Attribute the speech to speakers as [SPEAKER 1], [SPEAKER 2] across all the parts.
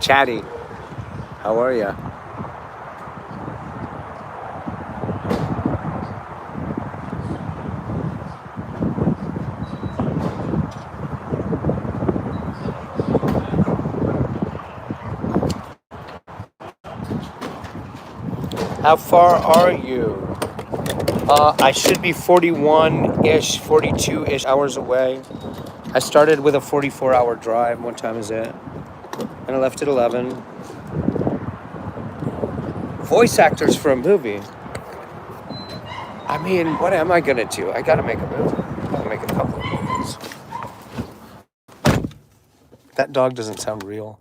[SPEAKER 1] Chatty, how are ya? How far are you? I should be 41-ish, 42-ish hours away. I started with a 44-hour drive. What time is it? And I left at 11. Voice actors for a movie. I mean, what am I gonna do? I gotta make a movie. I gotta make a couple of movies. That dog doesn't sound real.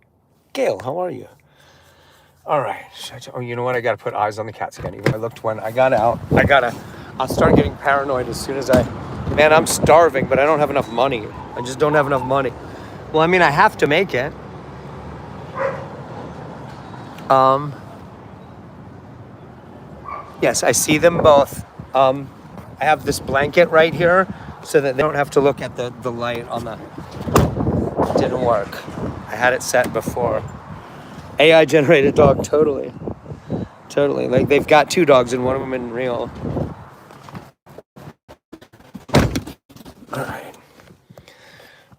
[SPEAKER 1] Gail, how are you? All right. Oh, you know what? I gotta put eyes on the cats again. Even I looked when I got out. I'll start getting paranoid as soon as man, I'm starving, but I don't have enough money. I just don't have enough money. Well, I mean, I have to make it. Yes, I see them both. I have this blanket right here so that they don't have to look at the light on the... It didn't work. I had it set before. AI generated dog, totally. Totally. Like, they've got 2 dogs and one of them isn't real.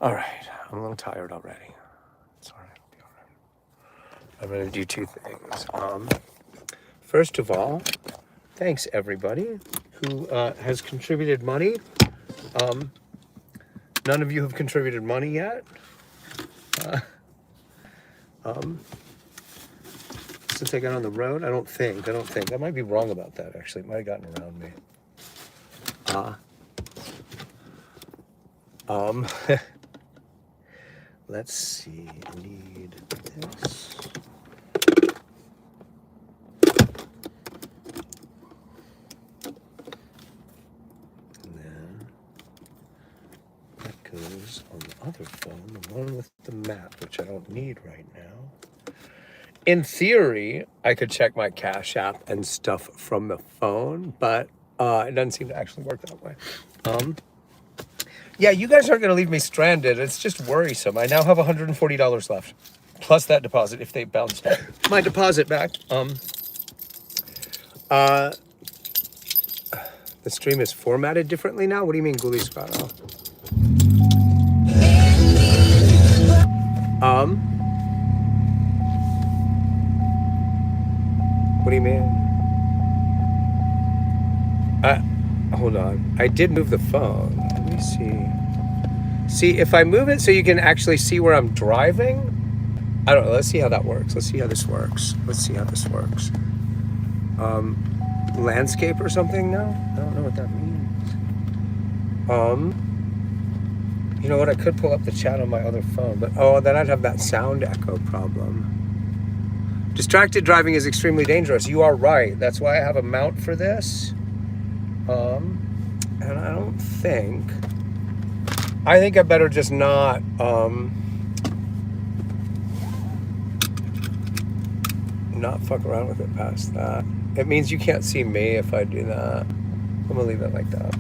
[SPEAKER 1] All right. I'm a little tired already. It's all right. It'll be all right. I'm going to do 2 things. First of all, thanks everybody who has contributed money. None of you have contributed money yet. Since I got on the road, I don't think. I might be wrong about that, actually. It might have gotten around me. Let's see. I need this. And then that goes on the other phone, the one with the map, which I don't need right now. In theory, I could check my Cash App and stuff from the phone, but it doesn't seem to actually work that way. Yeah, you guys aren't going to leave me stranded. It's just worrisome. I now have $140 left, plus that deposit if they bounce my deposit back. The stream is formatted differently now? What do you mean, Guli Scotto? What do you mean? Hold on. I did move the phone. Let me see. See, if I move it so you can actually see where I'm driving, I don't know. Let's see how that works. Let's see how this works. Landscape or something now? I don't know what that means. You know what? I could pull up the chat on my other phone, but then I'd have that sound echo problem. Distracted driving is extremely dangerous. You are right. That's why I have a mount for this. And I think I better just not fuck around with it past that. It means you can't see me if I do that. I'm gonna leave it like that.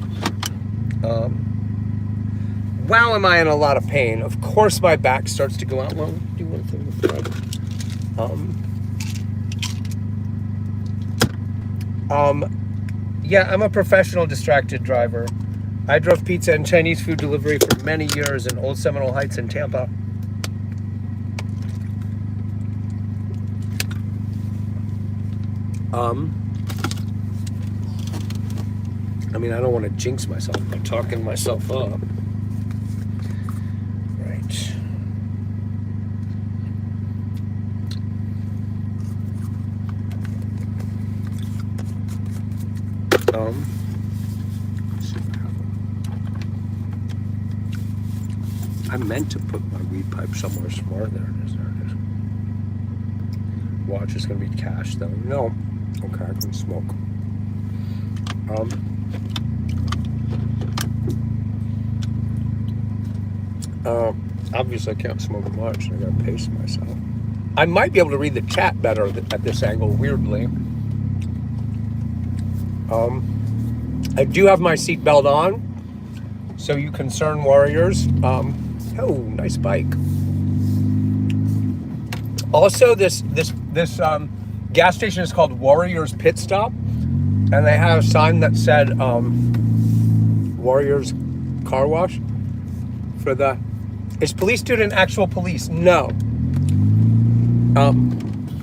[SPEAKER 1] Wow, am I in a lot of pain. Of course my back starts to go out. Well, do one thing before yeah, I'm a professional distracted driver. I drove pizza and Chinese food delivery for many years in Old Seminole Heights in Tampa. I mean, I don't want to jinx myself by talking myself up. Right. I meant to put my weed pipe somewhere smart. There it is. Watch is gonna be cash though. No. Okay, I can smoke. Obviously I can't smoke much. I gotta pace myself. I might be able to read the chat better at this angle, weirdly. I do have my seatbelt on, so you concerned warriors. Oh, nice bike. Also, this gas station is called Warriors Pit Stop, and they had a sign that said Warriors Car Wash for the. Is police student actual police? No.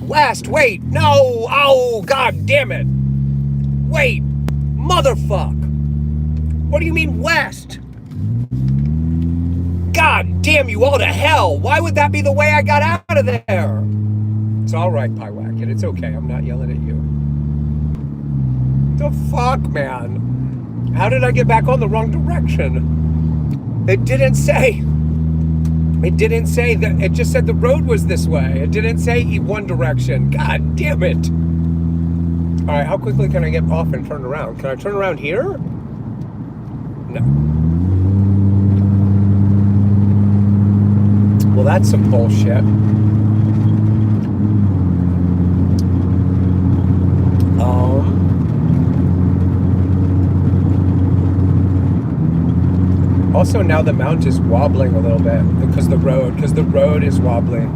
[SPEAKER 1] West, wait, no, oh, god damn it. Wait, motherfuck. What do you mean west? God damn you all to hell. Why would that be the way I got out of there? It's all right, Pywacket. It's okay. I'm not yelling at you. The fuck, man? How did I get back on the wrong direction? It didn't say. It didn't say that. It just said the road was this way. It didn't say one direction. God damn it. All right, how quickly can I get off and turn around? Can I turn around here? No. Well, that's some bullshit. Also, now the mount is wobbling a little bit because the road is wobbling.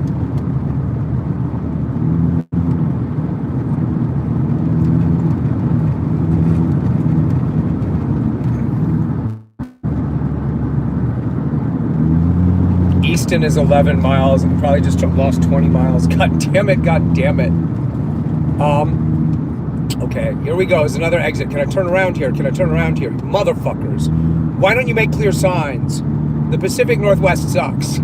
[SPEAKER 1] Easton is 11 miles and probably just lost 20 miles. God damn it, god damn it. Okay, here we go. There's another exit. Can I turn around here? Can I turn around here? Motherfuckers. Why don't you make clear signs? The Pacific Northwest sucks.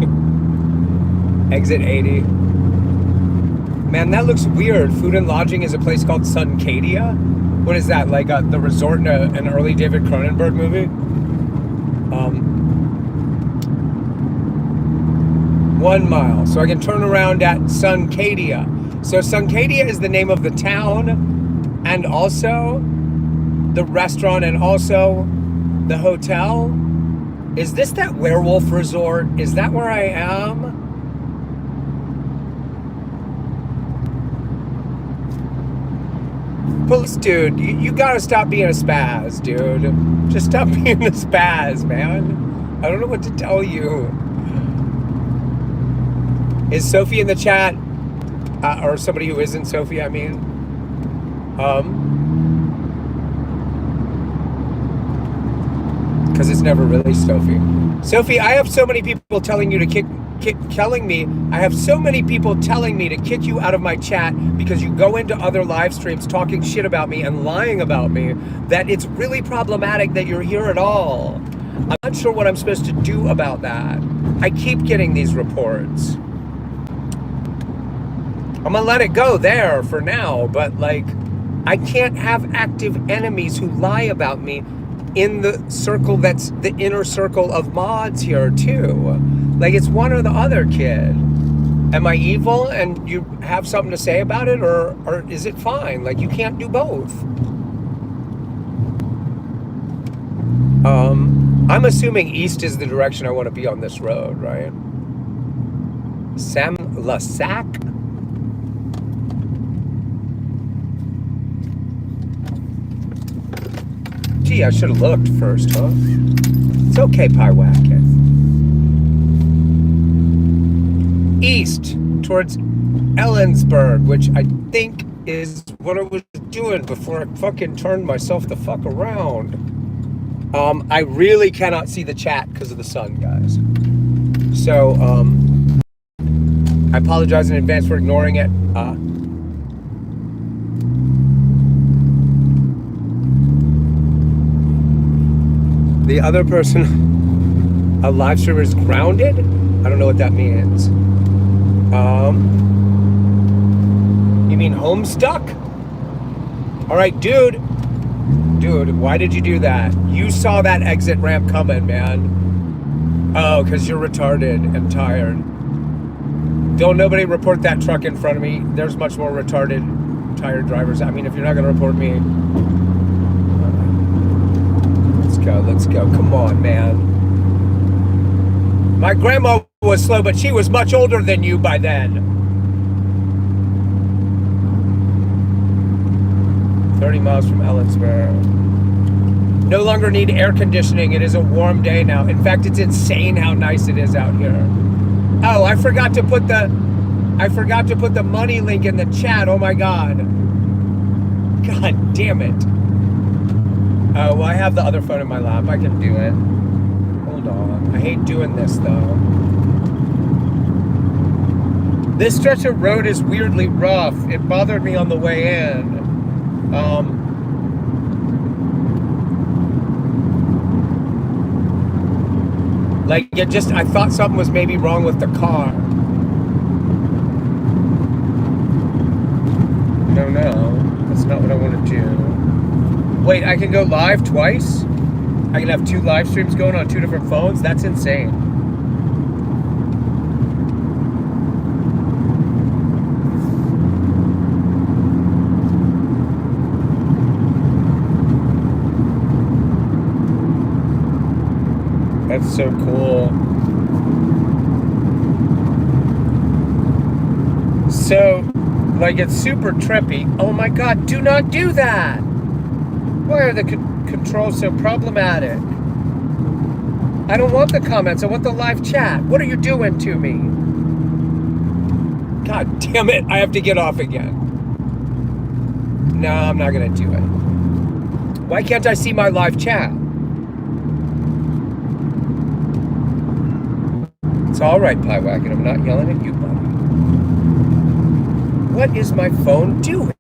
[SPEAKER 1] Exit 80. Man, that looks weird. Food and lodging is a place called Suncadia. What is that? Like the resort in an early David Cronenberg movie? 1 mile. So I can turn around at Suncadia. So Suncadia is the name of the town and also the restaurant and also the hotel. Is this that werewolf resort? Is that where I am? Police dude, you gotta stop being a spaz, dude. Just stop being a spaz, man. I don't know what to tell you. Is Sophie in the chat? Or somebody who isn't Sophie, I mean. Because it's never really Sophie. Sophie, I have so many people telling you to I have so many people telling me to kick you out of my chat because you go into other live streams talking shit about me and lying about me, that it's really problematic that you're here at all. I'm not sure what I'm supposed to do about that. I keep getting these reports. I'm gonna let it go there for now, but like, I can't have active enemies who lie about me in the circle that's the inner circle of mods here too. Like, it's one or the other, kid. Am I evil and you have something to say about it, or is it fine? Like, you can't do both. I'm assuming east is the direction I want to be on this road, right? Sam Lasac? Gee, I should have looked first, huh? It's okay, Pywacket. East, towards Ellensburg, which I think is what I was doing before I fucking turned myself the fuck around. I really cannot see the chat because of the sun, guys. So, I apologize in advance for ignoring it. The other person, a live streamer, is grounded? I don't know what that means. You mean homestuck? All right, dude, why did you do that? You saw that exit ramp coming, man. Oh, because you're retarded and tired. Don't nobody report that truck in front of me. There's much more retarded, tired drivers. I mean, if you're not going to report me, let's go. Come on, man. My grandma was slow, but she was much older than you by then. 30 miles from Ellensburg. No longer need air conditioning. It is a warm day now. In fact, it's insane how nice it is out here. Oh, I forgot to put the I forgot to put the money link in the chat. Oh my God. God damn it. Oh, well, I have the other phone in my lap. I can do it. Hold on. I hate doing this though. This stretch of road is weirdly rough. It bothered me on the way in. Like, I thought something was maybe wrong with the car. No, that's not what I want to do. Wait, I can go live twice? I can have 2 live streams going on 2 different phones? That's insane. That's so cool. So, like, it's super trippy. Oh my God, do not do that! Why are the controls so problematic? I don't want the comments, I want the live chat. What are you doing to me? God damn it, I have to get off again. No, I'm not gonna do it. Why can't I see my live chat? It's alright, Pie Wagon, I'm not yelling at you, buddy. What is my phone doing?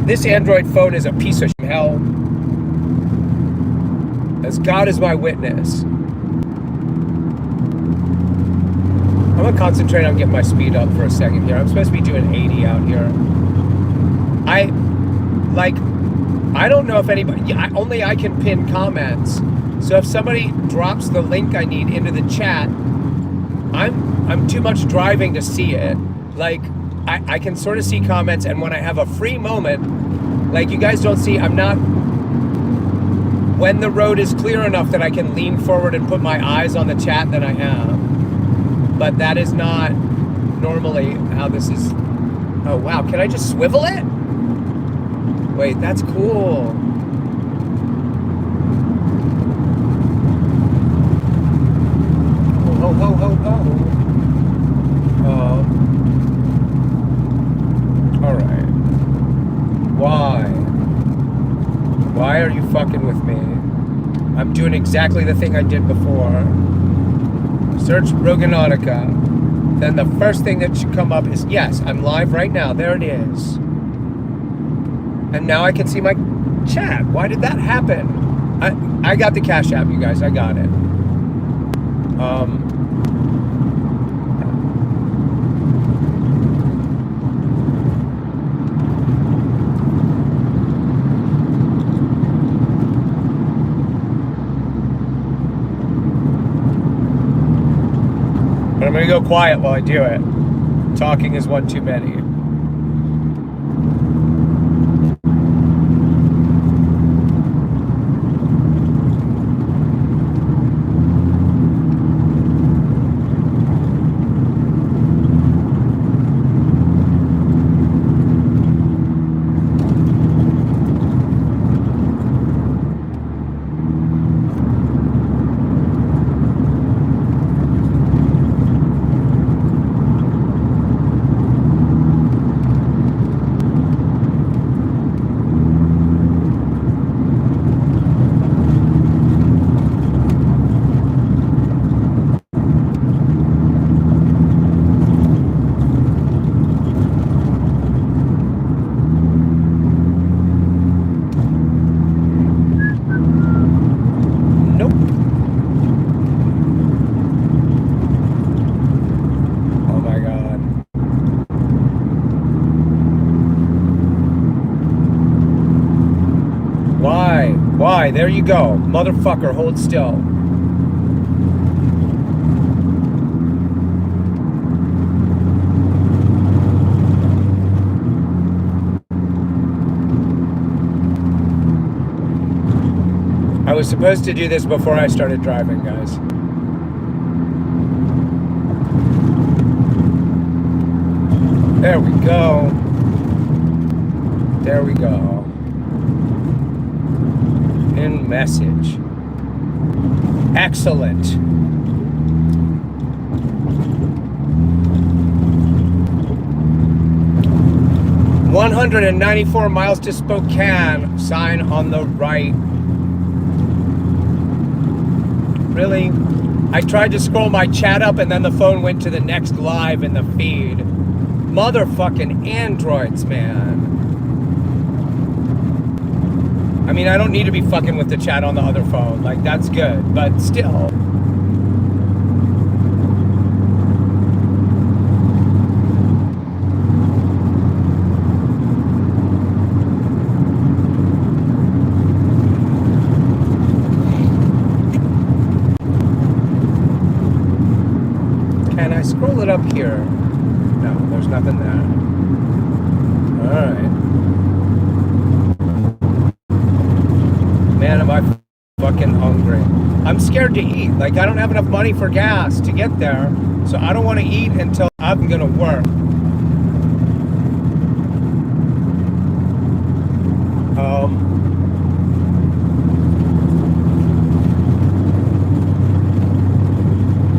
[SPEAKER 1] This Android phone is a piece of hell. As God is my witness. I'm gonna concentrate on getting my speed up for a second here. I'm supposed to be doing 80 out here. I don't know if anybody, only I can pin comments. So if somebody drops the link I need into the chat, I'm too much driving to see it. Like, I can sort of see comments, and when I have a free moment, like you guys don't see, I'm not, when the road is clear enough that I can lean forward and put my eyes on the chat, then I am. But that is not normally how this is. Oh wow, can I just swivel it? Wait, that's cool. Alright. Why are you fucking with me? I'm doing exactly the thing I did before. Search Roganautica. Then the first thing that should come up is, yes, I'm live right now. There it is. And now I can see my chat. Why did that happen? I got the Cash App, you guys. I got it. But I'm gonna go quiet while I do it. Talking is one too many. Why? There you go. Motherfucker, hold still. I was supposed to do this before I started driving, guys. There we go. There we go. In message. Excellent. 194 miles to Spokane. Sign on the right. Really? I tried to scroll my chat up and then the phone went to the next live in the feed. Motherfucking androids, man. I mean, I don't need to be fucking with the chat on the other phone. Like, that's good, but still. Can I scroll it up here? No, there's nothing there. Alright. Man, am I fucking hungry. I'm scared to eat. Like, I don't have enough money for gas to get there, so I don't want to eat until I'm gonna work.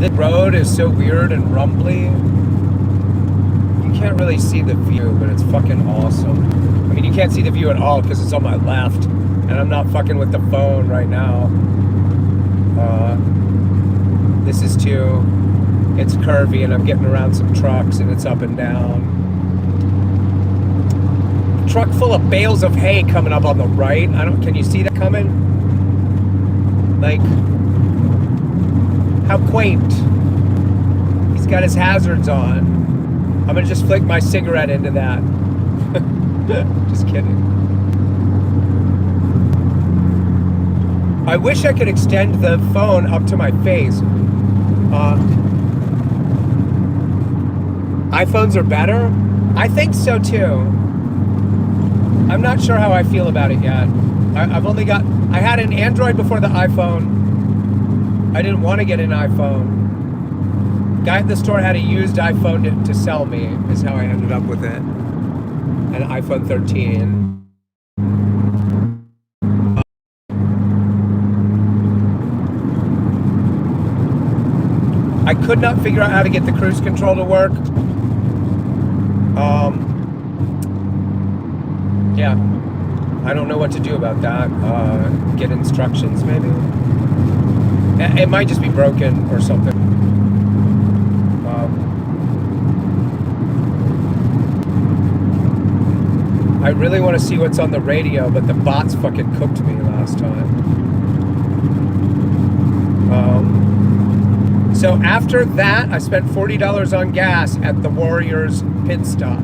[SPEAKER 1] The road is so weird and rumbly. You can't really see the view, but it's fucking awesome. I mean, you can't see the view at all because it's on my left. And I'm not fucking with the phone right now. This is too, it's curvy and I'm getting around some trucks and it's up and down. A truck full of bales of hay coming up on the right. Can you see that coming? Like, how quaint. He's got his hazards on. I'm gonna just flick my cigarette into that. Just kidding. I wish I could extend the phone up to my face. iPhones are better? I think so too. I'm not sure how I feel about it yet. I had an Android before the iPhone. I didn't want to get an iPhone. Guy at the store had a used iPhone to sell me, is how I ended up with it. An iPhone 13. I could not figure out how to get the cruise control to work. Yeah, I don't know what to do about that. Get instructions, maybe. It might just be broken or something. I really want to see what's on the radio, but the bots fucking cooked me last time. So after that, I spent $40 on gas at the Warriors pit stop.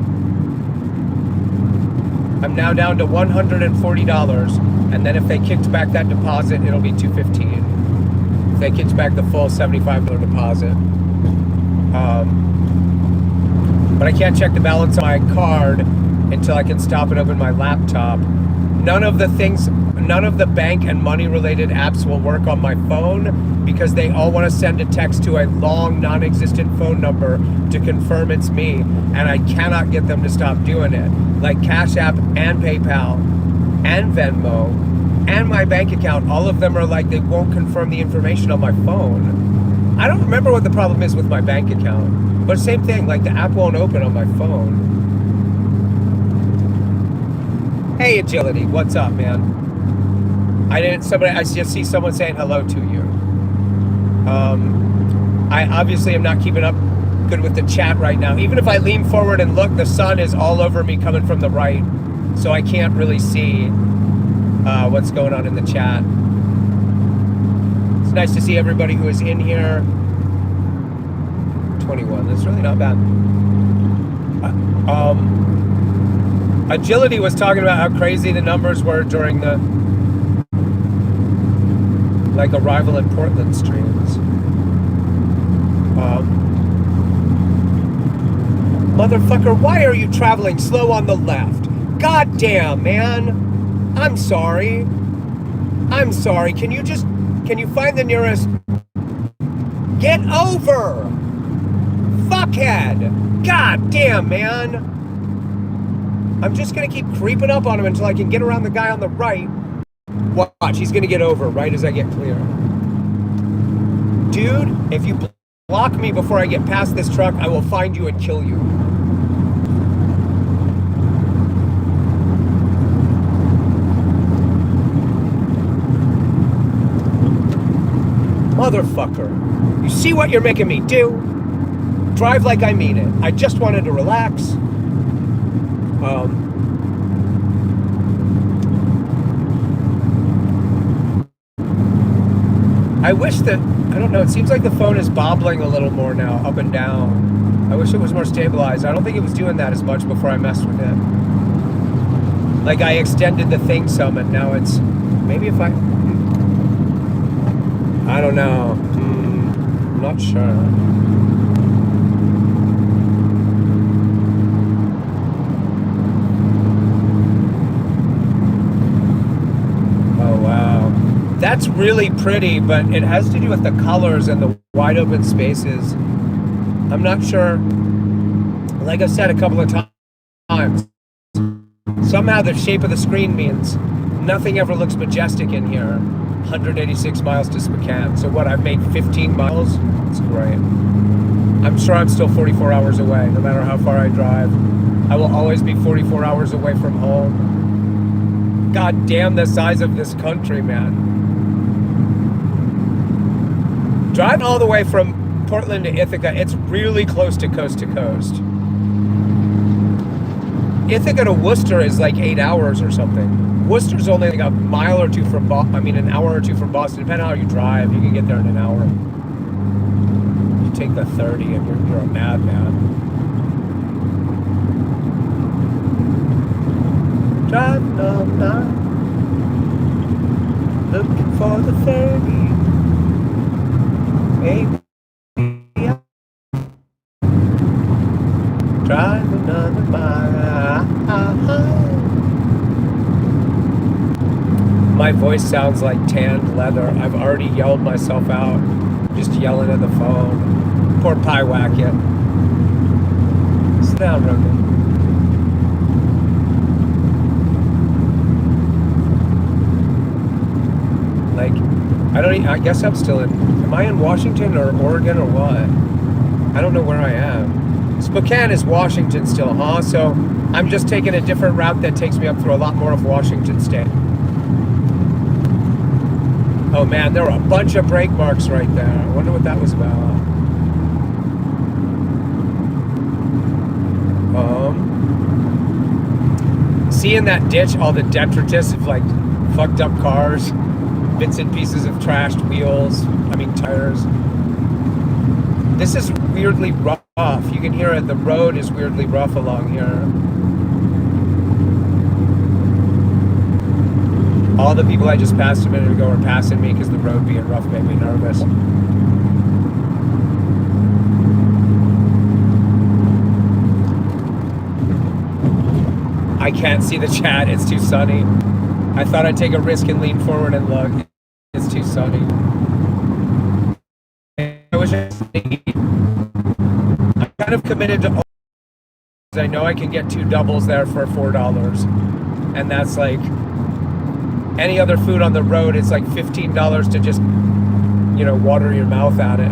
[SPEAKER 1] I'm now down to $140, and then if they kicked back that deposit, it'll be $215. If they kicked back the full $75 deposit. But I can't check the balance on my card until I can stop and open my laptop. None of the bank and money related apps will work on my phone because they all want to send a text to a long non-existent phone number to confirm it's me, and I cannot get them to stop doing it. Like Cash App and PayPal and Venmo and my bank account, all of them are like, they won't confirm the information on my phone. I don't remember what the problem is with my bank account, but same thing, like the app won't open on my phone. Hey Agility, what's up, man? I just see someone saying hello to you. I obviously am not keeping up good with the chat right now. Even if I lean forward and look, the sun is all over me coming from the right, so I can't really see what's going on in the chat. It's nice to see everybody who is in here. 21, that's really not bad. Agility was talking about how crazy the numbers were during the arrival in Portland streams. Motherfucker, why are you traveling slow on the left? God damn, man. I'm sorry. Can you find the nearest? Get over! Fuckhead! God damn, man. I'm just gonna keep creeping up on him until I can get around the guy on the right. Watch, he's gonna get over right as I get clear. Dude, if you block me before I get past this truck, I will find you and kill you. Motherfucker. You see what you're making me do? Drive like I mean it. I just wanted to relax. I wish that, I don't know, it seems like the phone is bobbling a little more now, up and down. I wish it was more stabilized. I don't think it was doing that as much before I messed with it. Like I extended the thing some and now it's, maybe if I don't know. I'm not sure. That's really pretty, but it has to do with the colors and the wide open spaces. I'm not sure. Like I've said a couple of times, somehow the shape of the screen means nothing ever looks majestic in here. 186 miles to Spokane. So what, I've made 15 miles? It's great. I'm sure I'm still 44 hours away, no matter how far I drive. I will always be 44 hours away from home. God damn the size of this country, man. Driving all the way from Portland to Ithaca, it's really close to coast. Ithaca to Worcester is like 8 hours or something. Worcester's only like a mile or two from an hour or two from Boston. Depending on how you drive, you can get there in an hour. You take the 30 and you're a madman. Driving all night, looking for the 30. Maybe I'll drive another mile. My voice sounds like tanned leather. I've already yelled myself out, just yelling at the phone. Poor Pie Wacket. Sit down, Rogan. Like, I guess I'm still am I in Washington or Oregon or what? I don't know where I am. Spokane is Washington still, huh? So I'm just taking a different route that takes me up through a lot more of Washington state. Oh man, there were a bunch of brake marks right there. I wonder what that was about. See in that ditch all the detritus of like fucked up cars, bits and pieces of trashed wheels, tires. This is weirdly rough. You can hear it, the road is weirdly rough along here. All the people I just passed a minute ago are passing me because the road being rough made me nervous. I can't see the chat, it's too sunny. I thought I'd take a risk and lean forward and look. It's too sunny. I'm kind of committed to, I know I can get 2 doubles there for $4. And that's like, any other food on the road, it's like $15 to just, water your mouth at it.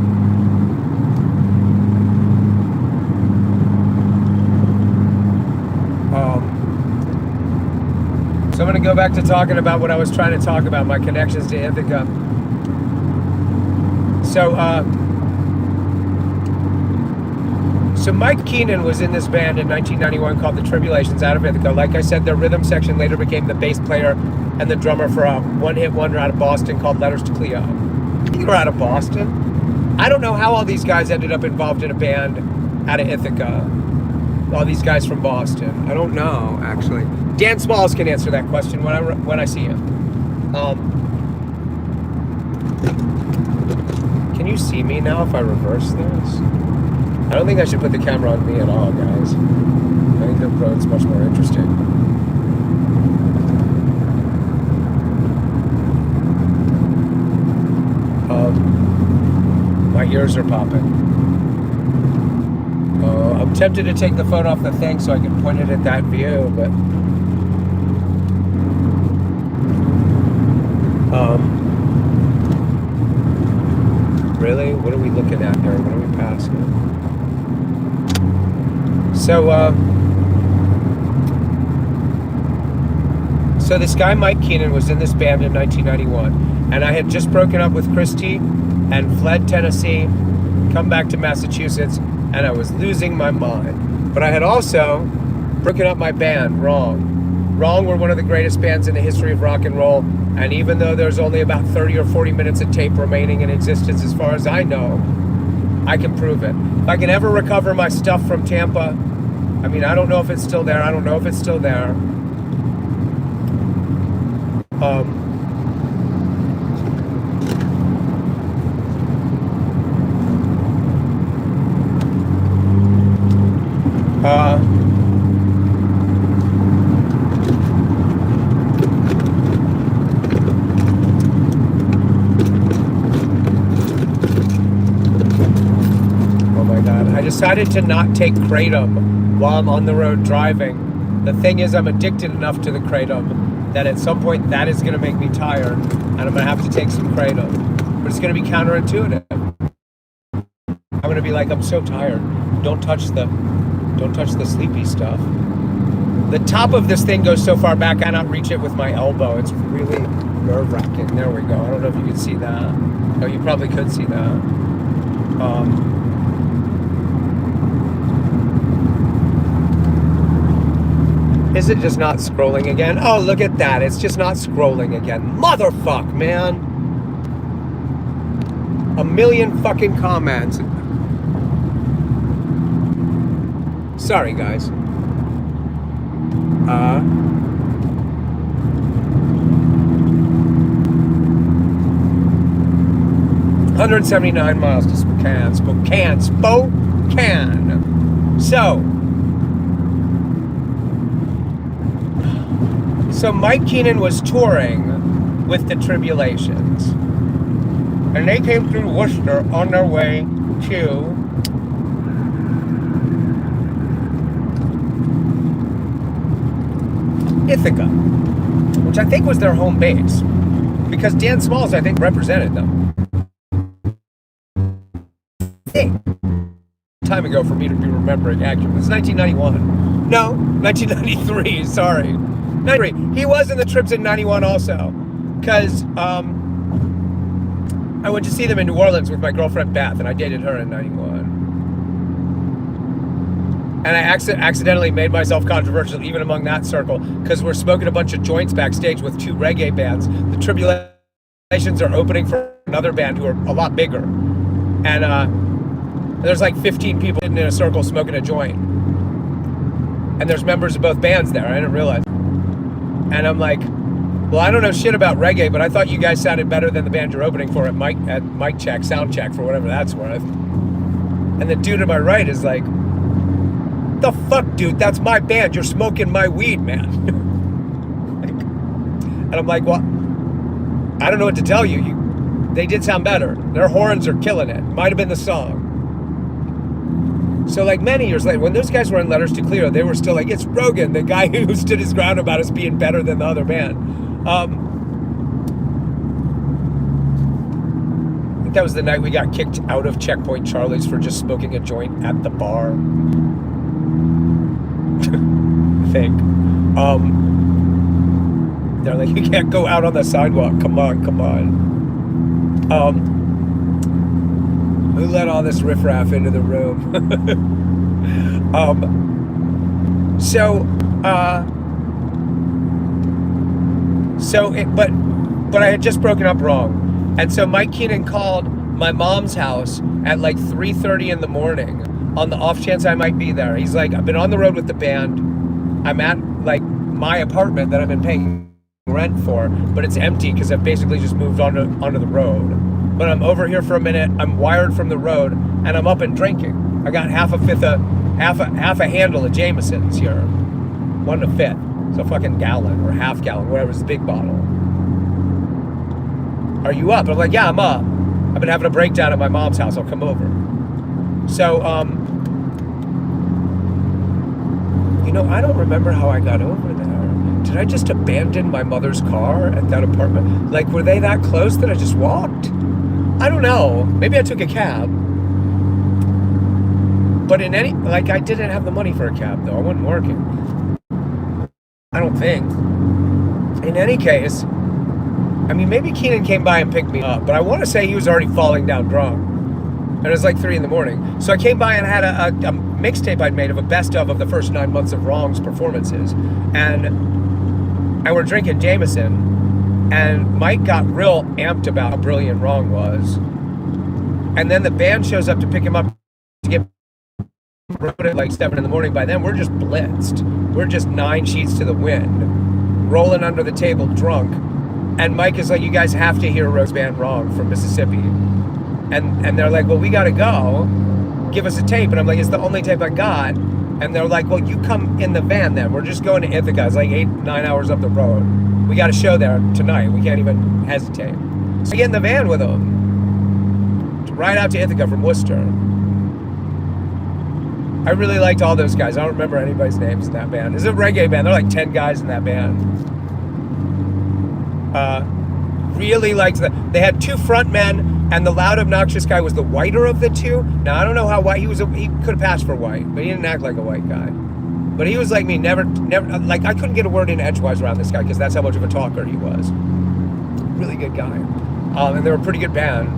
[SPEAKER 1] So I'm going to go back to talking about what I was trying to talk about, my connections to Ithaca. So Mike Keenan was in this band in 1991 called The Tribulations out of Ithaca. Like I said, their rhythm section later became the bass player and the drummer for a one-hit wonder out of Boston called Letters to Cleo. They were out of Boston. I don't know how all these guys ended up involved in a band out of Ithaca. All these guys from Boston. I don't know, actually. Dan Smalls can answer that question when I see him. Can you see me now if I reverse this? I don't think I should put the camera on me at all, guys. I think the road's much more interesting. My ears are popping. I'm tempted to take the phone off the thing so I can point it at that view, but really? What are we looking at here? What are we passing? So this guy Mike Keenan was in this band in 1991, and I had just broken up with Christy, and fled Tennessee, come back to Massachusetts, and I was losing my mind. But I had also broken up my band, Wrong. Wrong were one of the greatest bands in the history of rock and roll, and even though there's only about 30 or 40 minutes of tape remaining in existence as far as I know, I can prove it. If I can ever recover my stuff from Tampa, I mean, I don't know if it's still there. I don't know if it's still there. Oh my God. I decided to not take Kratom while I'm on the road driving. The thing is, I'm addicted enough to the Kratom that at some point that is going to make me tired, and I'm going to have to take some Kratom. But it's going to be counterintuitive. I'm going to be like, I'm so tired. Don't touch the sleepy stuff. The top of this thing goes so far back, I cannot reach it with my elbow. It's really nerve-wracking. There we go. I don't know if you can see that. Oh, you probably could see that. Is it just not scrolling again? Oh, look at that. It's just not scrolling again. Motherfuck, man. A million fucking comments. Sorry, guys. 179 miles to Spokane. So Mike Keenan was touring with the Tribulations, and they came through Worcester on their way to Ithaca, which I think was their home base, because Dan Smalls, I think, represented them. Time ago for me to be remembering accurately. It's 1991. No, 1993. Sorry, 93. He was in the Trips in 91 also, because I went to see them in New Orleans with my girlfriend Beth, and I dated her in 91. And I accidentally made myself controversial even among that circle, because we're smoking a bunch of joints backstage with two reggae bands. The Tribulations are opening for another band who are a lot bigger. And there's like 15 people in a circle smoking a joint. And there's members of both bands there. I didn't realize. And I'm like, well, I don't know shit about reggae, but I thought you guys sounded better than the band you're opening for at mic check, sound check, for whatever that's worth. And the dude to my right is like, the fuck, dude? That's my band. You're smoking my weed, man. And I'm like, well, I don't know what to tell you. They did sound better. Their horns are killing it. Might have been the song. So like many years later, when those guys were in Letters to Cleo, they were still like, it's Rogan, the guy who stood his ground about us being better than the other band. I think that was the night we got kicked out of Checkpoint Charlie's for just smoking a joint at the bar. I think. They're like, you can't go out on the sidewalk. Come on. Who let all this riffraff into the room? But I had just broken up Wrong. And so Mike Keenan called my mom's house at like 3:30 in the morning on the off chance I might be there. He's like, I've been on the road with the band. I'm at like my apartment that I've been paying rent for, but it's empty because I've basically just moved onto the road. But I'm over here for a minute. I'm wired from the road, and I'm up and drinking. I got half a handle of Jameson's here, 1 1/5. So fucking gallon or half gallon, whatever's the big bottle. Are you up? I'm like, yeah, I'm up. I've been having a breakdown at my mom's house. I'll come over. So, I don't remember how I got over there. Did I just abandon my mother's car at that apartment? Like, were they that close that I just walked? I don't know. Maybe I took a cab. But I didn't have the money for a cab, though. I wasn't working. I don't think. In any case, I mean, maybe Keenan came by and picked me up, but I want to say he was already falling down drunk. And it was like 3 a.m. So I came by and had a mixtape I'd made of a best of the first 9 months of Wrong's performances. And we're drinking Jameson. And Mike got real amped about how brilliant Wrong was. And then the band shows up to pick him up to get at like 7 a.m. By then, we're just blitzed. We're just 9 sheets to the wind, rolling under the table drunk. And Mike is like, you guys have to hear Rogue's band Wrong from Mississippi. And they're like, well, we got to go. Give us a tape. And I'm like, it's the only tape I got. And they're like, well, you come in the van then. We're just going to Ithaca. It's like 8-9 hours up the road. We got a show there tonight. We can't even hesitate. So I get in the van with them. Right out to Ithaca from Worcester. I really liked all those guys. I don't remember anybody's names in that band. It's a reggae band. There are like 10 guys in that band. Really liked that. They had 2 front men, and the loud, obnoxious guy was the whiter of the 2. Now, I don't know how white he was. He could have passed for white, but he didn't act like a white guy. But he was like me, never, like, I couldn't get a word in edgewise around this guy because that's how much of a talker he was. Really good guy. And they were a pretty good band.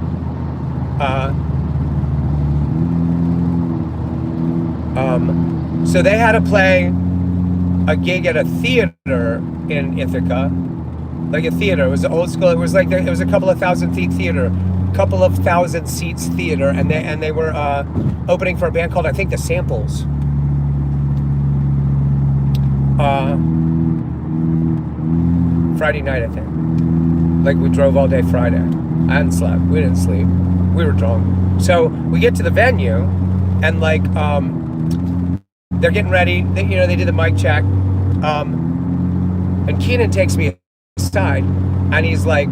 [SPEAKER 1] So they had to play a gig at a theater in Ithaca, like a theater. It was old school. It was like it was a couple of 1,000-seat theater, couple of 1,000 seats theater, and they were opening for a band called, I think, The Samples. Friday night, I think. Like, we drove all day Friday. I hadn't slept. We didn't sleep. We were drunk. So we get to the venue, and like they're getting ready. They did the mic check, and Keenan takes me aside, and he's like,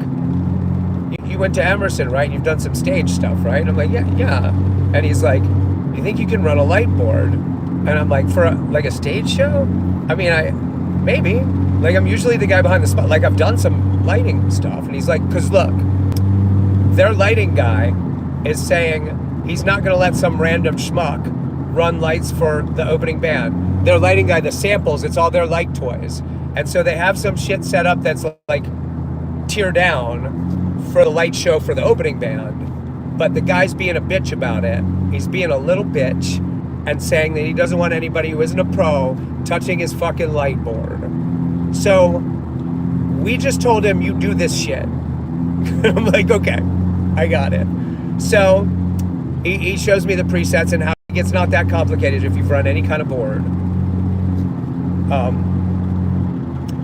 [SPEAKER 1] "You went to Emerson, right? You've done some stage stuff, right?" And I'm like, "Yeah." And he's like, "You think you can run a light board?" And I'm like, "For a stage show? I mean, maybe. Like, I'm usually the guy behind the spot. Like, I've done some lighting stuff." And he's like, "Cause look, their lighting guy is saying he's not gonna let some random schmuck run lights for the opening band. Their lighting guy, The Samples, it's all their light toys. And so they have some shit set up that's like tear down for the light show for the opening band. But the guy's being a bitch about it. He's being a little bitch and saying that he doesn't want anybody who isn't a pro touching his fucking light board. So we just told him, you do this shit." I'm like, okay, I got it. So he shows me the presets and how it's not that complicated if you've run any kind of board.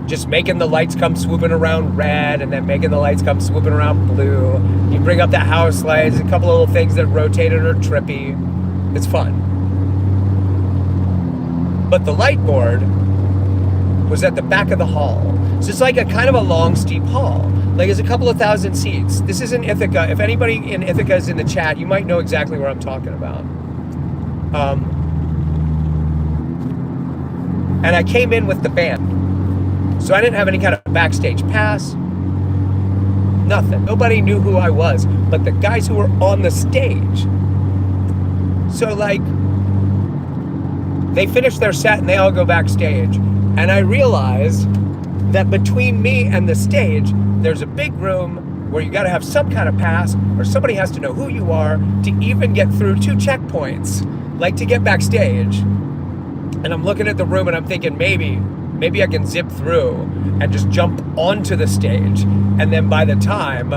[SPEAKER 1] Just making the lights come swooping around red, and then making the lights come swooping around blue. You bring up the house lights, a couple of little things that rotate and are trippy. It's fun. But the light board was at the back of the hall. So it's like a kind of a long, steep hall. Like, it's a couple of 1,000 seats. This is in Ithaca. If anybody in Ithaca is in the chat, you might know exactly where I'm talking about. And I came in with the band. So I didn't have any kind of backstage pass. Nothing. Nobody knew who I was, but the guys who were on the stage. So, like, they finish their set and they all go backstage. And I realized that between me and the stage, there's a big room where you got to have some kind of pass, or somebody has to know who you are to even get through 2 checkpoints, like to get backstage. And I'm looking at the room and I'm thinking, maybe I can zip through and just jump onto the stage. And then by the time,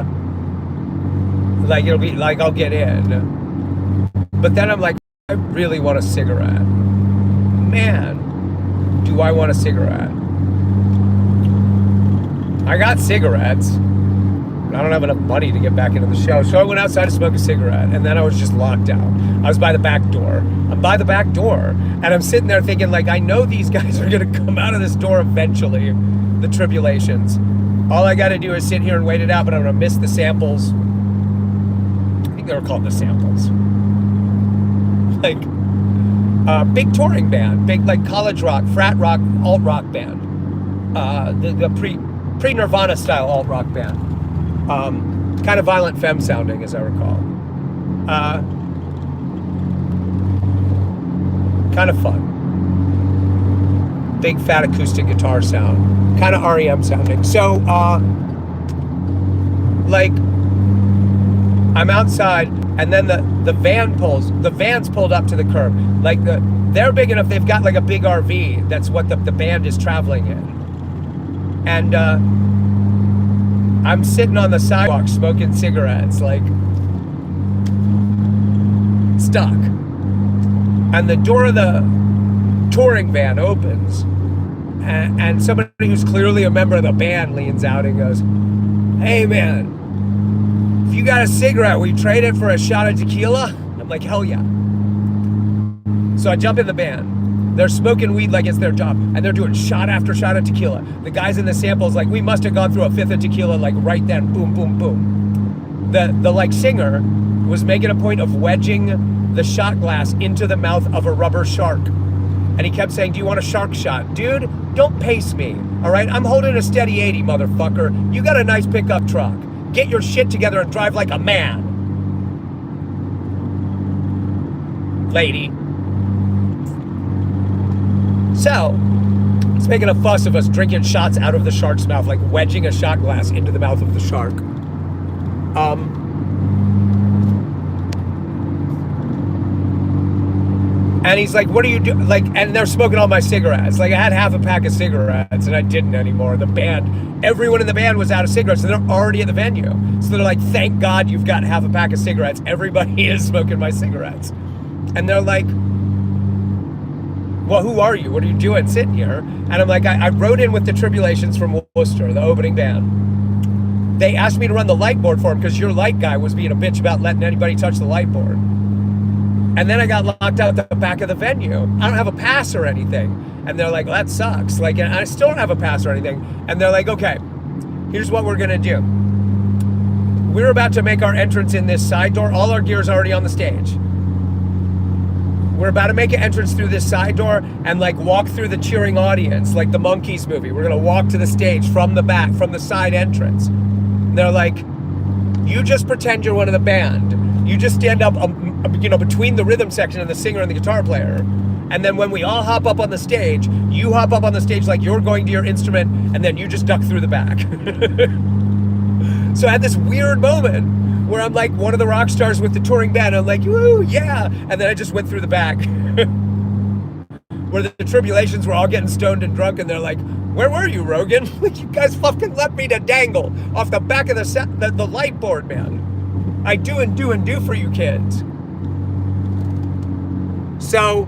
[SPEAKER 1] like, it'll be like, I'll get in. But then I'm like, I really want a cigarette. Man, do I want a cigarette? I got cigarettes, but I don't have enough money to get back into the show. So I went outside to smoke a cigarette, and then I was just locked out. I was by the back door. I'm by the back door, and I'm sitting there thinking, like, I know these guys are going to come out of this door eventually, the tribulations. All I got to do is sit here and wait it out, but I'm going to miss the Samples. I think they were called The Samples. Like, big touring band, big, like, college rock, frat rock, alt rock band. The pre-Nirvana style alt rock band. Kind of Violent Femme sounding, as I recall. Kind of fun. Big fat acoustic guitar sound. Kind of REM sounding. So like, I'm outside, and then the van's pulled up to the curb. Like, they're big enough, they've got like a big RV. That's what the band is traveling in. And I'm sitting on the sidewalk smoking cigarettes, like, stuck. And the door of the touring van opens, and somebody who's clearly a member of the band leans out and goes, "Hey man, if you got a cigarette, will you trade it for a shot of tequila?" I'm like, hell yeah. So I jump in the van. They're smoking weed like it's their job, and they're doing shot after shot of tequila. The guys in the samples, like, we must have gone through a fifth of tequila, like, right then. Boom, boom, boom. The like singer was making a point of wedging the shot glass into the mouth of a rubber shark. And he kept saying, "Do you want a shark shot?" Dude, don't pace me, all right? I'm holding a steady 80, motherfucker. You got a nice pickup truck. Get your shit together and drive like a man. Lady. So, he's making a fuss of us drinking shots out of the shark's mouth, like wedging a shot glass into the mouth of the shark. And he's like, "What are you doing?" Like, and they're smoking all my cigarettes. Like, I had half a pack of cigarettes and I didn't anymore. The band, everyone in the band was out of cigarettes, and they're already at the venue. So they're like, "Thank God you've got half a pack of cigarettes. Everybody is smoking my cigarettes." And they're like, "Well, who are you? What are you doing sitting here?" And I'm like, I rode in with the Tribulations from Worcester, the opening band. They asked me to run the light board for them because your light guy was being a bitch about letting anybody touch the light board. And then I got locked out the back of the venue. I don't have a pass or anything. And they're like, "Well, that sucks." Like, and I still don't have a pass or anything. And they're like, "Okay, here's what we're gonna do. We're about to make our entrance in this side door. All our gear's already on the stage. We're about to make an entrance through this side door and, like, walk through the cheering audience, like the Monkees movie. We're gonna walk to the stage from the back, from the side entrance." And they're like, "You just pretend you're one of the band. You just stand up, between the rhythm section and the singer and the guitar player. And then when we all hop up on the stage, you hop up on the stage like you're going to your instrument, and then you just duck through the back." So I had this weird moment where I'm like one of the rock stars with the touring band. I'm like, "Woo, yeah." And then I just went through the back. Where the Tribulations were all getting stoned and drunk, and they're like, "Where were you, Rogan?" Like, "You guys fucking left me to dangle off the back of the light board, man. I do and do and do for you kids." So,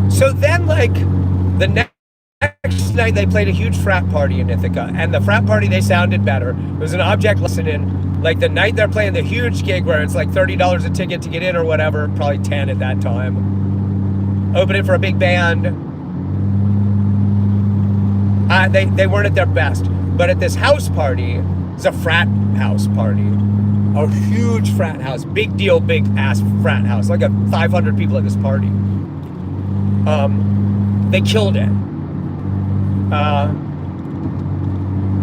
[SPEAKER 1] so then, like, the next night they played a huge frat party in Ithaca, and the frat party, they sounded better. It was an object lesson in, like, the night they're playing the huge gig where it's like $30 a ticket to get in or whatever, probably 10 at that time. Opening for a big band. They weren't at their best. But at this house party, it's a frat house party. A huge frat house. Big deal, big ass frat house. Like 500 people at this party. They killed it.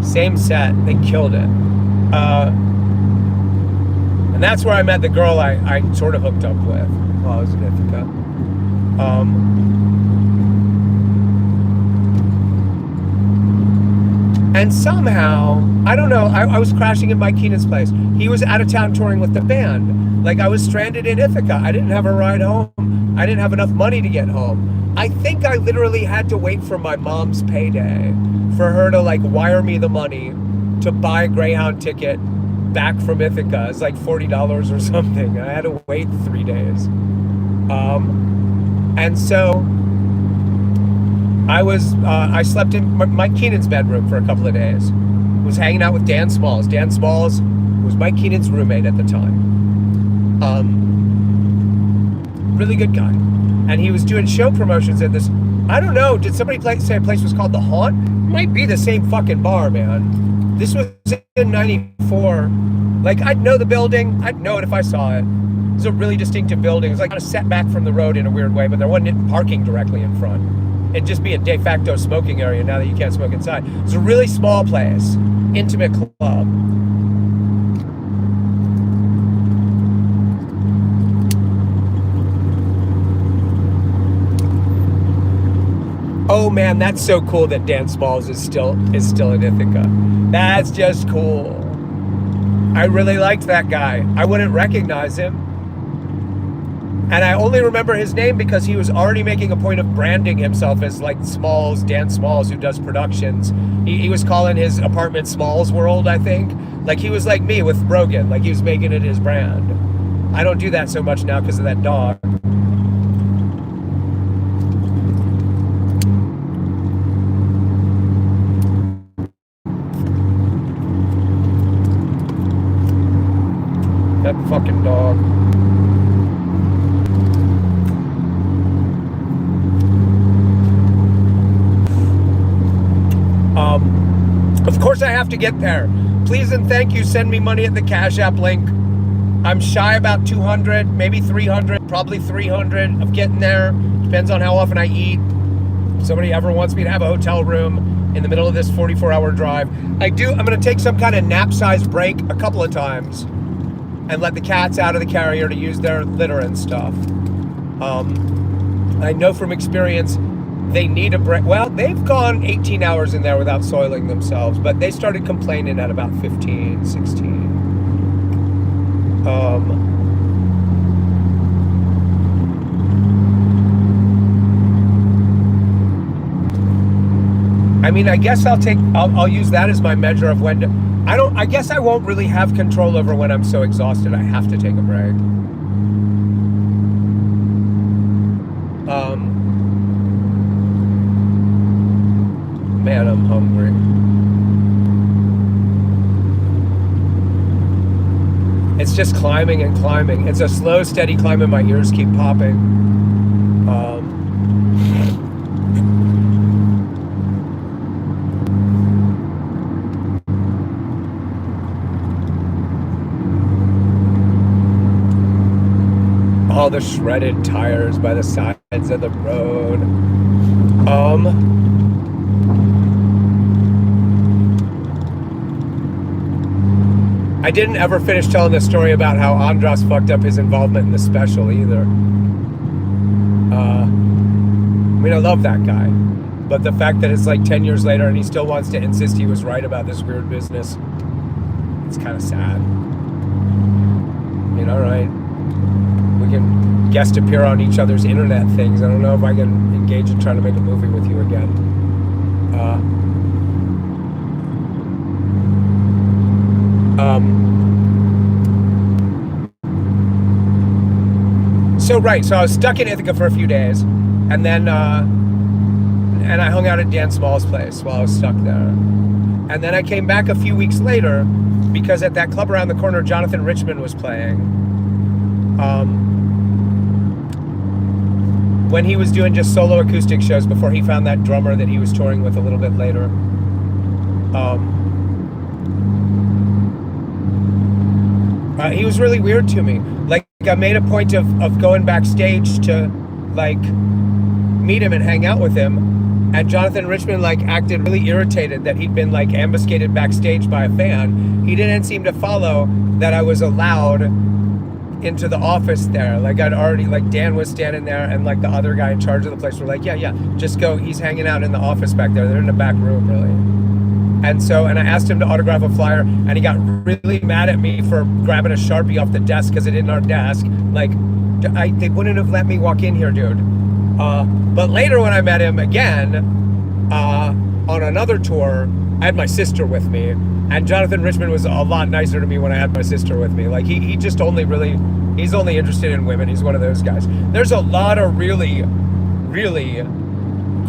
[SPEAKER 1] Same set. They killed it. And that's where I met the girl I sort of hooked up with while I was in Ithaca. And somehow, I don't know, I was crashing at Mike Keenan's place. He was out of town touring with the band. Like, I was stranded in Ithaca. I didn't have a ride home. I didn't have enough money to get home. I think I literally had to wait for my mom's payday for her to, like, wire me the money to buy a Greyhound ticket back from Ithaca. It's like $40 or something. I had to wait 3 days. And so I slept in Mike Keenan's bedroom for a couple of days. Was hanging out with Dan Smalls. Dan Smalls was Mike Keenan's roommate at the time. Really good guy. And he was doing show promotions at this, I don't know, did somebody say a place was called The Haunt? Might be the same fucking bar, man. This was in 94. Like, I'd know the building. I'd know it if I saw it. It was a really distinctive building. It was like kind of set back from the road in a weird way, but there wasn't parking directly in front. It'd just be a de facto smoking area now that you can't smoke inside. It's a really small place, intimate club. Oh man, that's so cool that Dan Smalls is still in Ithaca. That's just cool. I really liked that guy. I wouldn't recognize him. And I only remember his name because he was already making a point of branding himself as like Smalls, Dan Smalls, who does productions. He was calling his apartment Smalls World, I think. Like he was like me with Rogan. Like he was making it his brand. I don't do that so much now because of that dog. That fucking dog. Of course I have to get there. Please and thank you. Send me money at the Cash App link. I'm shy about 200, maybe 300, probably 300 of getting there. Depends on how often I eat. If somebody ever wants me to have a hotel room in the middle of this 44-hour drive. I'm going to take some kind of nap-sized break a couple of times and let the cats out of the carrier to use their litter and stuff. I know from experience they need a break. Well, they've gone 18 hours in there without soiling themselves, but they started complaining at about 15, 16. I mean, I guess I'll use that as my measure of when to, I guess I won't really have control over when I'm so exhausted I have to take a break. Man, I'm hungry. It's just climbing and climbing. It's a slow, steady climb and my ears keep popping. All the shredded tires by the sides of the road. I didn't ever finish telling the story about how Andras fucked up his involvement in the special either. I mean, I love that guy. But the fact that it's like 10 years later and he still wants to insist he was right about this weird business, it's kind of sad. I mean, all right. We can guest appear on each other's internet things. I don't know if I can engage in trying to make a movie with you again. So I was stuck in Ithaca for a few days, and then and I hung out at Dan Small's place while I was stuck there. And then I came back a few weeks later because at that club around the corner, Jonathan Richman was playing. When he was doing just solo acoustic shows before he found that drummer that he was touring with a little bit later. He was really weird to me. Like, I made a point of going backstage to, like, meet him and hang out with him. And Jonathan Richman, like, acted really irritated that he'd been, like, ambuscaded backstage by a fan. He didn't seem to follow that I was allowed into the office there. Like, I'd already, like, Dan was standing there and, like, the other guy in charge of the place were like, yeah, just go. He's hanging out in the office back there. They're in the back room, really. And I asked him to autograph a flyer, and he got really mad at me for grabbing a Sharpie off the desk because it didn't our desk. Like, they wouldn't have let me walk in here, dude. But later when I met him again, on another tour, I had my sister with me, and Jonathan Richman was a lot nicer to me when I had my sister with me. Like, he just he's only interested in women. He's one of those guys. There's a lot of really, really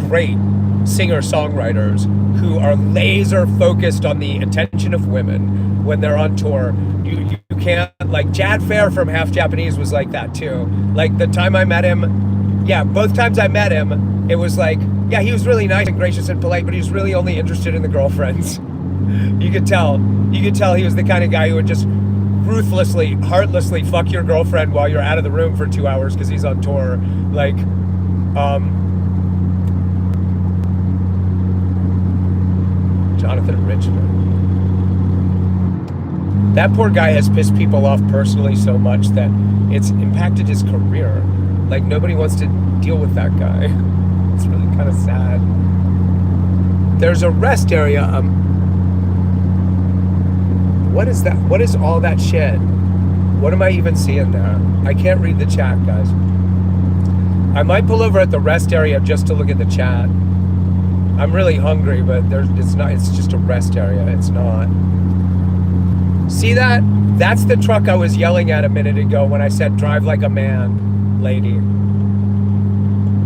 [SPEAKER 1] great singer-songwriters who are laser focused on the attention of women when they're on tour. You can't, like, Chad Fair from Half Japanese was like that too. Like, the time I met him, both times I met him, it was like, he was really nice and gracious and polite, but he was really only interested in the girlfriends. You could tell he was the kind of guy who would just ruthlessly, heartlessly fuck your girlfriend while you're out of the room for 2 hours because he's on tour. Like, Jonathan Richman. That poor guy has pissed people off personally so much that it's impacted his career. Like, nobody wants to deal with that guy. It's really good. kind of sad. There's a rest area. What is that? What is all that shit? What am I even seeing there? I can't read the chat, guys. I might pull over at the rest area just to look at the chat. I'm really hungry, but it's not. It's just a rest area. It's not. See that? That's the truck I was yelling at a minute ago when I said drive like a man, lady.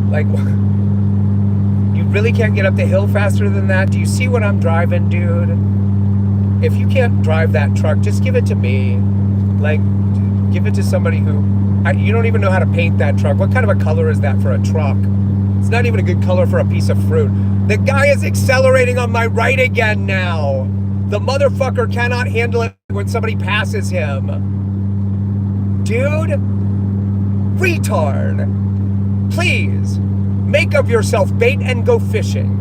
[SPEAKER 1] Like, you really can't get up the hill faster than that? Do you see what I'm driving, dude? If you can't drive that truck, just give it to me. Like, give it to somebody who... you don't even know how to paint that truck. What kind of a color is that for a truck? It's not even a good color for a piece of fruit. The guy is accelerating on my right again now. The motherfucker cannot handle it when somebody passes him. Dude. Retard. Please. Make of yourself bait and go fishing.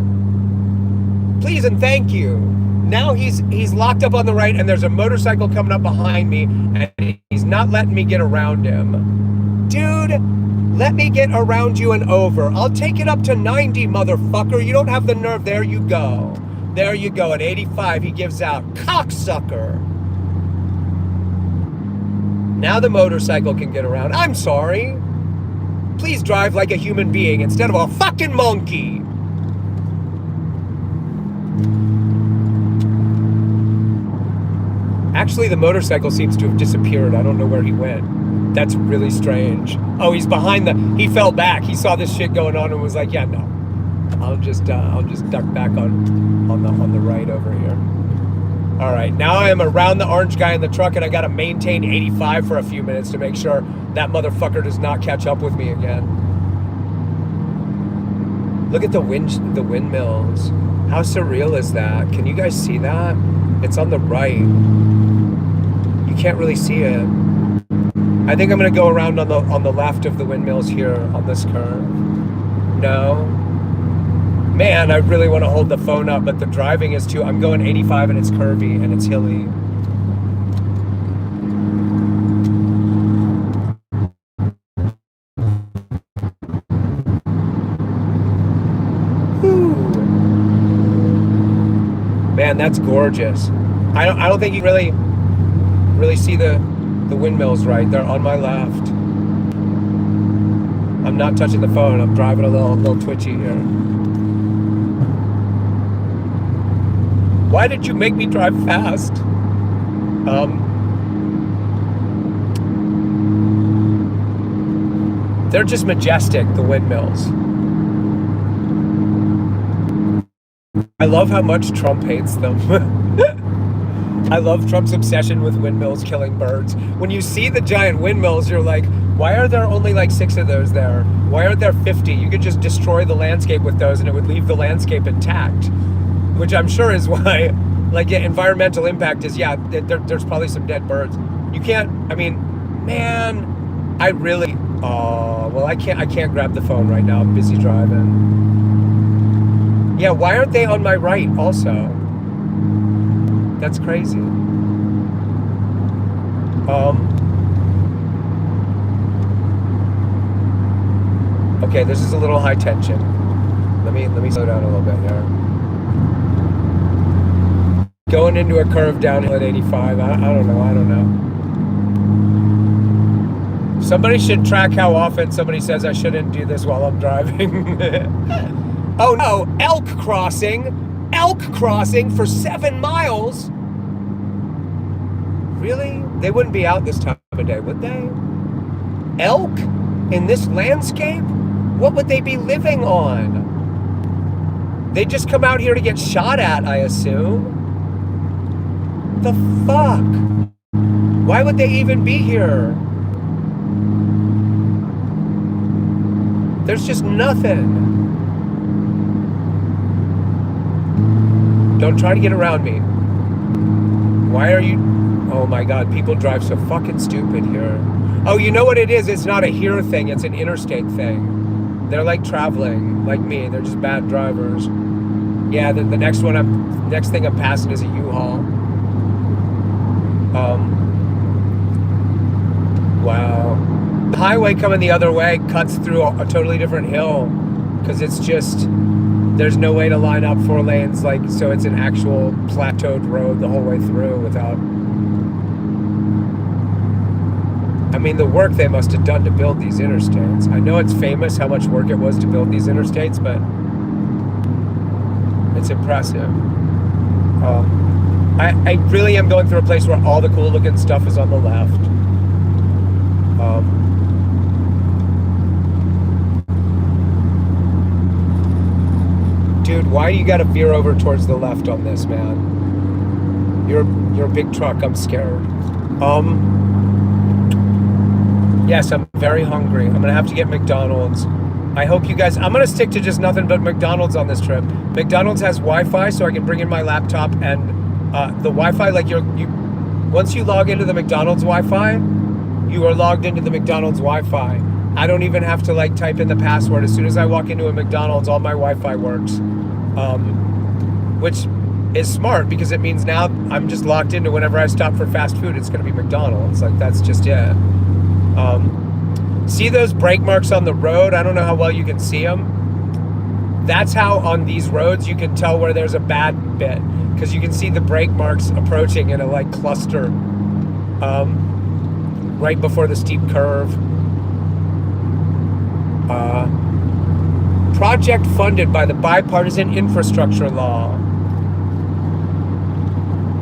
[SPEAKER 1] Please and thank you. Now he's locked up on the right and there's a motorcycle coming up behind me and he's not letting me get around him. Dude, let me get around you and over. I'll take it up to 90, motherfucker. You don't have the nerve. There you go. There you go. At 85, he gives out. Cocksucker. Now the motorcycle can get around. I'm sorry. Please drive like a human being instead of a fucking monkey. Actually, the motorcycle seems to have disappeared. I don't know where he went. That's really strange. Oh, he's behind he fell back. He saw this shit going on and was like, yeah, no. I'll just duck back on the right over here. All right, now I am around the orange guy in the truck and I gotta maintain 85 for a few minutes to make sure that motherfucker does not catch up with me again. Look at the windmills. How surreal is that? Can you guys see that? It's on the right. You can't really see it. I think I'm gonna go around on the left of the windmills here on this curve. No. Man, I really want to hold the phone up, but the driving is too... I'm going 85 and it's curvy and it's hilly. Whew. Man, that's gorgeous. I don't think you really see the windmills right. They're on my left. I'm not touching the phone. I'm driving a little twitchy here. Why did you make me drive fast? They're just majestic, the windmills. I love how much Trump hates them. I love Trump's obsession with windmills killing birds. When you see the giant windmills, you're like, why are there only like 6 of those there? Why aren't there 50? You could just destroy the landscape with those and it would leave the landscape intact. Which I'm sure is why, like, environmental impact is, yeah, there's probably some dead birds. You can't, I mean, man, I really, well, I can't grab the phone right now. I'm busy driving. Yeah, why aren't they on my right also? That's crazy. Okay, this is a little high tension. Let me slow down a little bit here. Going into a curve downhill at 85. I don't know. Somebody should track how often somebody says I shouldn't do this while I'm driving. Oh no, elk crossing for 7 miles. Really? They wouldn't be out this time of day, would they? Elk in this landscape? What would they be living on? They just come out here to get shot at, I assume. The fuck? Why would they even be here? There's just nothing. Don't try to get around me. Why are you... Oh my god, people drive so fucking stupid here. Oh, you know what it is? It's not a here thing, it's an interstate thing. They're like traveling, like me. They're just bad drivers. Yeah, the next thing I'm passing is a U-Haul. Wow. The highway coming the other way cuts through a totally different hill. because it's just, there's no way to line up 4 lanes, like, so it's an actual plateaued road the whole way through without, I mean, the work they must have done to build these interstates. I know it's famous how much work it was to build these interstates, but it's impressive. I really am going through a place where all the cool looking stuff is on the left. Dude, why do you gotta veer over towards the left on this, man? You're a big truck, I'm scared. Yes, I'm very hungry. I'm gonna have to get McDonald's. I hope you guys, I'm gonna stick to just nothing but McDonald's on this trip. McDonald's has Wi-Fi, so I can bring in my laptop, and the Wi-Fi, like once you log into the McDonald's Wi-Fi, you are logged into the McDonald's Wi-Fi. I don't even have to like type in the password. As soon as I walk into a McDonald's, all my Wi-Fi works, which is smart because it means now I'm just locked into whenever I stop for fast food, it's gonna be McDonald's. Like, that's just it. See those brake marks on the road? I don't know how well you can see them. That's how on these roads you can tell where there's a bad bit, because you can see the brake marks approaching in a like cluster right before the steep curve. Project funded by the bipartisan infrastructure law.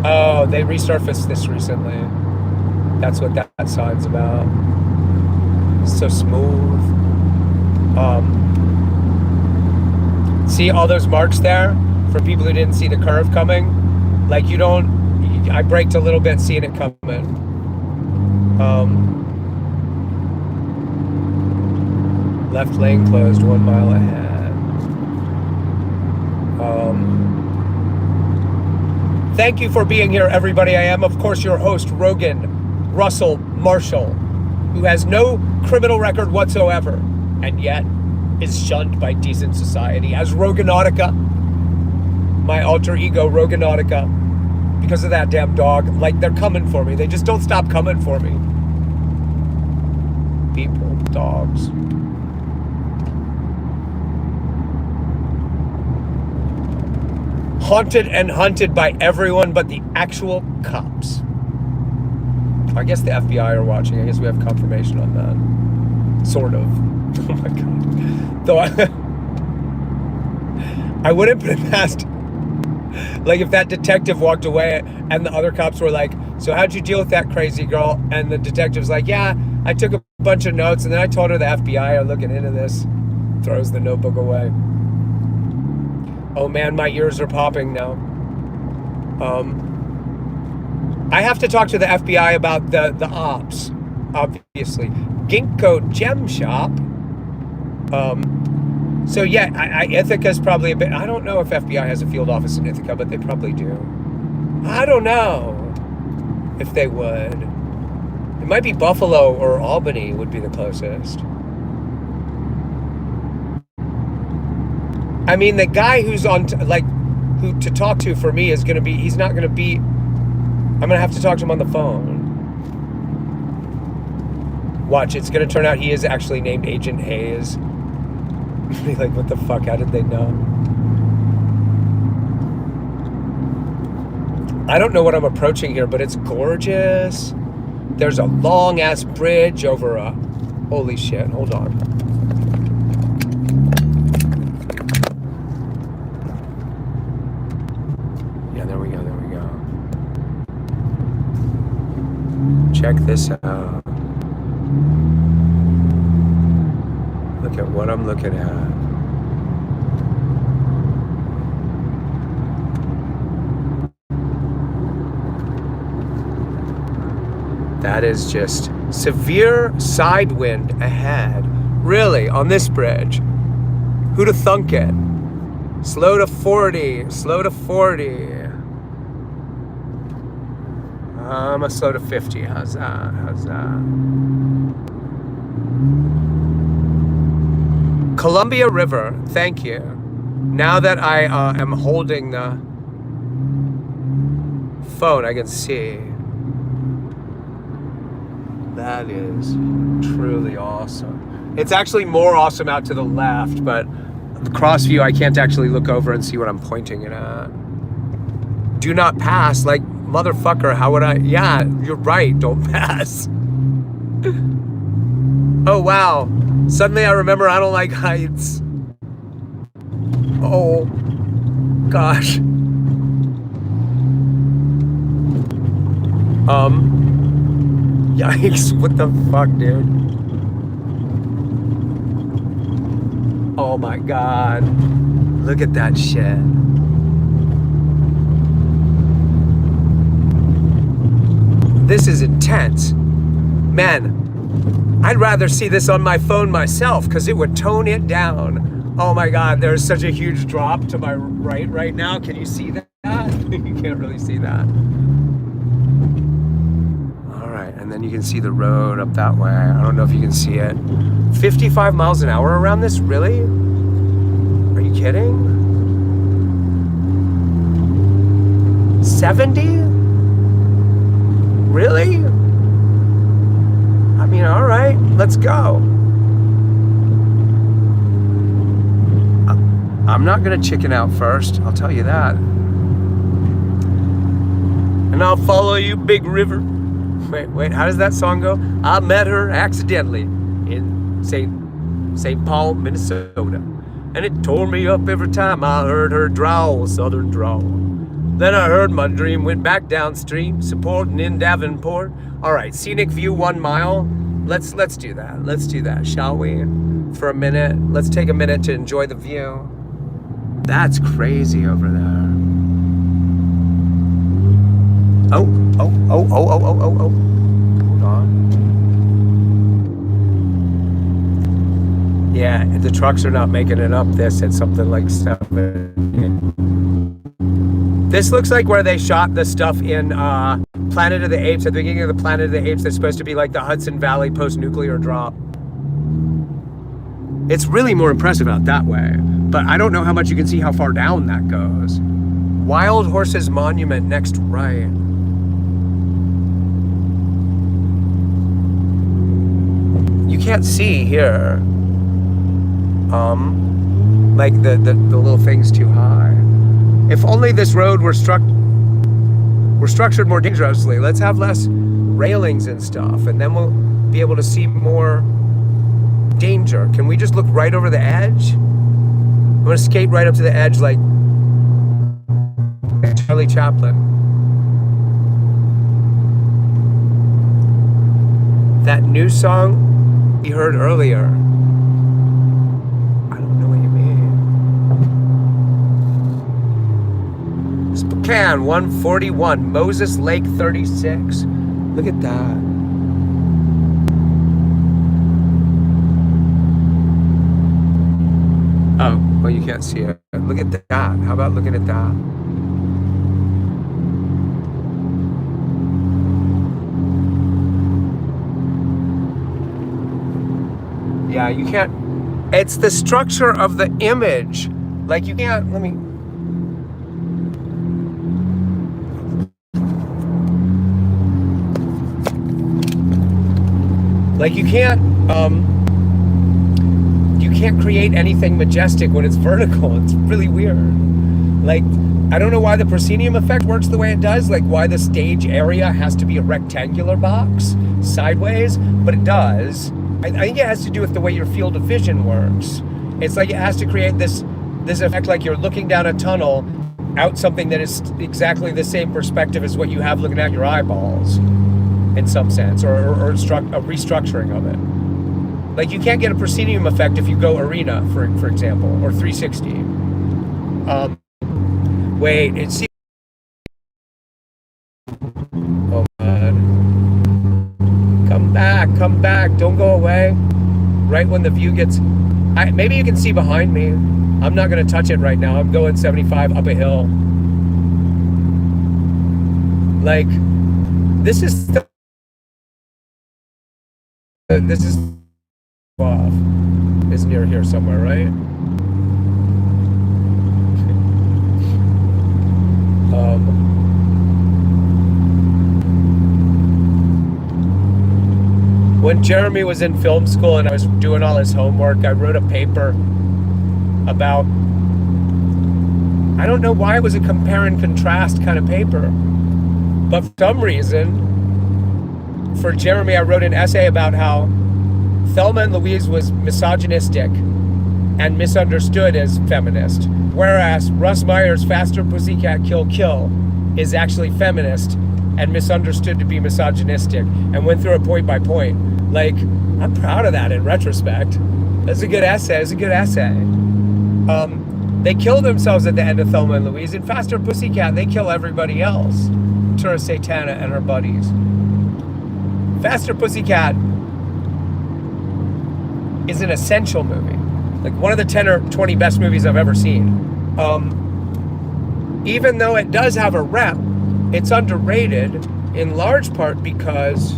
[SPEAKER 1] Oh, they resurfaced this recently. That's what that sign's about. So smooth. See all those marks there for people who didn't see the curve coming? Like, I braked a little bit seeing it coming. Left lane closed 1 mile ahead. Thank you for being here, everybody. I am, of course, your host, Rogan Russell Marshall, who has no criminal record whatsoever, and yet is shunned by decent society as Roganautica, my alter ego, Roganautica, because of that damn dog. Like, they're coming for me. They just don't stop coming for me. People, dogs. Haunted and hunted by everyone but the actual cops. I guess the FBI are watching. I guess we have confirmation on that. Sort of. Oh my god. Though I wouldn't put it past, like, if that detective walked away and the other cops were like, so how'd you deal with that crazy girl? And the detective's like, yeah, I took a bunch of notes and then I told her the FBI are looking into this. Throws the notebook away. Oh man, my ears are popping now. I have to talk to the FBI about the ops, obviously. Ginkgo Gem Shop. So yeah, Ithaca's probably a bit, I don't know if FBI has a field office in Ithaca, but they probably do. I don't know if they would. It might be Buffalo or Albany would be the closest. I mean, the guy who's on, who to talk to for me is going to be, he's not going to be, I'm going to have to talk to him on the phone. Watch, it's going to turn out he is actually named Agent Hayes. Like, what the fuck? How did they know? I don't know what I'm approaching here, but it's gorgeous. There's a long-ass bridge over a... Holy shit, hold on. Yeah, there we go, there we go. Check this out. Look at what I'm looking at. That is just severe side wind ahead. Really, on this bridge. Who'd have thunk it? Slow to 40, slow to 40. I'm a slow to 50, how's that, how's that? Columbia River, thank you. Now that I am holding the phone, I can see. That is truly awesome. It's actually more awesome out to the left, but the cross view, I can't actually look over and see what I'm pointing it at. Do not pass, like, motherfucker, how would I? Yeah, you're right, don't pass. Oh, wow. Suddenly I remember I don't like heights. Oh, gosh. Yikes, what the fuck, dude? Oh my God. Look at that shit. This is intense. Man, I'd rather see this on my phone myself because it would tone it down. Oh my God, there's such a huge drop to my right now. Can you see that? You can't really see that. All right, and then you can see the road up that way. I don't know if you can see it. 55 miles an hour around this? Really? Are you kidding? 70? Really? I mean, all right, let's go. I'm not gonna chicken out first, I'll tell you that. And I'll follow you, big river. Wait, how does that song go? I met her accidentally in St. Paul, Minnesota. And it tore me up every time I heard her drawl, southern drawl. Then I heard my dream went back downstream, supporting in Davenport. All right, scenic view 1 mile. Let's do that. Let's do that, shall we? For a minute. Let's take a minute to enjoy the view. That's crazy over there. Oh. Hold on. Yeah, the trucks are not making it up this at something like 7. This looks like where they shot the stuff in Planet of the Apes, at the beginning of the Planet of the Apes that's supposed to be like the Hudson Valley post-nuclear drop. It's really more impressive out that way, but I don't know how much you can see how far down that goes. Wild Horses Monument next right. You can't see here. Like the little thing's too high. If only this road were structured more dangerously. Let's have less railings and stuff, and then we'll be able to see more danger. Can we just look right over the edge? I'm gonna skate right up to the edge like Charlie Chaplin. That new song you heard earlier. I don't know what you mean. Spokane 141, Moses Lake 36. Look at that. Oh, well, you can't see it. Look at that. How about looking at that? Yeah, you can't. It's the structure of the image. Like, you can't. Let me. Like, you can't create anything majestic when it's vertical. It's really weird. Like, I don't know why the proscenium effect works the way it does, like why the stage area has to be a rectangular box sideways, but it does. I think it has to do with the way your field of vision works. It's like it has to create this effect like you're looking down a tunnel out something that is exactly the same perspective as what you have looking at your eyeballs in some sense, or a restructuring of it. Like, you can't get a proscenium effect if you go arena, for example, or 360. Wait, it's... Oh, God. Come back, don't go away. Right when the view gets... maybe you can see behind me. I'm not going to touch it right now. I'm going 75 up a hill. Like, this is... This is... off. It's near here somewhere, right? When Jeremy was in film school and I was doing all his homework, I wrote a paper about, I don't know why it was a compare and contrast kind of paper, but for some reason, for Jeremy, I wrote an essay about how Thelma and Louise was misogynistic and misunderstood as feminist, whereas Russ Meyer's Faster Pussycat Kill Kill is actually feminist and misunderstood to be misogynistic, and went through it point by point. Like, I'm proud of that in retrospect. That's a good essay. It's a good essay. They kill themselves at the end of Thelma and Louise. In Faster Pussycat, they kill everybody else. Tura Satana and her buddies. Faster Pussycat is an essential movie. Like one of the 10 or 20 best movies I've ever seen. Even though it does have a rep, it's underrated in large part because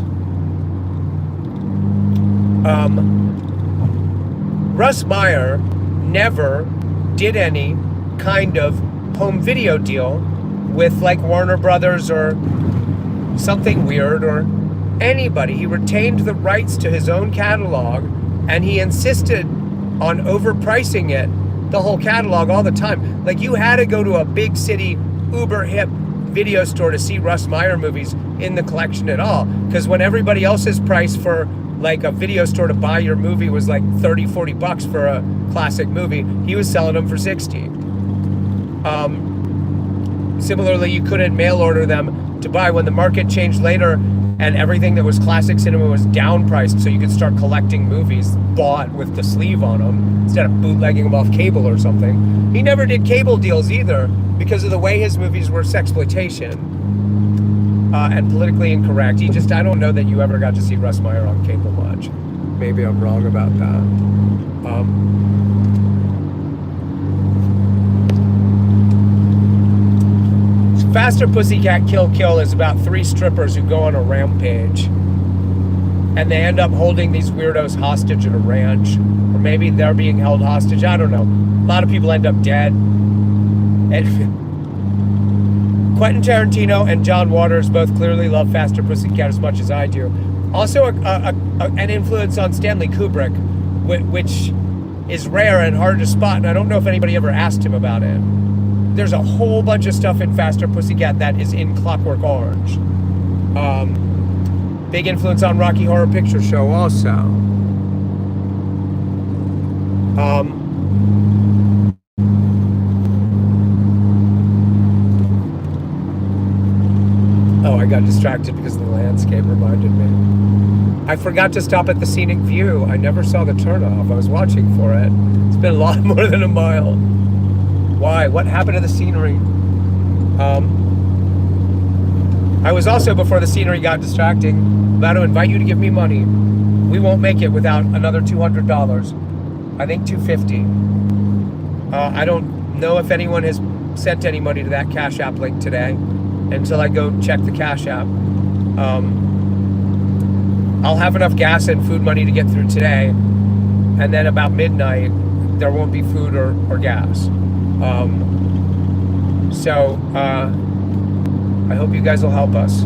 [SPEAKER 1] Russ Meyer never did any kind of home video deal with like Warner Brothers or something weird or anybody. He retained the rights to his own catalog, and he insisted on overpricing it, the whole catalog, all the time. Like, you had to go to a big city, uber hip video store to see Russ Meyer movies in the collection at all. Because when everybody else's price for like a video store to buy your movie was like 30, 40 bucks for a classic movie, he was selling them for 60. Similarly, you couldn't mail order them to buy when the market changed later and everything that was classic cinema was down priced, so you could start collecting movies bought with the sleeve on them instead of bootlegging them off cable or something. He never did cable deals either because of the way his movies were sexploitation and politically incorrect. I don't know that you ever got to see Russ Meyer on cable much. Maybe I'm wrong about that. Faster Pussycat Kill Kill is about 3 strippers who go on a rampage, and they end up holding these weirdos hostage at a ranch, or maybe they're being held hostage. I don't know. A lot of people end up dead. And Quentin Tarantino and John Waters both clearly love Faster Pussycat as much as I do. Also, an influence on Stanley Kubrick, which is rare and hard to spot, and I don't know if anybody ever asked him about it. There's a whole bunch of stuff in Faster Pussycat that is in Clockwork Orange. Big influence on Rocky Horror Picture Show also. Oh, I got distracted because the landscape reminded me. I forgot to stop at the Scenic View. I never saw the turnoff. I was watching for it. It's been a lot more than a mile. Why? What happened to the scenery? I was also, before the scenery got distracting, about to invite you to give me money. We won't make it without another $200. I think $250. I don't know if anyone has sent any money to that Cash App link today until I go check the Cash App. I'll have enough gas and food money to get through today, and then about midnight there won't be food or gas. I hope you guys will help us.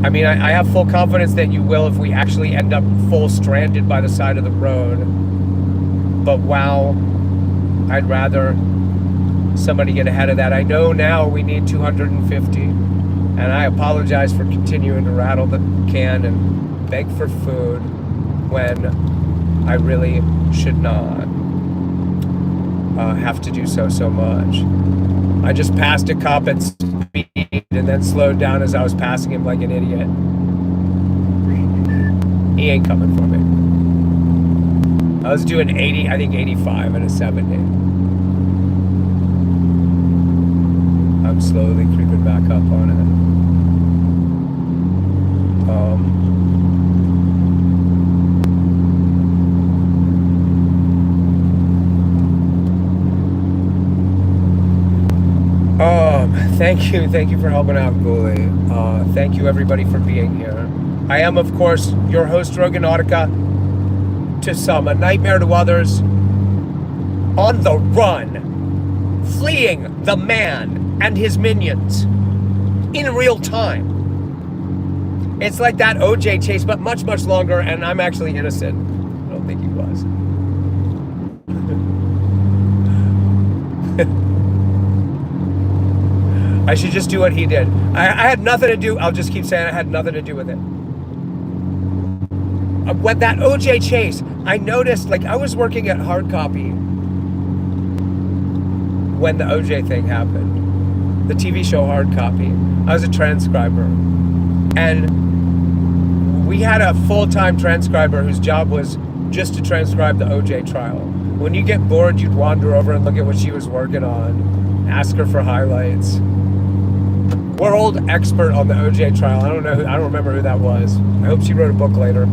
[SPEAKER 1] I mean, I have full confidence that you will if we actually end up full stranded by the side of the road. But wow, I'd rather somebody get ahead of that. I know now we need 250, and I apologize for continuing to rattle the can and beg for food when I really should not have to do so much. I just passed a cop at speed and then slowed down as I was passing him like an idiot. He ain't coming for me. I was doing 80, I think 85 and a 70. I'm slowly creeping back up on it. Thank you for helping out, Ghoulie. Thank you everybody for being here. I am, of course, your host, Roganautica, to some, a nightmare to others, on the run, fleeing the man and his minions in real time. It's like that OJ chase, but much longer, and I'm actually innocent. I don't think he was. I should just do what he did. I had nothing to do. I'll just keep saying I had nothing to do with it. When that OJ chase, I noticed, like, I was working at Hard Copy when the OJ thing happened. The TV show Hard Copy. I was a transcriber. And we had a full-time transcriber whose job was just to transcribe the OJ trial. When you get bored, you'd wander over and look at what she was working on, ask her for highlights. World expert on the OJ trial. I don't remember who that was. I hope she wrote a book later.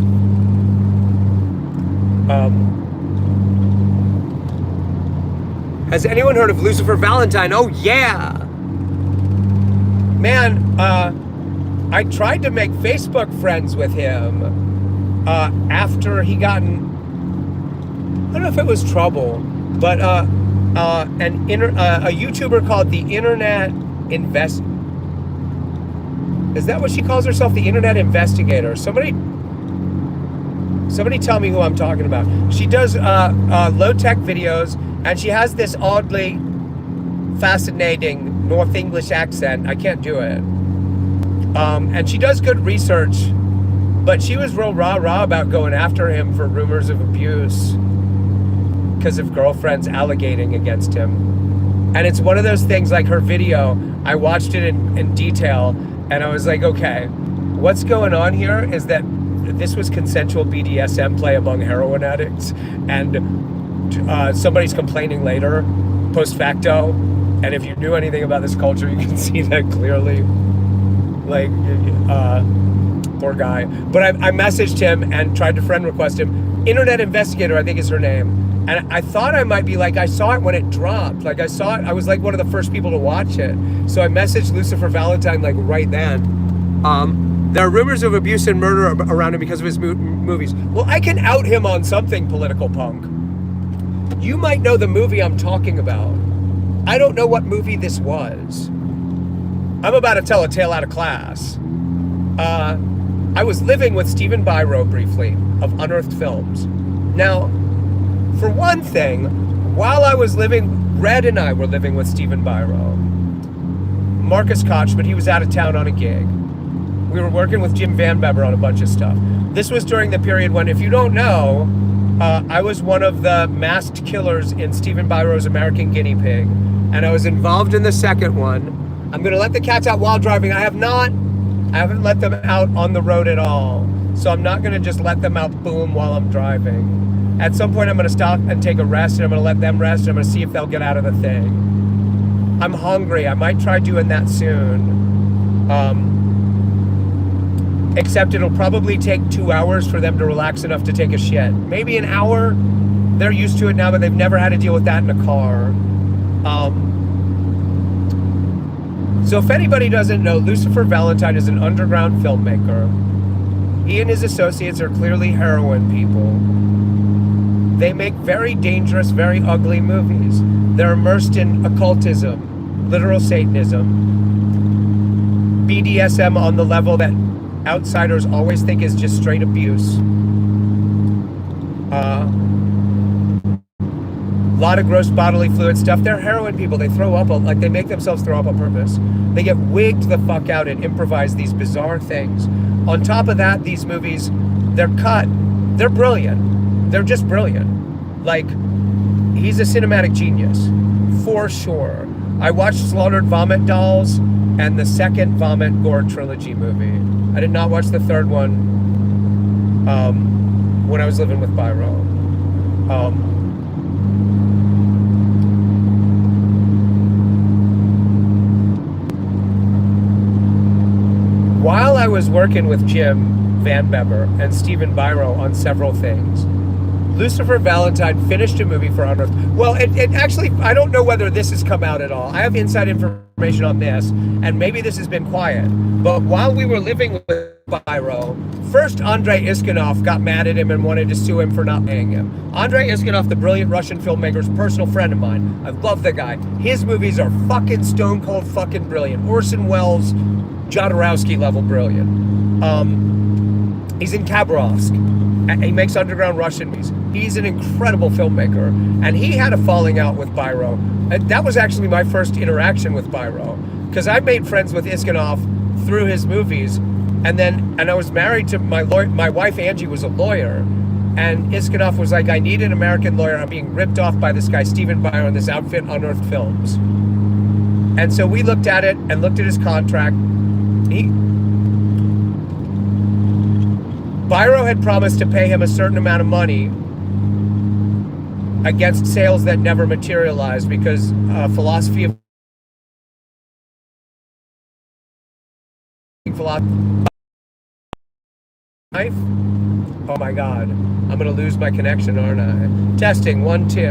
[SPEAKER 1] Has anyone heard of Lucifer Valentine? Oh yeah! Man, I tried to make Facebook friends with him after he got in, I don't know if it was trouble, but a YouTuber called the Internet Is that what she calls herself? The Internet Investigator. Somebody tell me who I'm talking about. She does low-tech videos, and she has this oddly fascinating North English accent. I can't do it. And she does good research, but she was real rah-rah about going after him for rumors of abuse because of girlfriends alligating against him. And it's one of those things, like her video, I watched it in detail, and I was like, okay, what's going on here is that this was consensual BDSM play among heroin addicts, and somebody's complaining later, post facto, and if you knew anything about this culture, you can see that clearly. Like, poor guy. But I messaged him and tried to friend request him. Internet Investigator, I think is her name. And I thought I might be like, I saw it when it dropped. Like, I saw it, I was like one of the first people to watch it. So I messaged Lucifer Valentine like right then. There are rumors of abuse and murder around him because of his movies. Well, I can out him on something, political punk. You might know the movie I'm talking about. I don't know what movie this was. I'm about to tell a tale out of class. I was living with Stephen Byro briefly of Unearthed Films. Now, for one thing, while I was living, Red and I were living with Stephen Byro. Marcus Koch, but he was out of town on a gig. We were working with Jim Van Beber on a bunch of stuff. This was during the period when, if you don't know, I was one of the masked killers in Stephen Byro's American Guinea Pig, and I was involved in the second one. I'm gonna let the cats out while driving. I haven't let them out on the road at all. So I'm not gonna just let them out, boom, while I'm driving. At some point I'm gonna stop and take a rest, and I'm gonna let them rest, and I'm gonna see if they'll get out of the thing. I'm hungry, I might try doing that soon. Except it'll probably take 2 hours for them to relax enough to take a shit. Maybe an hour. They're used to it now, but they've never had to deal with that in a car. So if anybody doesn't know, Lucifer Valentine is an underground filmmaker. He and his associates are clearly heroin people. They make very dangerous, very ugly movies. They're immersed in occultism, literal Satanism, BDSM on the level that outsiders always think is just straight abuse. A lot of gross bodily fluid stuff. They're heroin people. They throw up, like they make themselves throw up on purpose. They get wigged the fuck out and improvise these bizarre things. On top of that, these movies, they're cut. They're brilliant. They're just brilliant. Like, he's a cinematic genius, for sure. I watched Slaughtered Vomit Dolls and the second Vomit Gore trilogy movie. I did not watch the third one when I was living with Byro. While I was working with Jim Van Beber and Stephen Byro on several things, Lucifer Valentine finished a movie for Unearthed. Well, it actually, I don't know whether this has come out at all. I have inside information on this, and maybe this has been quiet. But while we were living with Byro, first Andrei Iskanov got mad at him and wanted to sue him for not paying him. Andrei Iskanov, the brilliant Russian filmmaker's personal friend of mine. I love the guy. His movies are fucking stone cold fucking brilliant. Orson Welles, Jodorowsky level brilliant. He's in Khabarovsk. He makes underground Russian movies. He's an incredible filmmaker. And he had a falling out with Byro. And that was actually my first interaction with Byro. Because I made friends with Iskanov through his movies. And I was married to my wife, Angie, was a lawyer. And Iskanov was like, I need an American lawyer. I'm being ripped off by this guy, Stephen Byro, in this outfit, Unearthed Films. And so we looked at it and looked at his contract. Byro had promised to pay him a certain amount of money against sales that never materialized because philosophy of life. Oh my God, I'm gonna lose my connection, aren't I? Testing, 1, 2.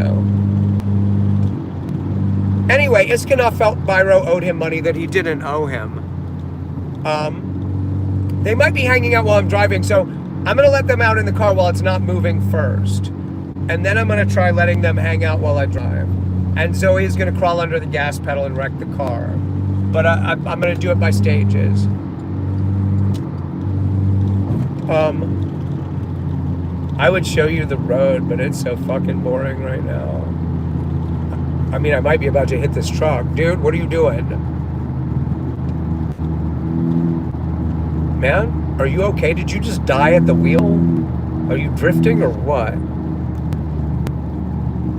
[SPEAKER 1] Anyway, Iskanov felt Byro owed him money that he didn't owe him. They might be hanging out while I'm driving, so I'm gonna let them out in the car while it's not moving first. And then I'm gonna try letting them hang out while I drive. And Zoe is gonna crawl under the gas pedal and wreck the car. But I'm gonna do it by stages. I would show you the road, but it's so fucking boring right now. I mean, I might be about to hit this truck. Dude, what are you doing? Man, are you okay? Did you just die at the wheel? Are you drifting or what?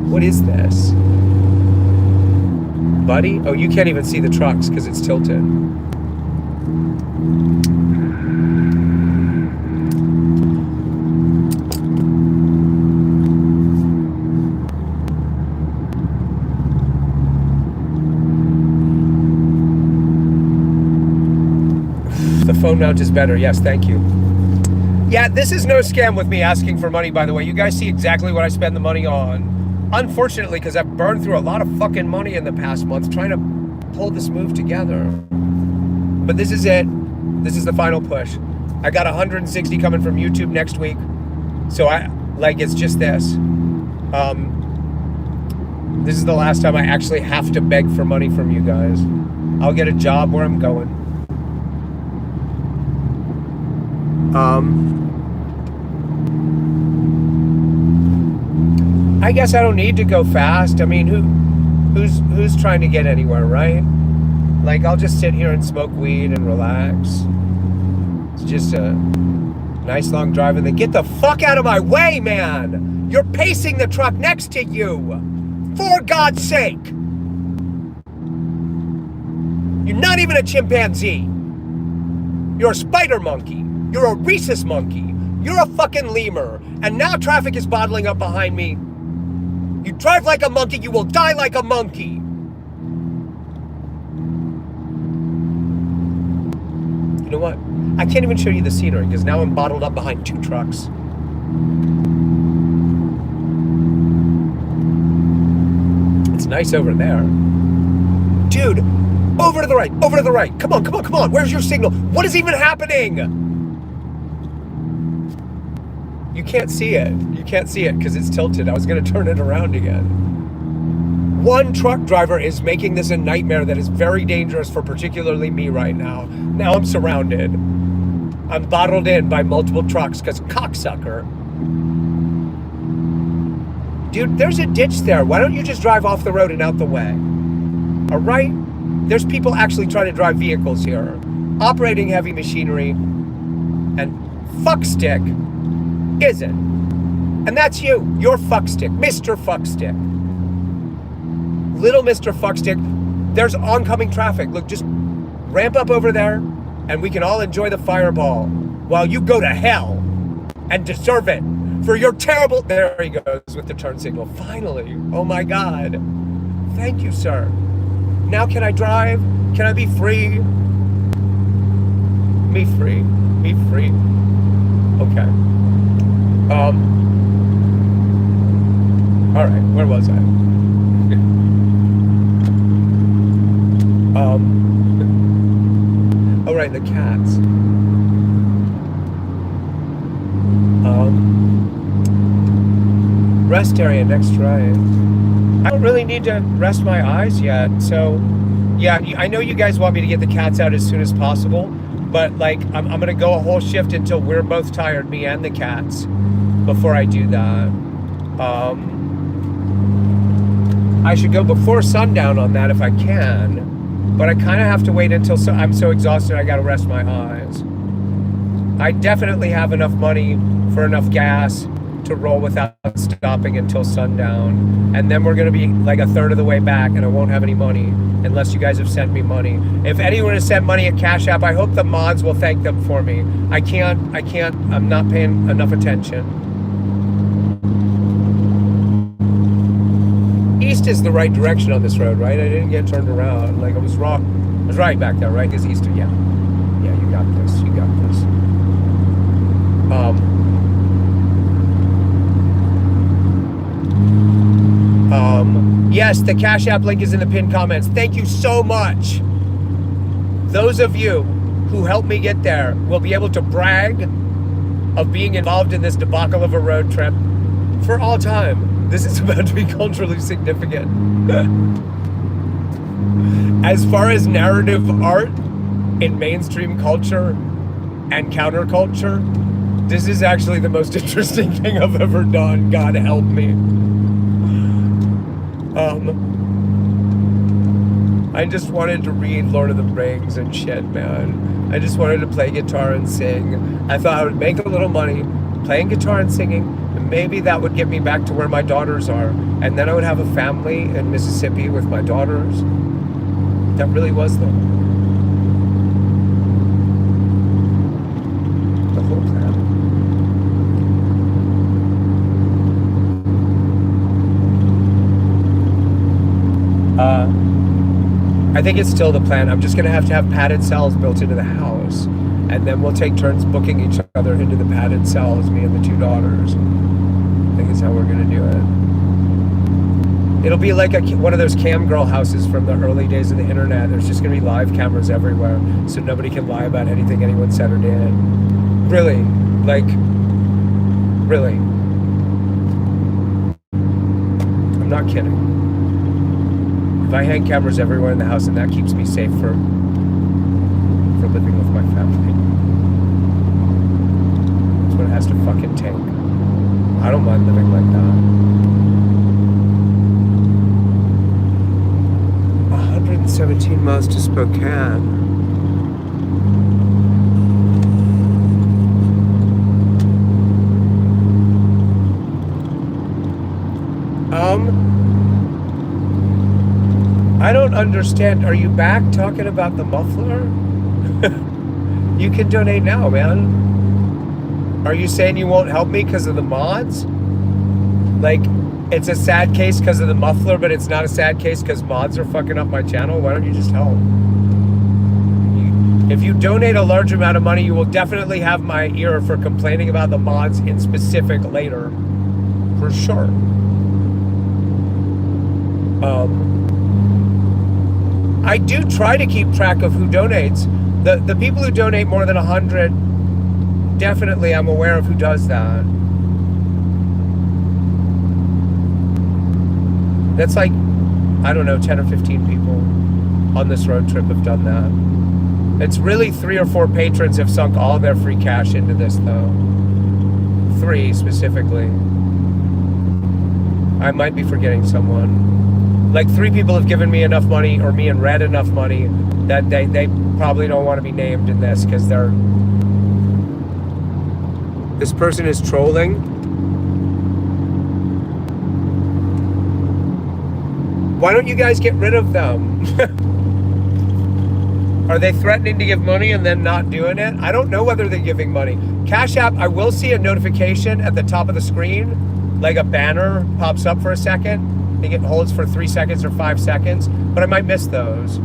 [SPEAKER 1] What is this? Buddy? Oh, you can't even see the trucks because it's tilted. Phone mount is better. Yes, thank you. Yeah, this is no scam with me asking for money, by the way. You guys see exactly what I spend the money on. Unfortunately, because I've burned through a lot of fucking money in the past month trying to pull this move together. But this is it. This is the final push. I got 160 coming from YouTube next week. So it's just this. This is the last time I actually have to beg for money from you guys. I'll get a job where I'm going. I guess I don't need to go fast. I mean, who's trying to get anywhere, right? Like, I'll just sit here and smoke weed and relax. It's just a nice long drive, and then get the fuck out of my way, man! You're pacing the truck next to you! For God's sake! You're not even a chimpanzee! You're a spider monkey! You're a rhesus monkey. You're a fucking lemur. And now traffic is bottling up behind me. You drive like a monkey, you will die like a monkey. You know what? I can't even show you the scenery because now I'm bottled up behind 2 trucks. It's nice over there. Dude, over to the right, over to the right. Come on, come on, come on. Where's your signal? What is even happening? You can't see it. You can't see it because it's tilted. I was going to turn it around again. One truck driver is making this a nightmare that is very dangerous for particularly me right now. Now I'm surrounded. I'm bottled in by multiple trucks because cocksucker. Dude, there's a ditch there. Why don't you just drive off the road and out the way? All right? There's people actually trying to drive vehicles here. Operating heavy machinery. And fuckstick isn't. And that's you. You're fuckstick. Mr. Fuckstick. Little Mr. Fuckstick. There's oncoming traffic. Look, just ramp up over there and we can all enjoy the fireball while you go to hell and deserve it for your terrible... There he goes with the turn signal. Finally. Oh my God. Thank you, sir. Now can I drive? Can I be free? Me free. Me free. Okay. All right, where was I? Oh, right, the cats. Rest area, next right. I don't really need to rest my eyes yet, so yeah, I know you guys want me to get the cats out as soon as possible, But like, I'm gonna go a whole shift until we're both tired, me and the cats, before I do that. I should go before sundown on that if I can, but I kind of have to wait until I'm so exhausted I gotta rest my eyes. I definitely have enough money for enough gas to roll without stopping until sundown, and then we're gonna be like a third of the way back, and I won't have any money unless you guys have sent me money. If anyone has sent money at Cash App, I hope the mods will thank them for me. I can't, I'm not paying enough attention. East is the right direction on this road, right? I didn't get turned around. Like, I was wrong. I was right back there, right? Because east, yeah. Yeah, you got this. You got this. Yes, the Cash App link is in the pinned comments. Thank you so much. Those of you who helped me get there will be able to brag of being involved in this debacle of a road trip for all time. This is about to be culturally significant. As far as narrative art in mainstream culture and counterculture, this is actually the most interesting thing I've ever done. God help me. I just wanted to read Lord of the Rings and shit, man. I just wanted to play guitar and sing. I thought I would make a little money playing guitar and singing, and maybe that would get me back to where my daughters are. And then I would have a family in Mississippi with my daughters. That really was the whole plan. I think it's still the plan. I'm just going to have padded cells built into the house. And then we'll take turns booking each other into the padded cells, me and the two daughters. I think is how we're going to do it. It'll be like one of those cam girl houses from the early days of the internet. There's just going to be live cameras everywhere, so nobody can lie about anything anyone said or did. Really. Like, really. I'm not kidding. If I hang cameras everywhere in the house, and that keeps me safe for living with my family. That's what it has to fucking take. I don't mind living like that. 117 miles to Spokane. I don't understand. Are you back talking about the muffler? You can donate now, man. Are you saying you won't help me because of the mods? Like, it's a sad case because of the muffler, but it's not a sad case because mods are fucking up my channel? Why don't you just help? If you donate a large amount of money, you will definitely have my ear for complaining about the mods in specific later. For sure. I do try to keep track of who donates. The people who donate more than 100, definitely I'm aware of who does that. That's like, I don't know, 10 or 15 people on this road trip have done that. It's really 3 or 4 patrons have sunk all their free cash into this, though. 3 specifically. I might be forgetting someone. Like 3 people have given me enough money, or me and Red enough money, that they probably don't want to be named in this because they're... This person is trolling. Why don't you guys get rid of them? Are they threatening to give money and then not doing it? I don't know whether they're giving money. Cash App, I will see a notification at the top of the screen, like a banner pops up for a second. I think it holds for 3 seconds or 5 seconds, but I might miss those.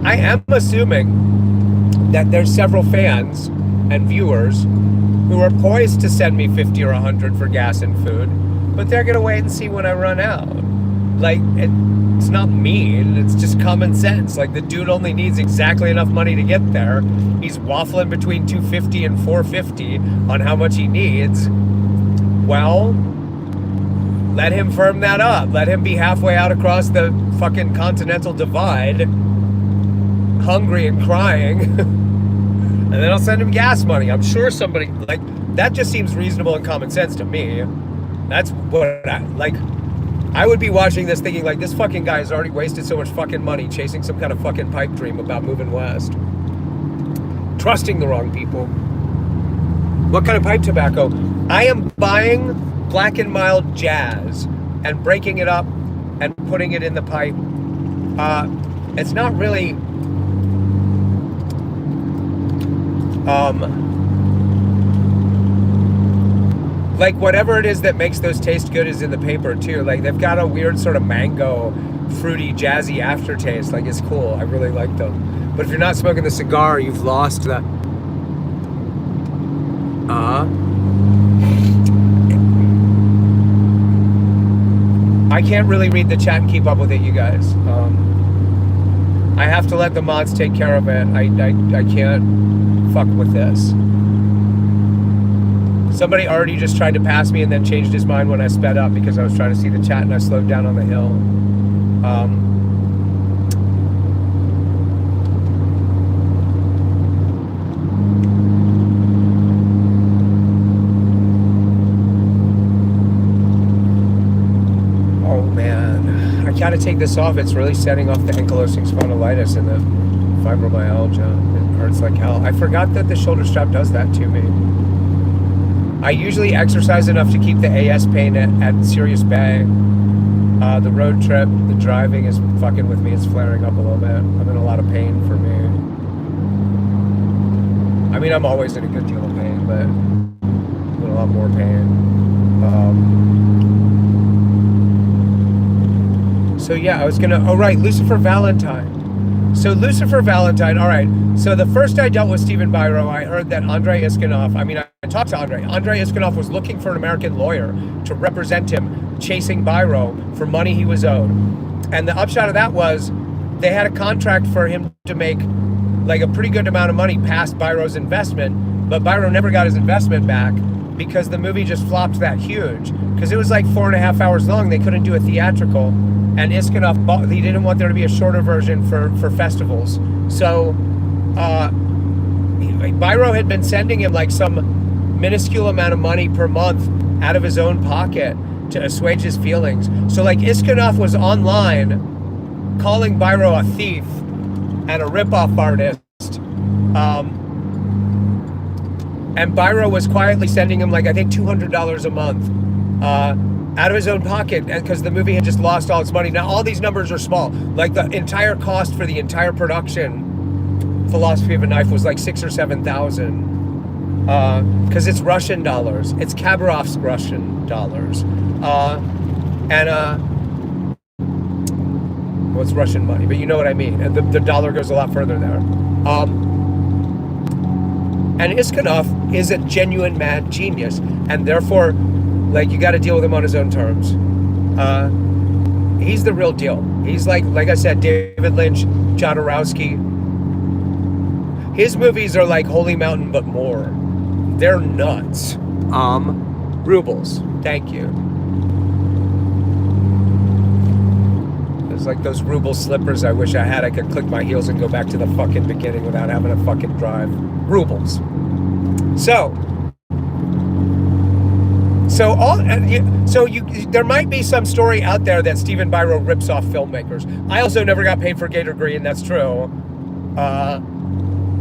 [SPEAKER 1] I am assuming that there's several fans and viewers who are poised to send me 50 or 100 for gas and food, but they're gonna wait and see when I run out. Like, it's not mean, it's just common sense. Like, the dude only needs exactly enough money to get there. He's waffling between 250 and 450 on how much he needs. Well, let him firm that up. Let him be halfway out across the fucking continental divide, hungry and crying, and then I'll send him gas money. I'm sure somebody, like, that just seems reasonable and common sense to me. That's what I would be watching this thinking, like, this fucking guy has already wasted so much fucking money chasing some kind of fucking pipe dream about moving west. Trusting the wrong people. What kind of pipe tobacco? I am buying Black and Mild Jazz and breaking it up and putting it in the pipe. It's not really like, whatever it is that makes those taste good is in the paper too. Like, they've got a weird sort of mango, fruity, jazzy aftertaste. Like, it's cool. I really like them. But if you're not smoking the cigar, you've lost the I can't really read the chat and keep up with it, you guys. I have to let the mods take care of it. I can't fuck with this. Somebody already just tried to pass me and then changed his mind when I sped up because I was trying to see the chat and I slowed down on the hill. Oh man, I gotta take this off. It's really setting off the ankylosing spondylitis and the fibromyalgia. It hurts like hell. I forgot that the shoulder strap does that to me. I usually exercise enough to keep the AS pain at Sirius Bay. The road trip, the driving is fucking with me. It's flaring up a little bit. I'm in a lot of pain for me. I mean, I'm always in a good deal of pain, but I'm in a lot more pain. So yeah, I was gonna, oh right, Lucifer Valentine. So Lucifer Valentine, all right. So the first I dealt with Stephen Biro, I heard that Andrei Iskanov, I talked to Andrei. Andrei Iskanov was looking for an American lawyer to represent him, chasing Biro for money he was owed. And the upshot of that was they had a contract for him to make like a pretty good amount of money past Biro's investment, but Biro never got his investment back because the movie just flopped that huge. Because it was like 4.5 hours long. They couldn't do a theatrical. And Iskanov, he didn't want there to be a shorter version for festivals. So Biro had been sending him like some minuscule amount of money per month out of his own pocket to assuage his feelings. So like Iskanov was online calling Biro a thief and a ripoff artist. And Biro was quietly sending him like, I think $200 a month. Out of his own pocket because the movie had just lost all its money. Now all these numbers are small. Like the entire cost for the entire production, Philosophy of a Knife, was like 6,000 or 7,000 because it's Russian dollars. It's Khabarovsk Russian dollars, well, it's Russian money, but you know what I mean. And the dollar goes a lot further there. And Iskanov is a genuine mad genius, and therefore, like, you got to deal with him on his own terms. He's the real deal. He's like I said, David Lynch, Jodorowsky. His movies are like Holy Mountain, but more. They're nuts. Rubles. Thank you. There's like those ruble slippers I wish I had. I could click my heels and go back to the fucking beginning without having to fucking drive. Rubles. There might be some story out there that Stephen Biro rips off filmmakers. I also never got paid for Gator Green. That's true.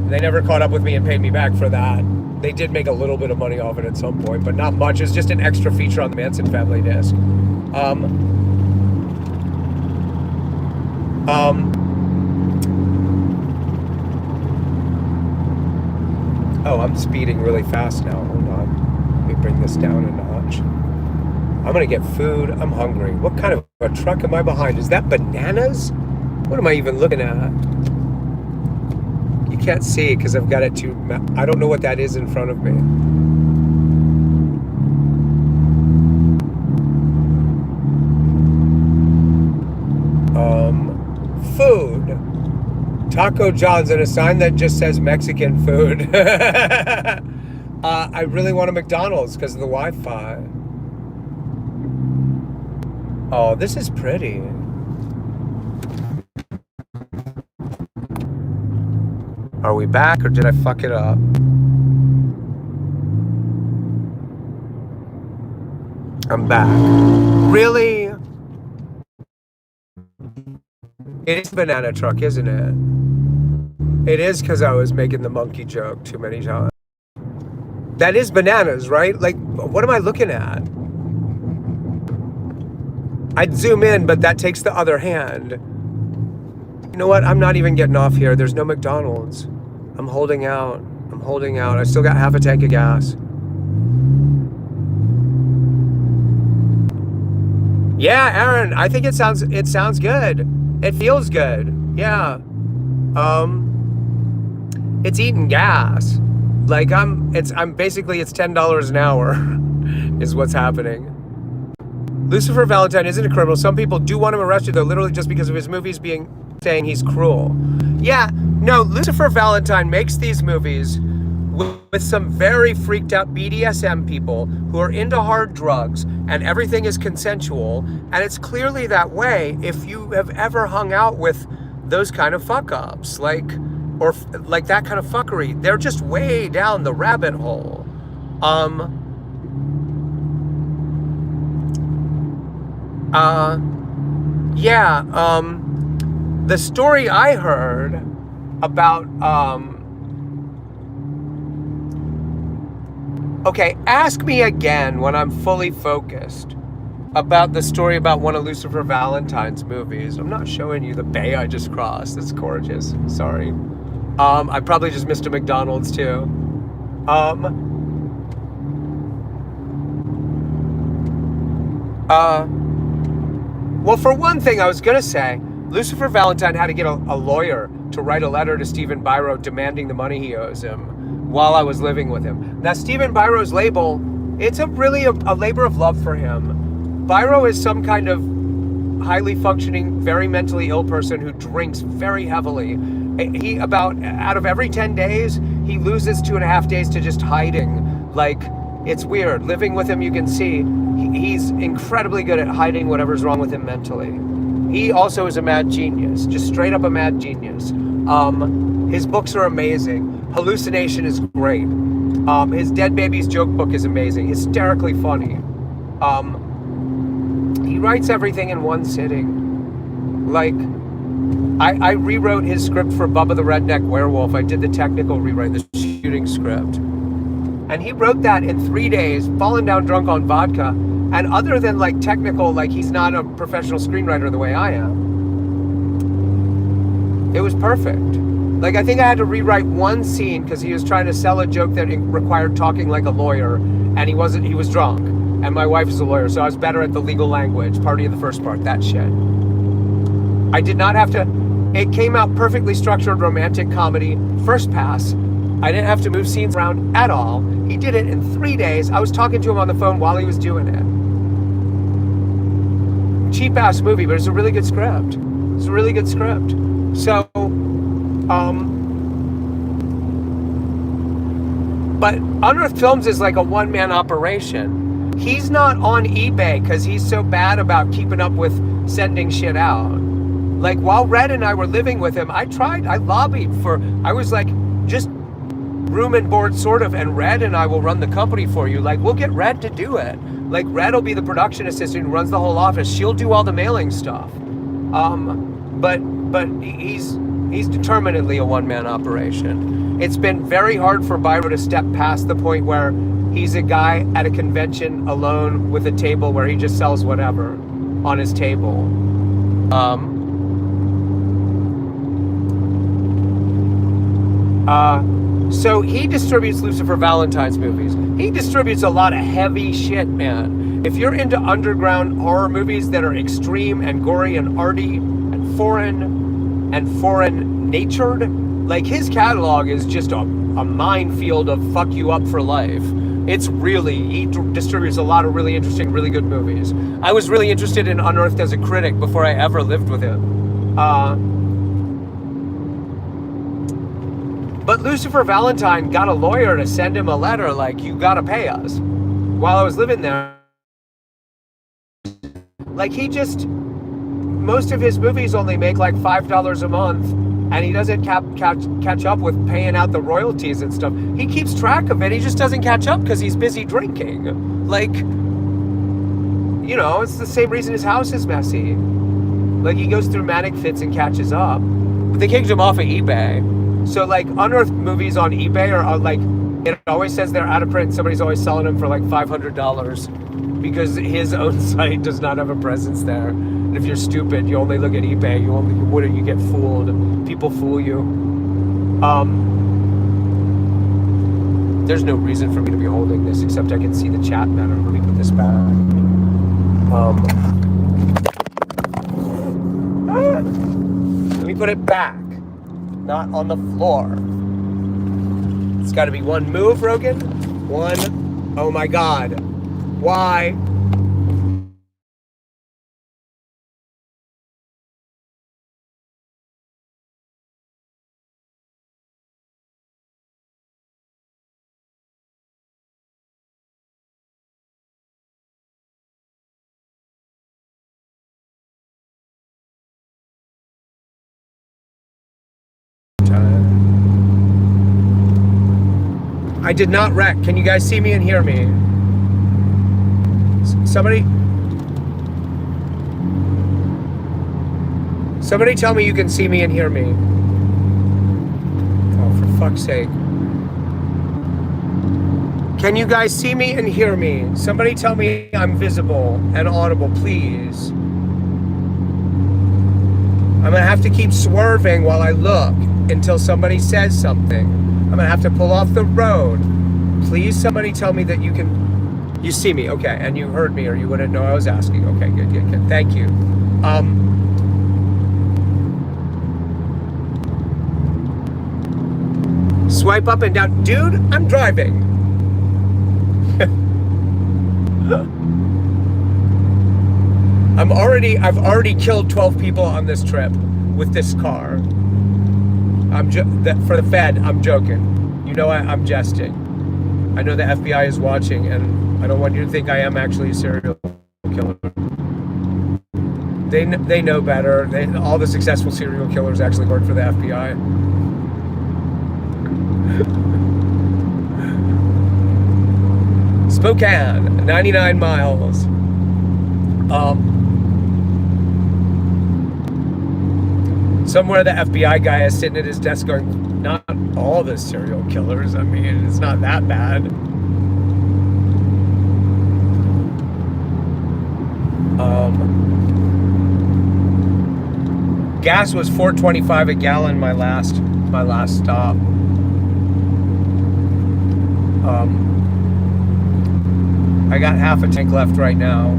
[SPEAKER 1] They never caught up with me and paid me back for that. They did make a little bit of money off it at some point, but not much. It's just an extra feature on the Manson Family disc. Oh, I'm speeding really fast now. Hold on. Let me bring this down a notch. I'm gonna get food. I'm hungry. What kind of a truck am I behind? Is that bananas? What am I even looking at? You can't see because I've got it too... I don't know what that is in front of me. Taco John's and a sign that just says Mexican food. I really want a McDonald's because of the Wi-Fi. Oh, this is pretty. Are we back or did I fuck it up? I'm back. Really? It is banana truck, isn't it? It is because I was making the monkey joke too many times. That is bananas, right? Like, what am I looking at? I'd zoom in, but that takes the other hand. You know what? I'm not even getting off here. There's no McDonald's. I'm holding out. I'm holding out. I still got half a tank of gas. Yeah, Aaron, I think it sounds good. It feels good. Yeah. It's eating gas. Like I'm basically it's $10 an hour is what's happening. Lucifer Valentine isn't a criminal. Some people do want him arrested though, literally just because of his movies saying he's cruel. Yeah, no, Lucifer Valentine makes these movies with some very freaked out BDSM people who are into hard drugs and everything is consensual, and it's clearly that way if you have ever hung out with those kind of fuck ups, like that kind of fuckery. They're just way down the rabbit hole. The story I heard about okay, ask me again when I'm fully focused about the story about one of Lucifer Valentine's movies. I'm not showing you the bay I just crossed. It's gorgeous. Sorry. I probably just missed a McDonald's too. Well, for one thing, I was gonna say, Lucifer Valentine had to get a lawyer to write a letter to Stephen Biro demanding the money he owes him while I was living with him. Now, Stephen Biro's label, it's really a labor of love for him. Biro is some kind of highly functioning, very mentally ill person who drinks very heavily. Out of every 10 days, he loses 2.5 days to just hiding. Like, it's weird. Living with him, you can see he's incredibly good at hiding whatever's wrong with him mentally. He also is a mad genius, just straight up a mad genius. His books are amazing. Hallucination is great. His Dead Babies joke book is amazing, hysterically funny. He writes everything in one sitting. Like, I rewrote his script for Bubba the Redneck Werewolf. I did the technical rewrite, the shooting script. And he wrote that in 3 days, falling down drunk on vodka. And other than like technical, like he's not a professional screenwriter the way I am. It was perfect. Like I think I had to rewrite one scene because he was trying to sell a joke that required talking like a lawyer, and he was drunk. And my wife is a lawyer, so I was better at the legal language, party of the first part, that shit. I did not have to, it came out perfectly structured romantic comedy, first pass. I didn't have to move scenes around at all. He did it in 3 days. I was talking to him on the phone while he was doing it. Cheap ass movie, but it's a really good script. It's a really good script. So, but Unearthed Films is like a one-man operation. He's not on eBay because he's so bad about keeping up with sending shit out. Like while Red and I were living with him, I lobbied for, I was like, just room and board sort of, and Red and I will run the company for you. Like we'll get Red to do it. Like Red will be the production assistant who runs the whole office. She'll do all the mailing stuff. But he's determinedly a one-man operation. It's been very hard for Biro to step past the point where he's a guy at a convention alone with a table where he just sells whatever on his table. So he distributes Lucifer Valentine's movies. He distributes a lot of heavy shit, man. If you're into underground horror movies that are extreme and gory and arty and foreign natured, like his catalog is just a minefield of fuck you up for life. It's really, he distributes a lot of really interesting, really good movies. I was really interested in Unearthed as a critic before I ever lived with him. But Lucifer Valentine got a lawyer to send him a letter like, you gotta pay us. While I was living there, like most of his movies only make like $5 a month, and he doesn't catch up with paying out the royalties and stuff. He keeps track of it, he just doesn't catch up because he's busy drinking. Like, it's the same reason his house is messy. Like, he goes through manic fits and catches up. But they kicked him off of eBay. So, like, unearthed movies on eBay are like, it always says they're out of print. Somebody's always selling them for like $500 because his own site does not have a presence there. And if you're stupid, you only look at eBay. You get fooled. People fool you. There's no reason for me to be holding this except I can see the chat better. Let me put this back. Let me put it back, not on the floor. It's got to be one move, Rogan. One. Oh my God. Why? I did not wreck. Can you guys see me and hear me? Somebody tell me you can see me and hear me. Oh, for fuck's sake. Can you guys see me and hear me? Somebody tell me I'm visible and audible, please. I'm gonna have to keep swerving while I look until somebody says something. I'm gonna have to pull off the road. Please, somebody tell me that you see me, okay, and you heard me or you wouldn't know I was asking. Okay, good. Thank you. Swipe up and down. Dude, I'm driving. I've already killed 12 people on this trip with this car. For the Fed, I'm joking. You know I'm jesting. I know the FBI is watching, and I don't want you to think I am actually a serial killer. They know better. All the successful serial killers actually work for the FBI. Spokane, 99 miles. Somewhere the FBI guy is sitting at his desk going, not all the serial killers. I mean, it's not that bad. Gas was $4.25 a gallon my last stop. I got half a tank left right now,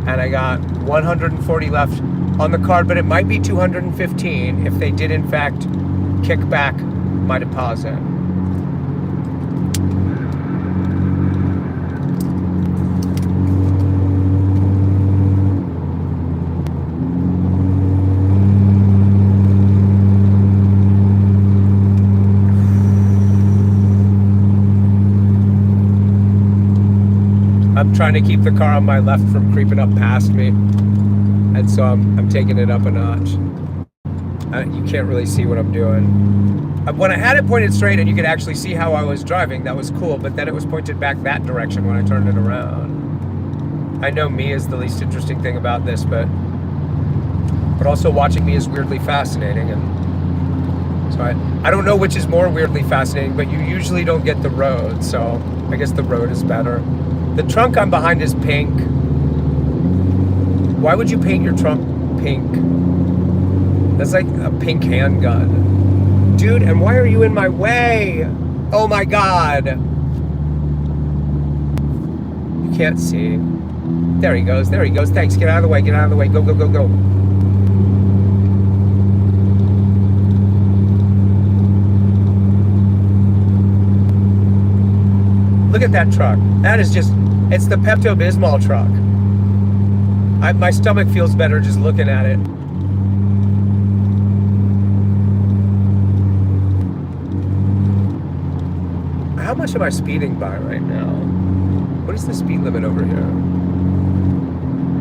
[SPEAKER 1] and I got 140 left on the card, but it might be 215 if they did in fact kick back my deposit. I'm trying to keep the car on my left from creeping up past me, and so I'm taking it up a notch. You can't really see what I'm doing. When I had it pointed straight and you could actually see how I was driving, that was cool, but then it was pointed back that direction when I turned it around. I know me is the least interesting thing about this, but also watching me is weirdly fascinating, and so I don't know which is more weirdly fascinating, but you usually don't get the road, so I guess the road is better. The trunk I'm behind is pink. Why would you paint your trunk pink? That's like a pink handgun. Dude, and why are you in my way? Oh my God. You can't see. There he goes, Thanks, get out of the way, Go. Look at that truck. That is just, it's the Pepto-Bismol truck. My stomach feels better just looking at it. much am I speeding by right now? What is the speed limit over here?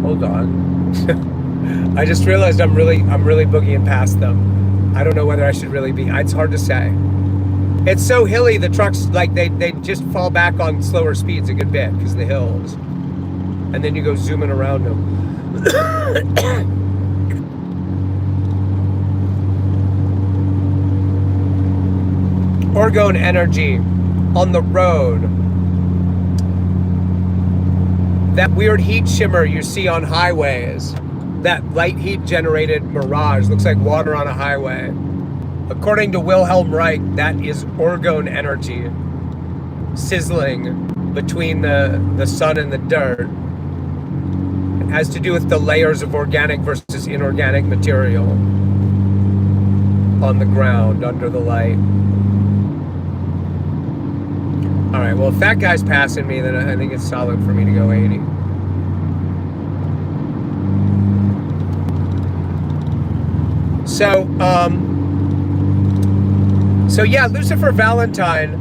[SPEAKER 1] Hold on. I just realized I'm really boogieing past them. I don't know whether I should really be. It's hard to say. It's so hilly, the trucks, like, they just fall back on slower speeds a good bit because of the hills. And then you go zooming around them. Orgone energy on the road. That weird heat shimmer you see on highways. That light heat generated mirage looks like water on a highway. According to Wilhelm Reich, that is orgone energy sizzling between the sun and the dirt. It has to do with the layers of organic versus inorganic material on the ground under the light. All right, well, if that guy's passing me, then I think it's solid for me to go 80. So yeah, Lucifer Valentine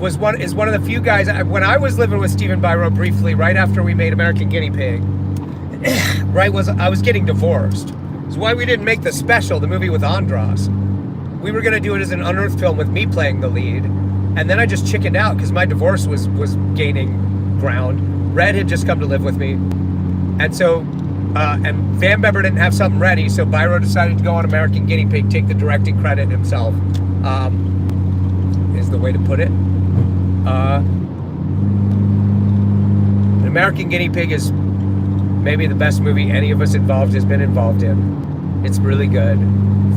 [SPEAKER 1] is one of the few guys. When I was living with Stephen Byro briefly, right after we made American Guinea Pig, I was getting divorced. It's why we didn't make the special, the movie with Andras. We were going to do it as an unearthed film with me playing the lead. And then I just chickened out because my divorce was gaining ground. Red had just come to live with me. And so, and Van Beber didn't have something ready, so Byro decided to go on American Guinea Pig, take the directing credit himself, is the way to put it. American Guinea Pig is maybe the best movie any of us involved has been involved in. It's really good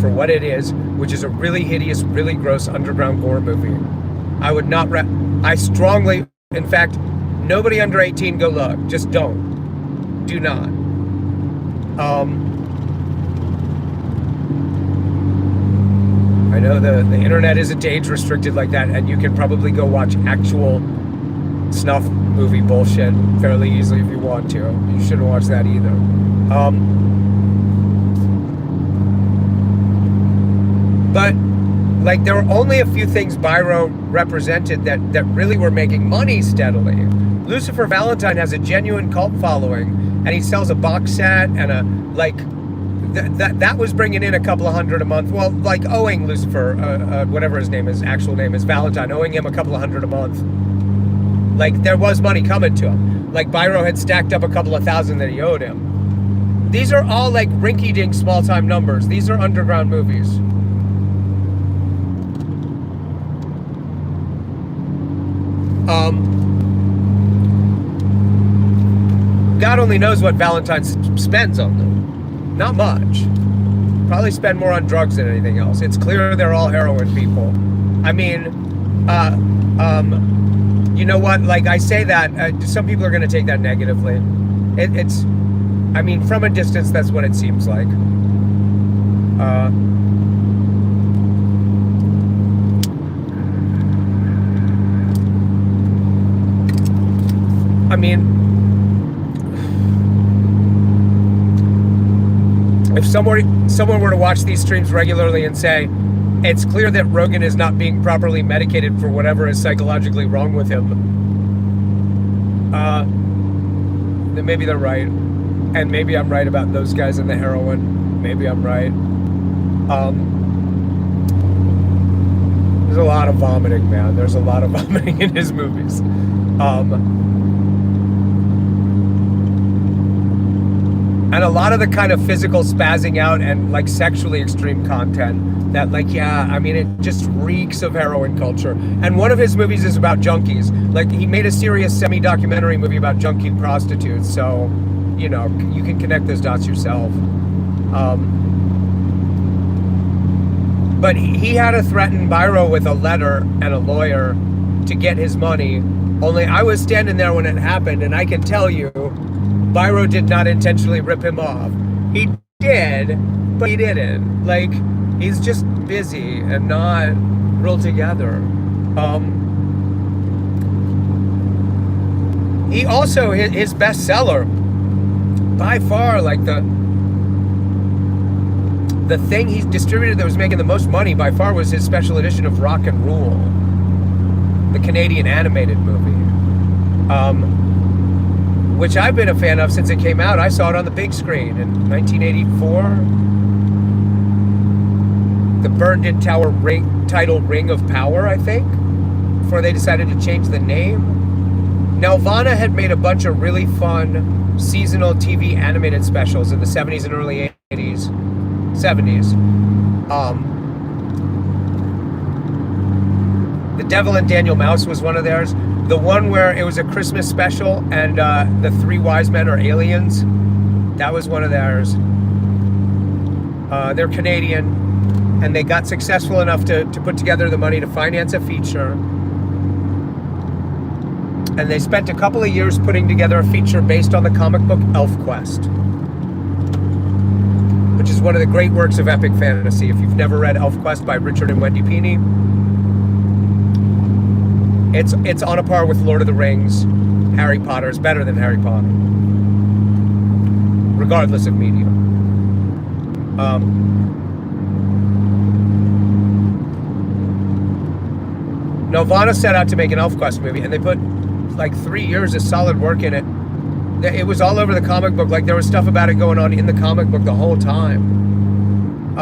[SPEAKER 1] for what it is, which is a really hideous, really gross underground gore movie. I would not, I strongly, in fact, nobody under 18 go look. Just don't. Do not. I know the internet isn't age restricted like that, and you can probably go watch actual snuff movie bullshit fairly easily if you want to. You shouldn't watch that either. But like, there were only a few things Byro represented that really were making money steadily. Lucifer Valentine has a genuine cult following, and he sells a box set and a, like, that was bringing in a couple of $100 a month. Well, like, owing Lucifer, whatever his actual name is, Valentine, owing him a couple of $100 a month. Like, there was money coming to him. Like, Byro had stacked up a couple of thousand that he owed him. These are all, like, rinky-dink small-time numbers. These are underground movies. God only knows what Valentine spends on them. Not much. Probably spend more on drugs than anything else. It's clear they're all heroin people. I mean, you know what? Like, I say that, some people are going to take that negatively. It's, I mean, from a distance, that's what it seems like. I mean, if someone were to watch these streams regularly and say, it's clear that Rogan is not being properly medicated for whatever is psychologically wrong with him, then maybe they're right. And maybe I'm right about those guys and the heroin. Maybe I'm right. There's a lot of vomiting, man. There's a lot of vomiting in his movies. And a lot of the kind of physical spazzing out and, like, sexually extreme content that, like, yeah, I mean, it just reeks of heroin culture. And one of his movies is about junkies. Like, he made a serious semi-documentary movie about junkie prostitutes. So, you know, you can connect those dots yourself. But he had to threaten Byro with a letter and a lawyer to get his money. Only I was standing there when it happened, and I can tell you, Byro did not intentionally rip him off. He did, but he didn't. Like, he's just busy and not real together. He also, his bestseller, by far, like, the thing he distributed that was making the most money by far was his special edition of Rock and Rule. the Canadian animated movie, which I've been a fan of since it came out. I saw it on the big screen in 1984. The burned-in tower title Ring of Power, I think, before they decided to change the name. Nelvana had made a bunch of really fun seasonal TV animated specials in the 70s and early 80s, 70s. The Devil and Daniel Mouse was one of theirs. The one where it was a Christmas special and the three wise men are aliens, that was one of theirs. They're Canadian, and they got successful enough to put together the money to finance a feature. And they spent a couple of years putting together a feature based on the comic book ElfQuest, which is one of the great works of epic fantasy. If you've never read ElfQuest by Richard and Wendy Pini, it's on a par with Lord of the Rings. Harry Potter is better than Harry Potter, regardless of medium. Nelvana set out to make an ElfQuest movie, and they put like 3 years of solid work in it. It was all over the comic book. Like, there was stuff about it going on in the comic book the whole time.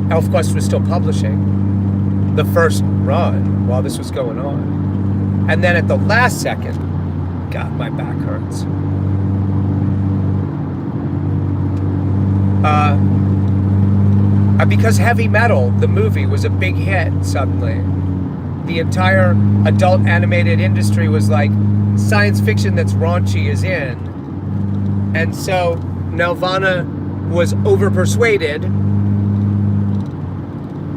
[SPEAKER 1] ElfQuest was still publishing the first run while this was going on. And then at the last second, God, my back hurts. Because Heavy Metal, the movie, was a big hit suddenly. The entire adult animated industry was like, science fiction that's raunchy is in. And so Nelvana was overpersuaded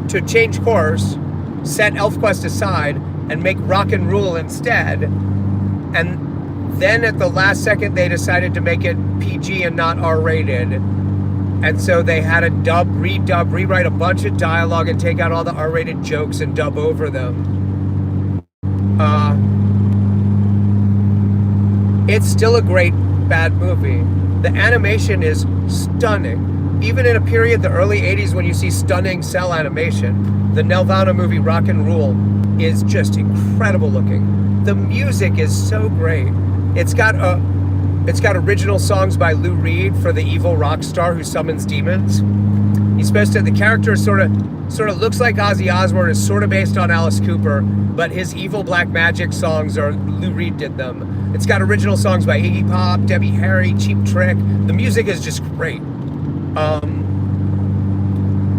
[SPEAKER 1] to change course, set ElfQuest aside, and make Rock and Rule instead. And then at the last second, they decided to make it PG and not R-rated. And so they had to rewrite a bunch of dialogue and take out all the R-rated jokes and dub over them. It's still a great bad movie. The animation is stunning. Even in a period, the early 80s, when you see stunning cell animation, the Nelvana movie Rock and Rule is just incredible looking. The music is so great. It's got original songs by Lou Reed for the evil rock star who summons demons. He's supposed to, the character sort of looks like Ozzy Osbourne, is sort of based on Alice Cooper, but his evil black magic songs are, Lou Reed did them. It's got original songs by Iggy Pop, Debbie Harry, Cheap Trick. The music is just great.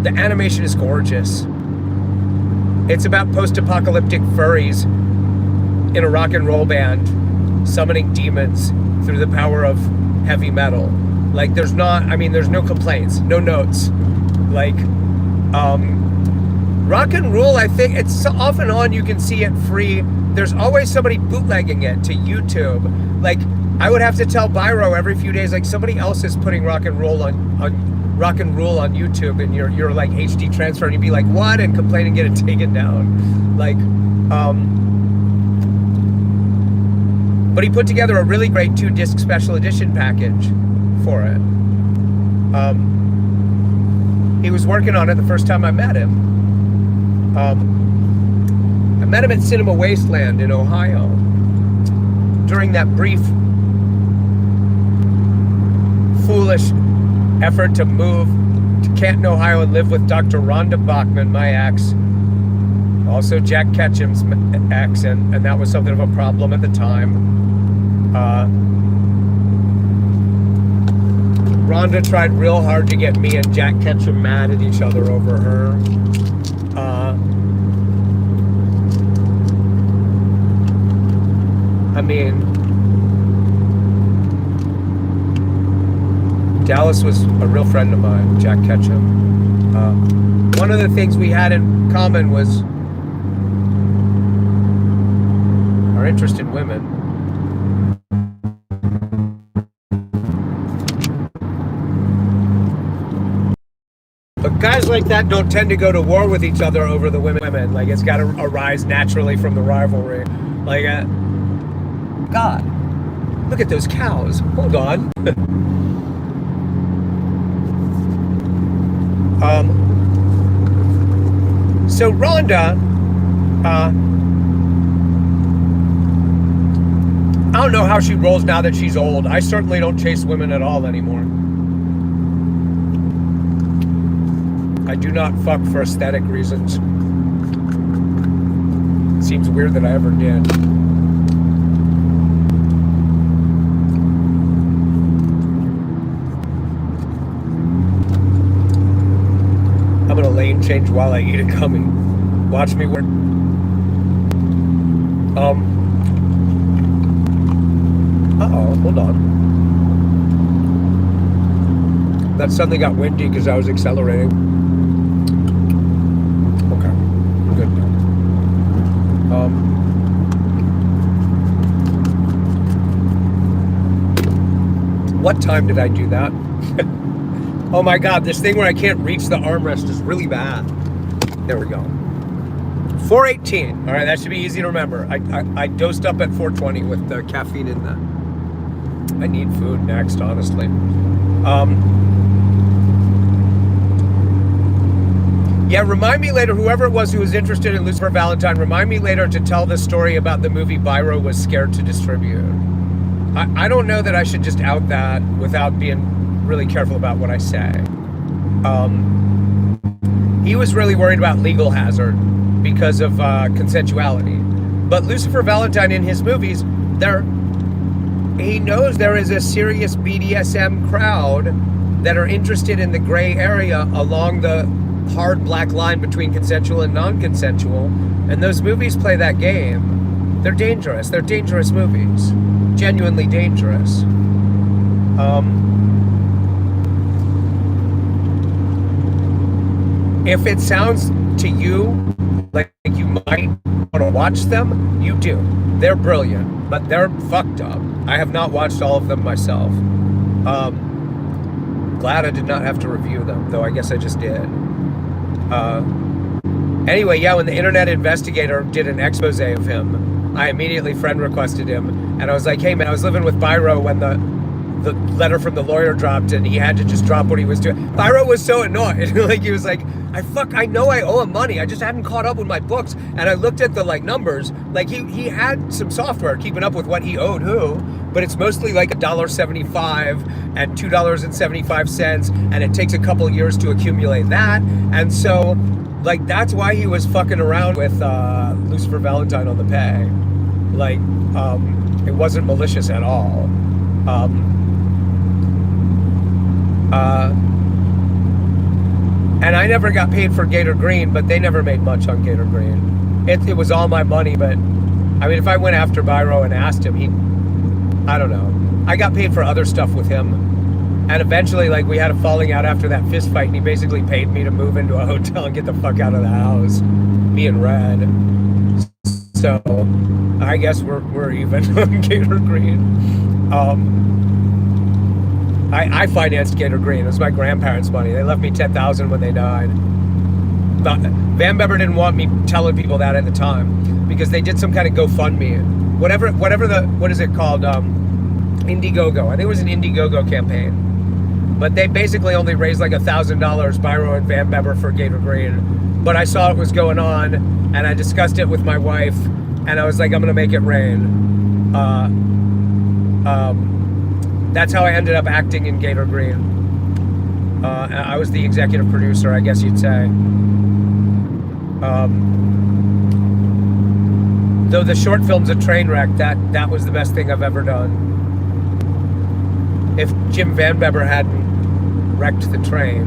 [SPEAKER 1] The animation is gorgeous. It's about post-apocalyptic furries in a rock and roll band summoning demons through the power of heavy metal. Like, there's no complaints, no notes. Like, Rock and Rule, I think it's off and on. You can see it free. There's always somebody bootlegging it to YouTube. Like, I would have to tell Byro every few days, like, somebody else is putting Rock and Rule on YouTube, and you're like HD transfer, and you'd be like, what? And complain and get it taken down. Like, but he put together a really great 2-disc special edition package for it. He was working on it the first time I met him. I met him at Cinema Wasteland in Ohio during that brief, foolish effort to move to Canton, Ohio and live with Dr. Rhonda Bachman, my ex, also Jack Ketchum's ex, and that was something of a problem at the time. Rhonda tried real hard to get me and Jack Ketchum mad at each other over her. Dallas was a real friend of mine, Jack Ketchum. One of the things we had in common was our interest in women. But guys like that don't tend to go to war with each other over the women. Like, it's got to arise naturally from the rivalry. Like, God, look at those cows. Hold on. So Rhonda I don't know how she rolls now that she's old. I certainly don't chase women at all anymore. I do not fuck for aesthetic reasons. It seems weird that I ever did. I'm gonna lane change while I eat a gummy. Watch me work. Uh-oh, hold on. That suddenly got windy because I was accelerating. Okay, we're good now. What time did I do that? Oh my god, this thing where I can't reach the armrest is really bad. There we go. 4:18. All right, that should be easy to remember. I dosed up at 4:20 with the caffeine in that. I need food next, honestly. Yeah, remind me later, whoever it was who was interested in Lucifer Valentine, remind me later to tell the story about the movie Byro was scared to distribute. I don't know that I should just out that without being really careful about what I say. He was really worried about legal hazard because of consensuality. But Lucifer Valentine in his movies, he knows there is a serious BDSM crowd that are interested in the gray area along the hard black line between consensual and non-consensual, and those movies play that game. They're dangerous. They're dangerous movies. Genuinely dangerous. If it sounds to you like you might want to watch them, you do. They're brilliant, but they're fucked up. I have not watched all of them myself. Glad I did not have to review them, though I guess I just did. Anyway, yeah, when the Internet Investigator did an expose of him, I immediately friend requested him, and I was like, hey man, I was living with Byro when the letter from the lawyer dropped, and he had to just drop what he was doing. Byro was so annoyed. Like, he was like, I know I owe him money. I just hadn't caught up with my books. And I looked at the numbers. Like, he had some software keeping up with what he owed who, but it's mostly like $1.75 and $2.75, and it takes a couple years to accumulate that. And so, like, that's why he was fucking around with Lucifer Valentine on the pay. Like, it wasn't malicious at all. And I never got paid for Gator Green, but they never made much on Gator Green. It was all my money, but I mean, if I went after Byro and asked him, I don't know. I got paid for other stuff with him. And eventually, like, we had a falling out after that fist fight, and he basically paid me to move into a hotel and get the fuck out of the house. Me and Red. So, I guess we're even on Gator Green. I financed Gator Green. It was my grandparents' money. They left me $10,000 when they died. But Van Beber didn't want me telling people that at the time because they did some kind of GoFundMe. Whatever what is it called? Indiegogo. I think it was an Indiegogo campaign. But they basically only raised like $1,000, Byro and Van Beber, for Gator Green. But I saw it was going on, and I discussed it with my wife, and I was like, I'm gonna make it rain. That's how I ended up acting in Gator Green. I was the executive producer, I guess you'd say. Though the short film's a train wreck, that was the best thing I've ever done. If Jim Van Beber hadn't wrecked the train.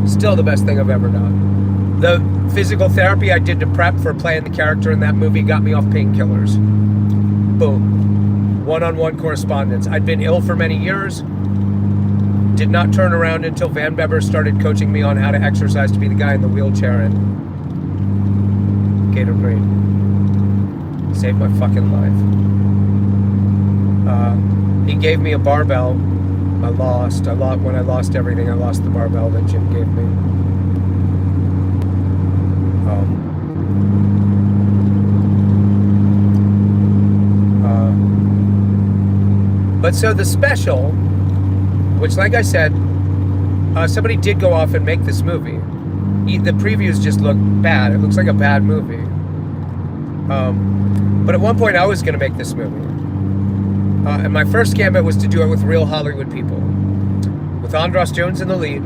[SPEAKER 1] Still the best thing I've ever done. The physical therapy I did to prep for playing the character in that movie got me off painkillers. Boom. One-on-one correspondence. I'd been ill for many years. Did not turn around until Van Beber started coaching me on how to exercise to be the guy in the wheelchair in Gator Green. Saved my fucking life. He gave me a barbell. I lost. When I lost everything, I lost the barbell that Jim gave me. But so the special, which, like I said, somebody did go off and make this movie. The previews just look bad. It looks like a bad movie. But at one point I was going to make this movie. And my first gambit was to do it with real Hollywood people. With Andros Jones in the lead.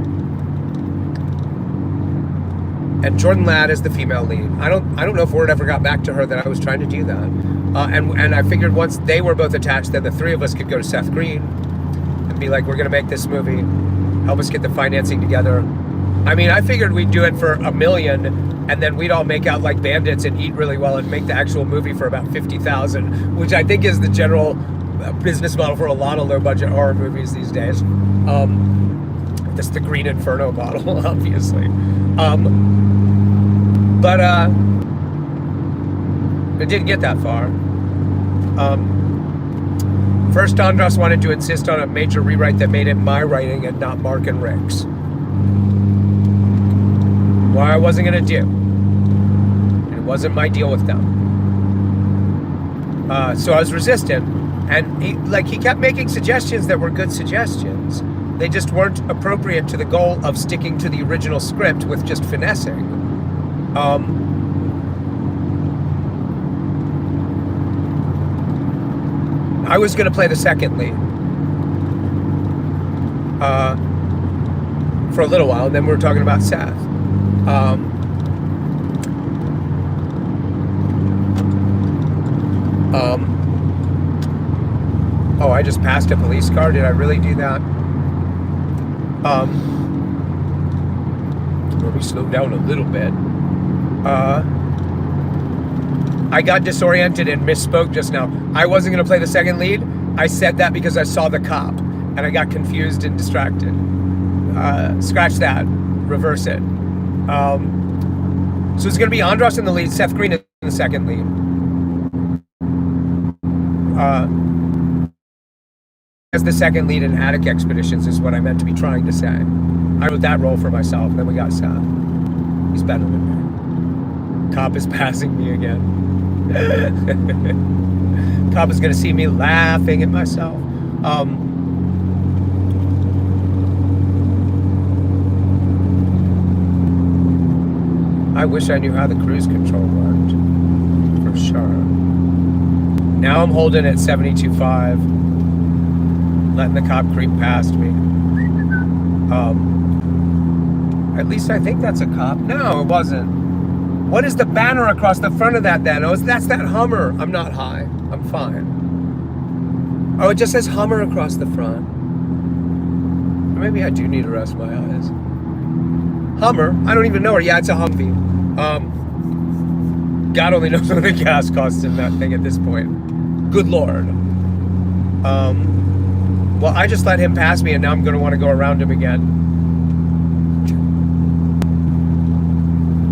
[SPEAKER 1] And Jordan Ladd as the female lead. I don't know if word ever got back to her that I was trying to do that. And I figured once they were both attached, then the three of us could go to Seth Green and be like, we're going to make this movie. Help us get the financing together. I mean, I figured we'd do it for $1 million, and then we'd all make out like bandits and eat really well and make the actual movie for about $50,000, which I think is the general business model for a lot of low-budget horror movies these days. That's the Green Inferno model, obviously. But it didn't get that far. First, Andros wanted to insist on a major rewrite that made it my writing and not Mark and Rick's. What I wasn't going to do. It wasn't my deal with them. So I was resistant. And he kept making suggestions that were good suggestions. They just weren't appropriate to the goal of sticking to the original script with just finessing. I was going to play the second lead for a little while, and then we were talking about Seth. Oh, I just passed a police car. Did I really do that? Let me slow down a little bit. I got disoriented and misspoke just now. I wasn't going to play the second lead. I said that because I saw the cop and I got confused and distracted. Scratch that. Reverse it. So it's going to be Andros in the lead, Seth Green in the second lead. As the second lead in Attic Expeditions is what I meant to be trying to say. I wrote that role for myself, then we got Seth. He's better than me. Cop is passing me again. Cop is going to see me laughing at myself. I wish I knew how the cruise control worked. For sure. Now I'm holding at 72.5. Letting the cop creep past me. At least I think that's a cop. No, it wasn't. What is the banner across the front of that then? Oh, that's that Hummer. I'm not high. I'm fine. Oh, it just says Hummer across the front. Maybe I do need to rest my eyes. Hummer? I don't even know her. Yeah, it's a Humvee. God only knows what the gas costs in that thing at this point. Good Lord. Well, I just let him pass me, and now I'm going to want to go around him again.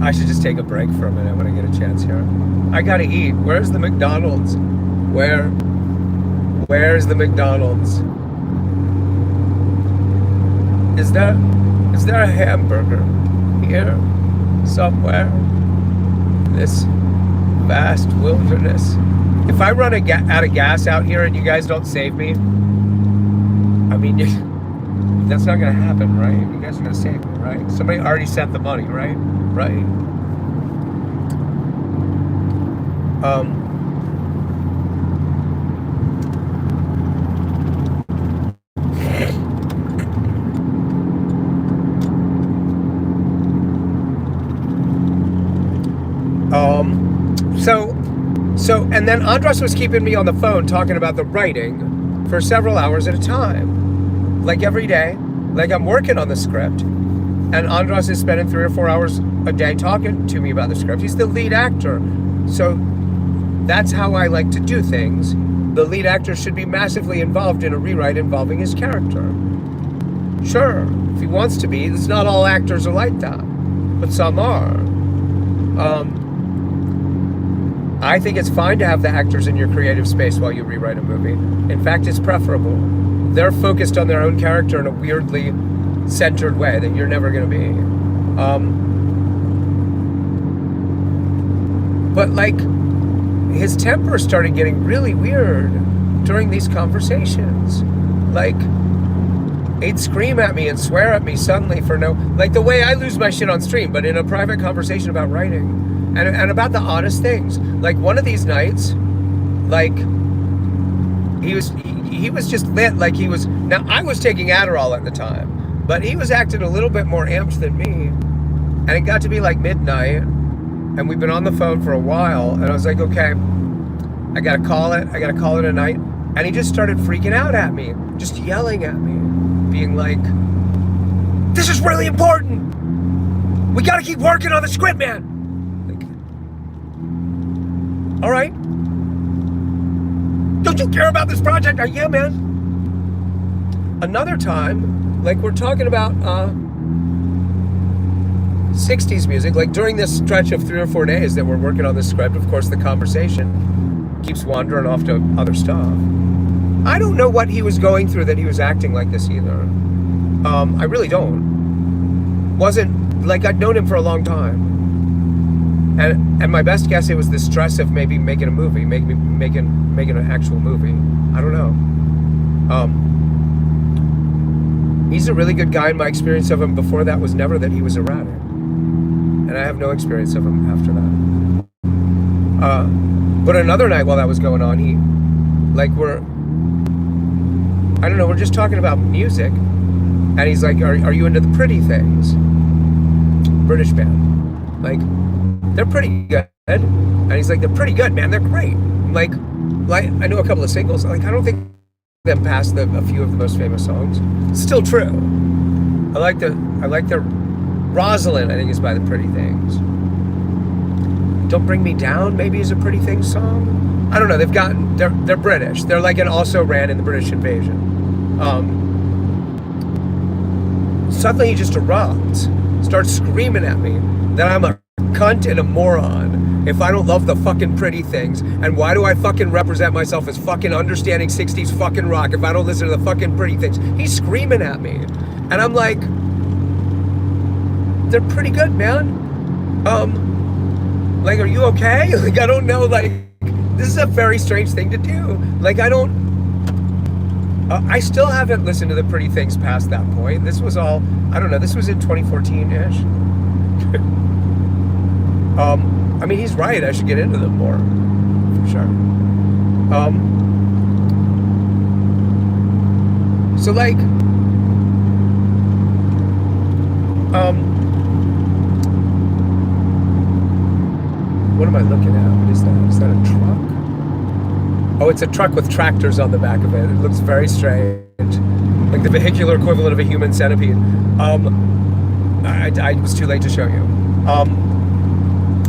[SPEAKER 1] I should just take a break for a minute when I get a chance here. I gotta eat. Where's the McDonald's? Where's the McDonald's? Is there a hamburger here somewhere? This vast wilderness. If I run out of gas out here and you guys don't save me, I mean, that's not gonna happen, right? You guys are gonna save me, right? Somebody already sent the money, right? Right. So, and then Andros was keeping me on the phone talking about the writing for several hours at a time. Like every day, like I'm working on the script, and Andros is spending 3 or 4 hours a day talking to me about the script. He's the lead actor. So that's how I like to do things. The lead actor should be massively involved in a rewrite involving his character. Sure, if he wants to be. It's not all actors are like that, but some are. I think it's fine to have the actors in your creative space while you rewrite a movie. In fact, it's preferable. They're focused on their own character in a weirdly centered way that you're never going to be. But like, his temper started getting really weird during these conversations. Like, he'd scream at me and swear at me suddenly for no, like the way I lose my shit on stream, but in a private conversation about writing and about the honest things. Like one of these nights, like he was just lit, like he was. Now I was taking Adderall at the time, but he was acting a little bit more amped than me, and it got to be like midnight, and we've been on the phone for a while, and I was like, okay, I gotta call it a night. And he just started freaking out at me, just yelling at me, being like, this is really important. We gotta keep working on the script, man. Like, all right. Don't you care about this project? Yeah, man. Another time, like we're talking about 60s music, like during this stretch of 3 or 4 days that we're working on this script, of course, the conversation keeps wandering off to other stuff. I don't know what he was going through that he was acting like this either. I really don't. Wasn't, like, I'd known him for a long time. And my best guess, it was the stress of maybe making a movie, making an actual movie. I don't know. He's a really good guy, and my experience of him before that was never that he was erratic. And I have no experience of him after that. But another night while that was going on, I don't know, we're just talking about music, and he's like, are you into the Pretty Things? British band. Like, they're pretty good. And he's like, they're pretty good, man, they're great. I'm like, I know a couple of singles. Like, I don't think them past a few of the most famous songs. It's still true. I like the Rosalind, I think, is by the Pretty Things. Don't Bring Me Down maybe is a Pretty Things song. I don't know. They're British. They're like an also ran in the British invasion. Suddenly he just erupts, starts screaming at me that I'm a cunt and a moron if I don't love the fucking Pretty Things, and why do I fucking represent myself as fucking understanding 60s fucking rock if I don't listen to the fucking Pretty Things. He's screaming at me, and I'm like, they're pretty good, man. Like, are you okay? Like, I don't know, like, this is a very strange thing to do. Like, I still haven't listened to the Pretty Things past that point. This was all, I don't know, this was in 2014-ish. I mean, he's right, I should get into them more, for sure. So, like, what am I looking at? What is that? Is that a truck? Oh, it's a truck with tractors on the back of it. It looks very strange. Like the vehicular equivalent of a human centipede. I was too late to show you.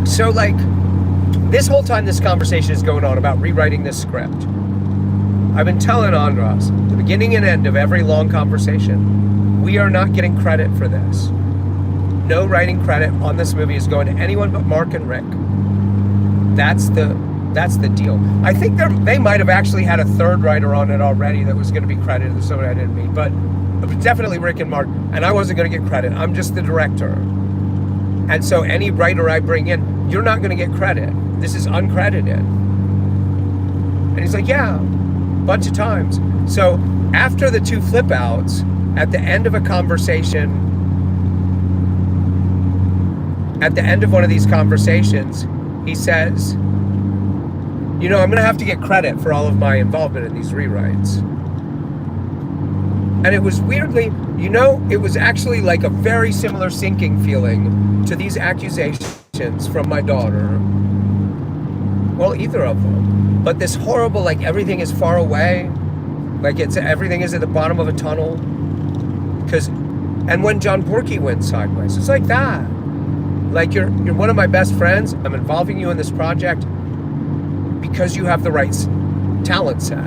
[SPEAKER 1] So, like, this whole time this conversation is going on about rewriting this script, I've been telling Andras, the beginning and end of every long conversation, we are not getting credit for this. No writing credit on this movie is going to anyone but Mark and Rick. That's the deal. I think they might have actually had a third writer on it already that was going to be credited with somebody I didn't meet, but definitely Rick and Mark, and I wasn't going to get credit. I'm just the director. And so any writer I bring in, you're not going to get credit. This is uncredited. And he's like, yeah, a bunch of times. So after the 2 flip outs, at the end of a conversation, at the end of one of these conversations, he says, you know, I'm going to have to get credit for all of my involvement in these rewrites. And it was weirdly, you know, it was actually like a very similar sinking feeling to these accusations from my daughter. Well, either of them. But this horrible, like, everything is far away. Like, everything is at the bottom of a tunnel. And when John Borky went sideways, it's like that. Like, you're one of my best friends. I'm involving you in this project because you have the right talent set.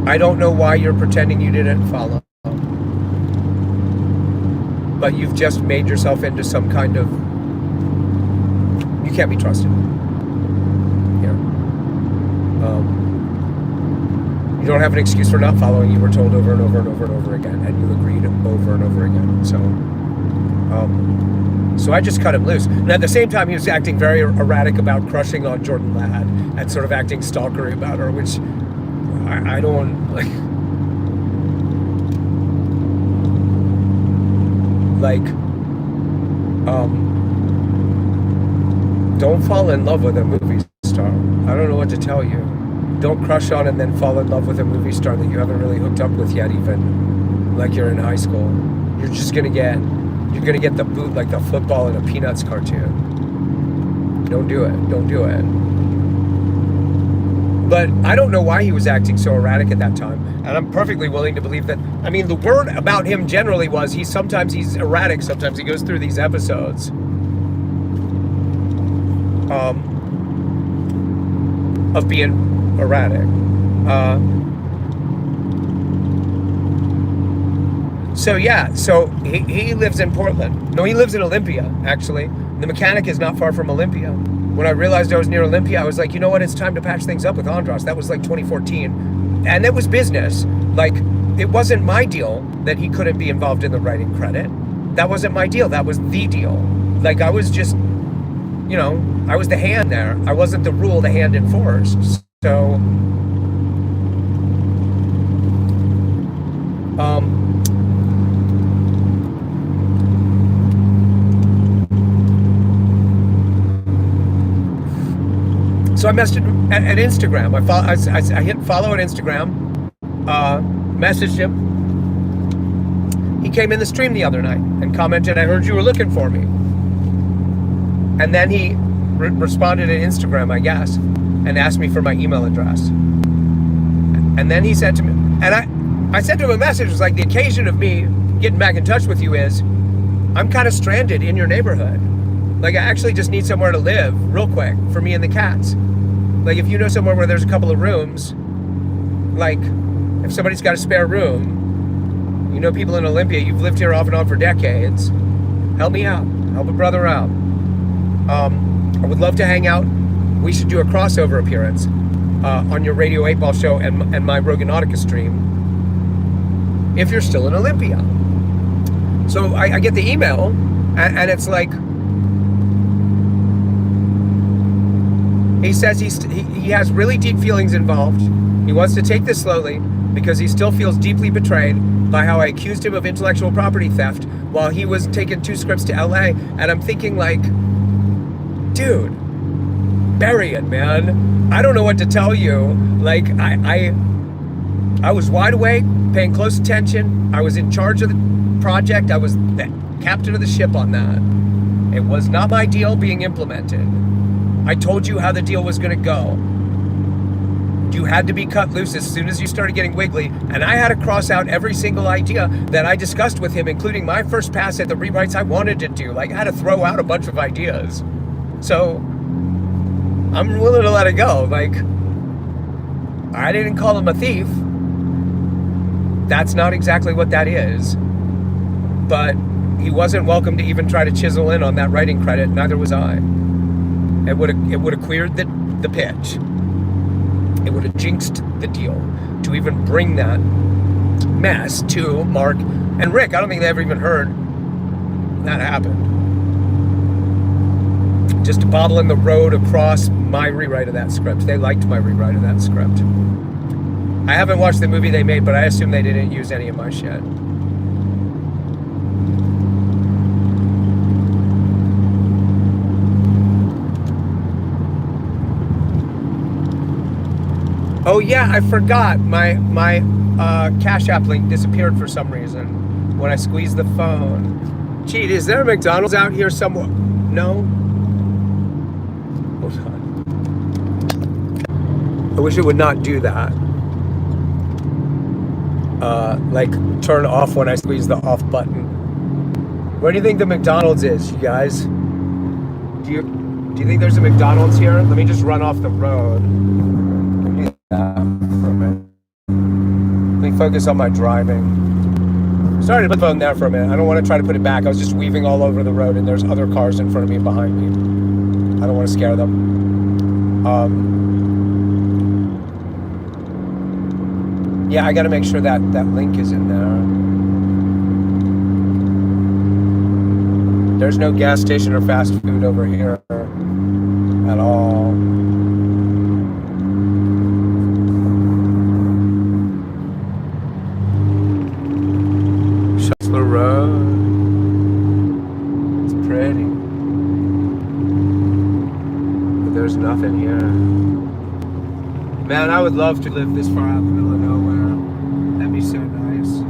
[SPEAKER 1] I don't know why you're pretending you didn't follow. But you've just made yourself into some kind of... You can't be trusted. Yeah. You don't have an excuse for not following. You were told over and over and over and over again, and you agreed over and over again. So, So I just cut him loose. And at the same time, he was acting very erratic about crushing on Jordan Ladd and sort of acting stalkery about her, which I don't like. Don't fall in love with a movie star. I don't know what to tell you. Don't crush on and then fall in love with a movie star that you haven't really hooked up with yet, even like you're in high school. You're gonna get the boot like the football in a Peanuts cartoon. Don't do it. Don't do it. But I don't know why he was acting so erratic at that time. And I'm perfectly willing to believe that. I mean, the word about him generally was sometimes he's erratic, sometimes he goes through these episodes of being erratic. So he lives in Portland. No, he lives in Olympia, actually. The Mechanic is not far from Olympia. When I realized I was near Olympia, I was like, you know what, it's time to patch things up with Andras. That was like 2014. And it was business. Like, it wasn't my deal that he couldn't be involved in the writing credit. That wasn't my deal. That was the deal. Like, I was just, I was the hand there. I wasn't the rule the hand enforced. So, So I messaged him at Instagram. I hit follow at Instagram, messaged him. He came in the stream the other night and commented, I heard you were looking for me. And then he responded at Instagram, I guess, and asked me for my email address. And then he said to me, and I sent him a message, it was like, the occasion of me getting back in touch with you is, I'm kind of stranded in your neighborhood. Like, I actually just need somewhere to live real quick for me and the cats. Like, if you know somewhere where there's a couple of rooms, like, if somebody's got a spare room, you know people in Olympia, you've lived here off and on for decades, help me out, help a brother out. I would love to hang out. We should do a crossover appearance on your Radio 8 Ball show and my Roganautica stream, if you're still in Olympia. So I get the email, and it's like, he says he has really deep feelings involved. He wants to take this slowly because he still feels deeply betrayed by how I accused him of intellectual property theft while he was taking 2 scripts to LA. And I'm thinking, like, dude, bury it, man. I don't know what to tell you. Like, I was wide awake, paying close attention. I was in charge of the project. I was the captain of the ship on that. It was not my deal being implemented. I told you how the deal was going to go. You had to be cut loose as soon as you started getting wiggly, and I had to cross out every single idea that I discussed with him, including my first pass at the rewrites I wanted to do. Like, I had to throw out a bunch of ideas. So, I'm willing to let it go. Like, I didn't call him a thief. That's not exactly what that is. But he wasn't welcome to even try to chisel in on that writing credit, neither was I. It would have queered the pitch. It would have jinxed the deal to even bring that mess to Mark and Rick. I don't think they ever even heard that happened. Just bobbling the road across my rewrite of that script. They liked my rewrite of that script. I haven't watched the movie they made, but I assume they didn't use any of my shit. Oh yeah, I forgot. My Cash App link disappeared for some reason when I squeezed the phone. Gee, is there a McDonald's out here somewhere? No? Hold on. I wish it would not do that. Like, turn off when I squeeze the off button. Where do you think the McDonald's is, you guys? Do you think there's a McDonald's here? Let me just run off the road. Let me focus on my driving. Sorry to put the phone there for a minute. I don't want to try to put it back. I was just weaving all over the road and there's other cars in front of me and behind me. I don't want to scare them. Yeah, I got to make sure that link is in there. There's no gas station or fast food over here at all. Schutzler Road. It's pretty. But there's nothing here. Man, I would love to live this far out in the middle of nowhere. That'd be so nice.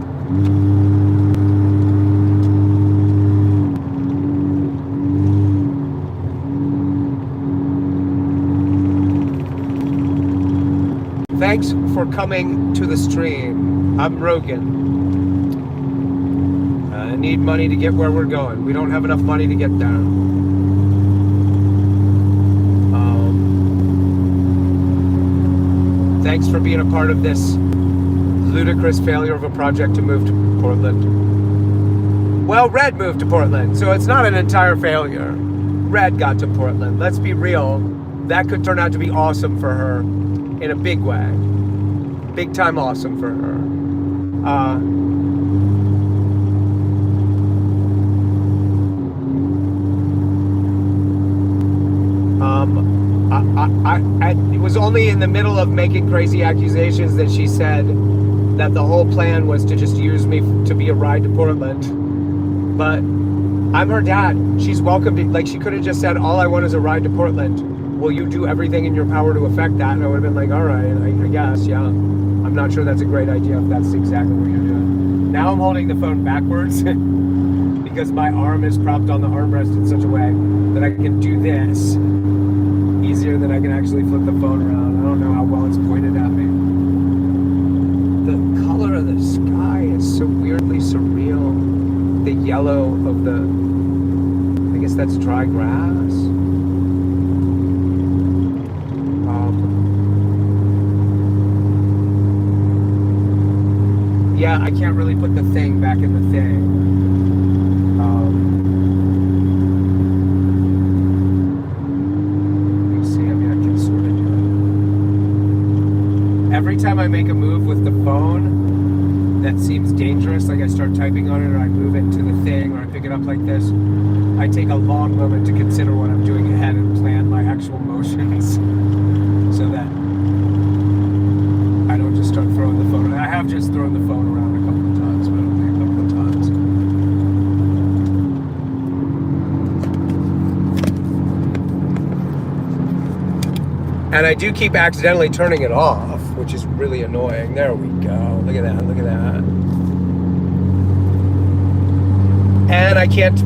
[SPEAKER 1] Thanks for coming to the stream. I'm Rogan. I need money to get where we're going. We don't have enough money to get there. Thanks for being a part of this ludicrous failure of a project to move to Portland. Well, Red moved to Portland, so it's not an entire failure. Red got to Portland. Let's be real. That could turn out to be awesome for her in a big way. Big time awesome for her. It was only in the middle of making crazy accusations that she said that the whole plan was to just use me to be a ride to Portland. But I'm her dad. She's welcome to, like, she could have just said, all I want is a ride to Portland. Will you do everything in your power to affect that? And I would have been like, all right, I guess, yeah. I'm not sure that's a great idea if that's exactly what you're doing. Now I'm holding the phone backwards because my arm is propped on the armrest in such a way that I can do this easier than I can actually flip the phone around. I don't know how well it's pointed at me. The color of the sky is so weirdly surreal. The yellow of the, I guess that's dry grass. Yeah, I can't really put the thing back in the thing. Let me see, I mean, I can sort of do it. Every time I make a move with the phone that seems dangerous, like I start typing on it or I move it to the thing or I pick it up like this, I take a long moment to consider what I'm doing ahead and plan my actual motions so that I don't just start throwing the phone. I have just thrown the phone around a couple of times, but only a couple of times. And I do keep accidentally turning it off, which is really annoying. There we go. Look at that. Look at that. And I can't,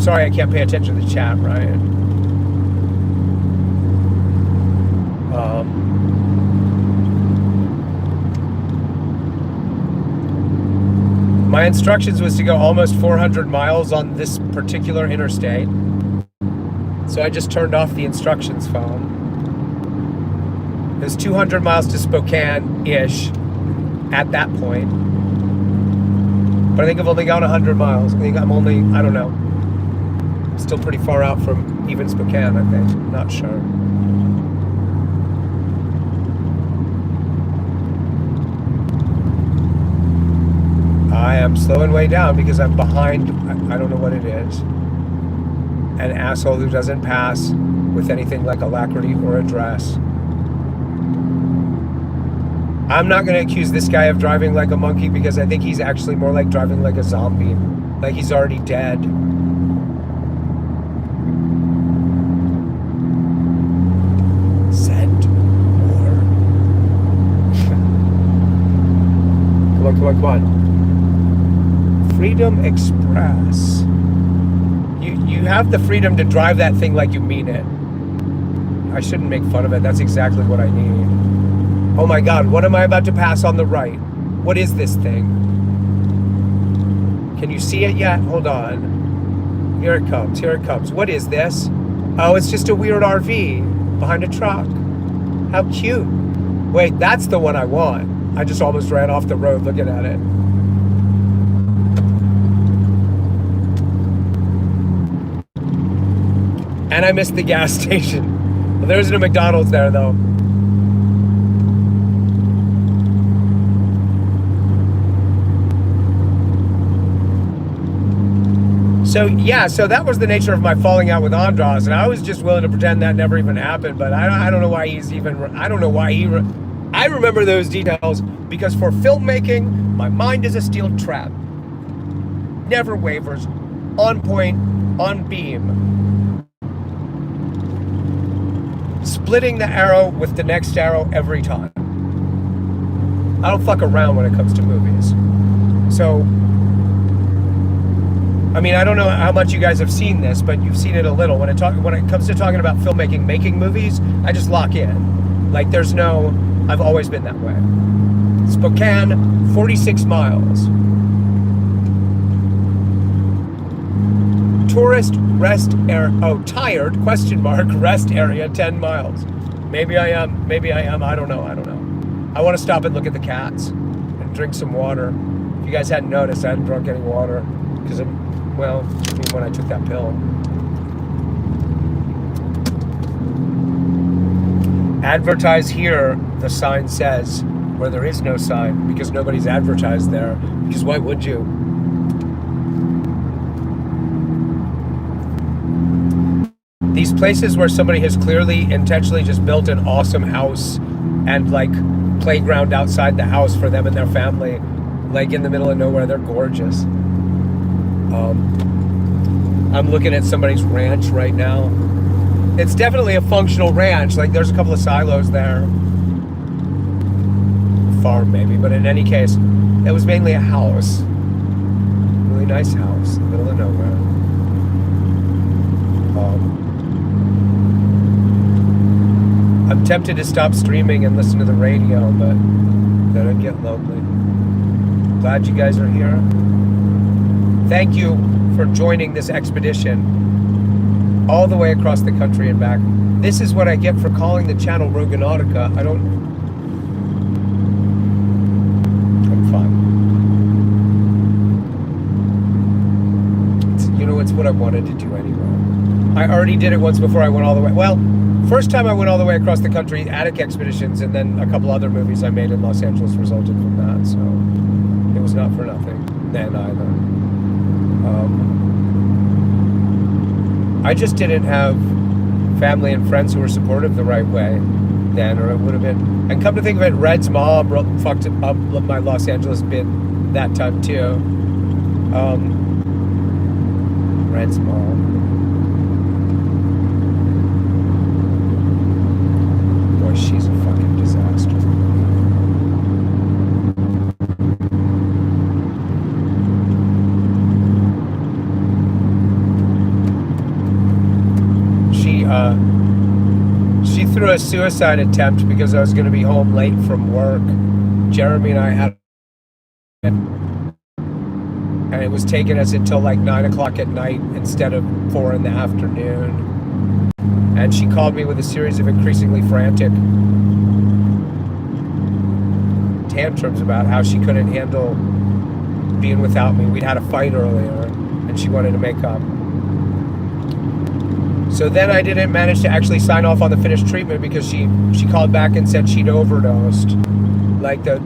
[SPEAKER 1] sorry, I can't pay attention to the chat, right? My instructions was to go almost 400 miles on this particular interstate. So I just turned off the instructions phone. It was 200 miles to Spokane-ish at that point. But I think I've only gone 100 miles. I think I'm only, I don't know. Still pretty far out from even Spokane, I think. Not sure. I am slowing way down because I'm behind, I don't know what it is. An asshole who doesn't pass with anything like alacrity or address. I'm not going to accuse this guy of driving like a monkey because I think he's actually more like driving like a zombie. Like he's already dead. Send more. Come on, come on, come on. Freedom Express. You have the freedom to drive that thing like you mean it. I shouldn't make fun of it. That's exactly what I need. Oh my God, what am I about to pass on the right? What is this thing? Can you see it yet? Hold on. Here it comes, here it comes. What is this? Oh, it's just a weird RV behind a truck. How cute. Wait, that's the one I want. I just almost ran off the road looking at it. And I missed the gas station. Well, there isn't a McDonald's there though. So yeah, so that was the nature of my falling out with Andras, and I was just willing to pretend that never even happened. But I don't know why he's even. I don't know why he. I remember those details because for filmmaking, my mind is a steel trap. Never wavers, on point, on beam, splitting the arrow with the next arrow every time. I don't fuck around when it comes to movies. So, I mean, I don't know how much you guys have seen this, but you've seen it a little. When it comes to talking about filmmaking, making movies, I just lock in. Like, there's no, I've always been that way. Spokane, 46 miles. Tourist rest area, tired, question mark, rest area, 10 miles. Maybe I am, I don't know. I want to stop and look at the cats and drink some water. If you guys hadn't noticed, I hadn't drunk any water because when I took that pill. Advertise here, the sign says, where there is no sign because nobody's advertised there. Because why would you? These places where somebody has clearly, intentionally just built an awesome house and like playground outside the house for them and their family, like in the middle of nowhere, they're gorgeous. I'm looking at somebody's ranch right now. It's definitely a functional ranch. Like there's a couple of silos there. Farm maybe, but in any case, it was mainly a house. Really nice house in the middle of nowhere. I'm tempted to stop streaming and listen to the radio, but then I'd get lonely. Glad you guys are here. Thank you for joining this expedition all the way across the country and back. This is what I get for calling the channel Roganautica. I'm fine. It's what I wanted to do anyway. I already did it once before I went all the way. Well, first time I went all the way across the country, Attic Expeditions, and then a couple other movies I made in Los Angeles resulted from that, so it was not for nothing then either. I just didn't have family and friends who were supportive the right way then, or it would have been. And come to think of it, Red's mom fucked up my Los Angeles bid that time too. Red's mom. She's a fucking disaster. She threw a suicide attempt because I was going to be home late from work. Jeremy and I had, and it was taking us until like 9 o'clock at night instead of 4 in the afternoon. And she called me with a series of increasingly frantic tantrums about how she couldn't handle being without me. We'd had a fight earlier, and she wanted to make up. So then I didn't manage to actually sign off on the finished treatment because she called back and said she'd overdosed. Like the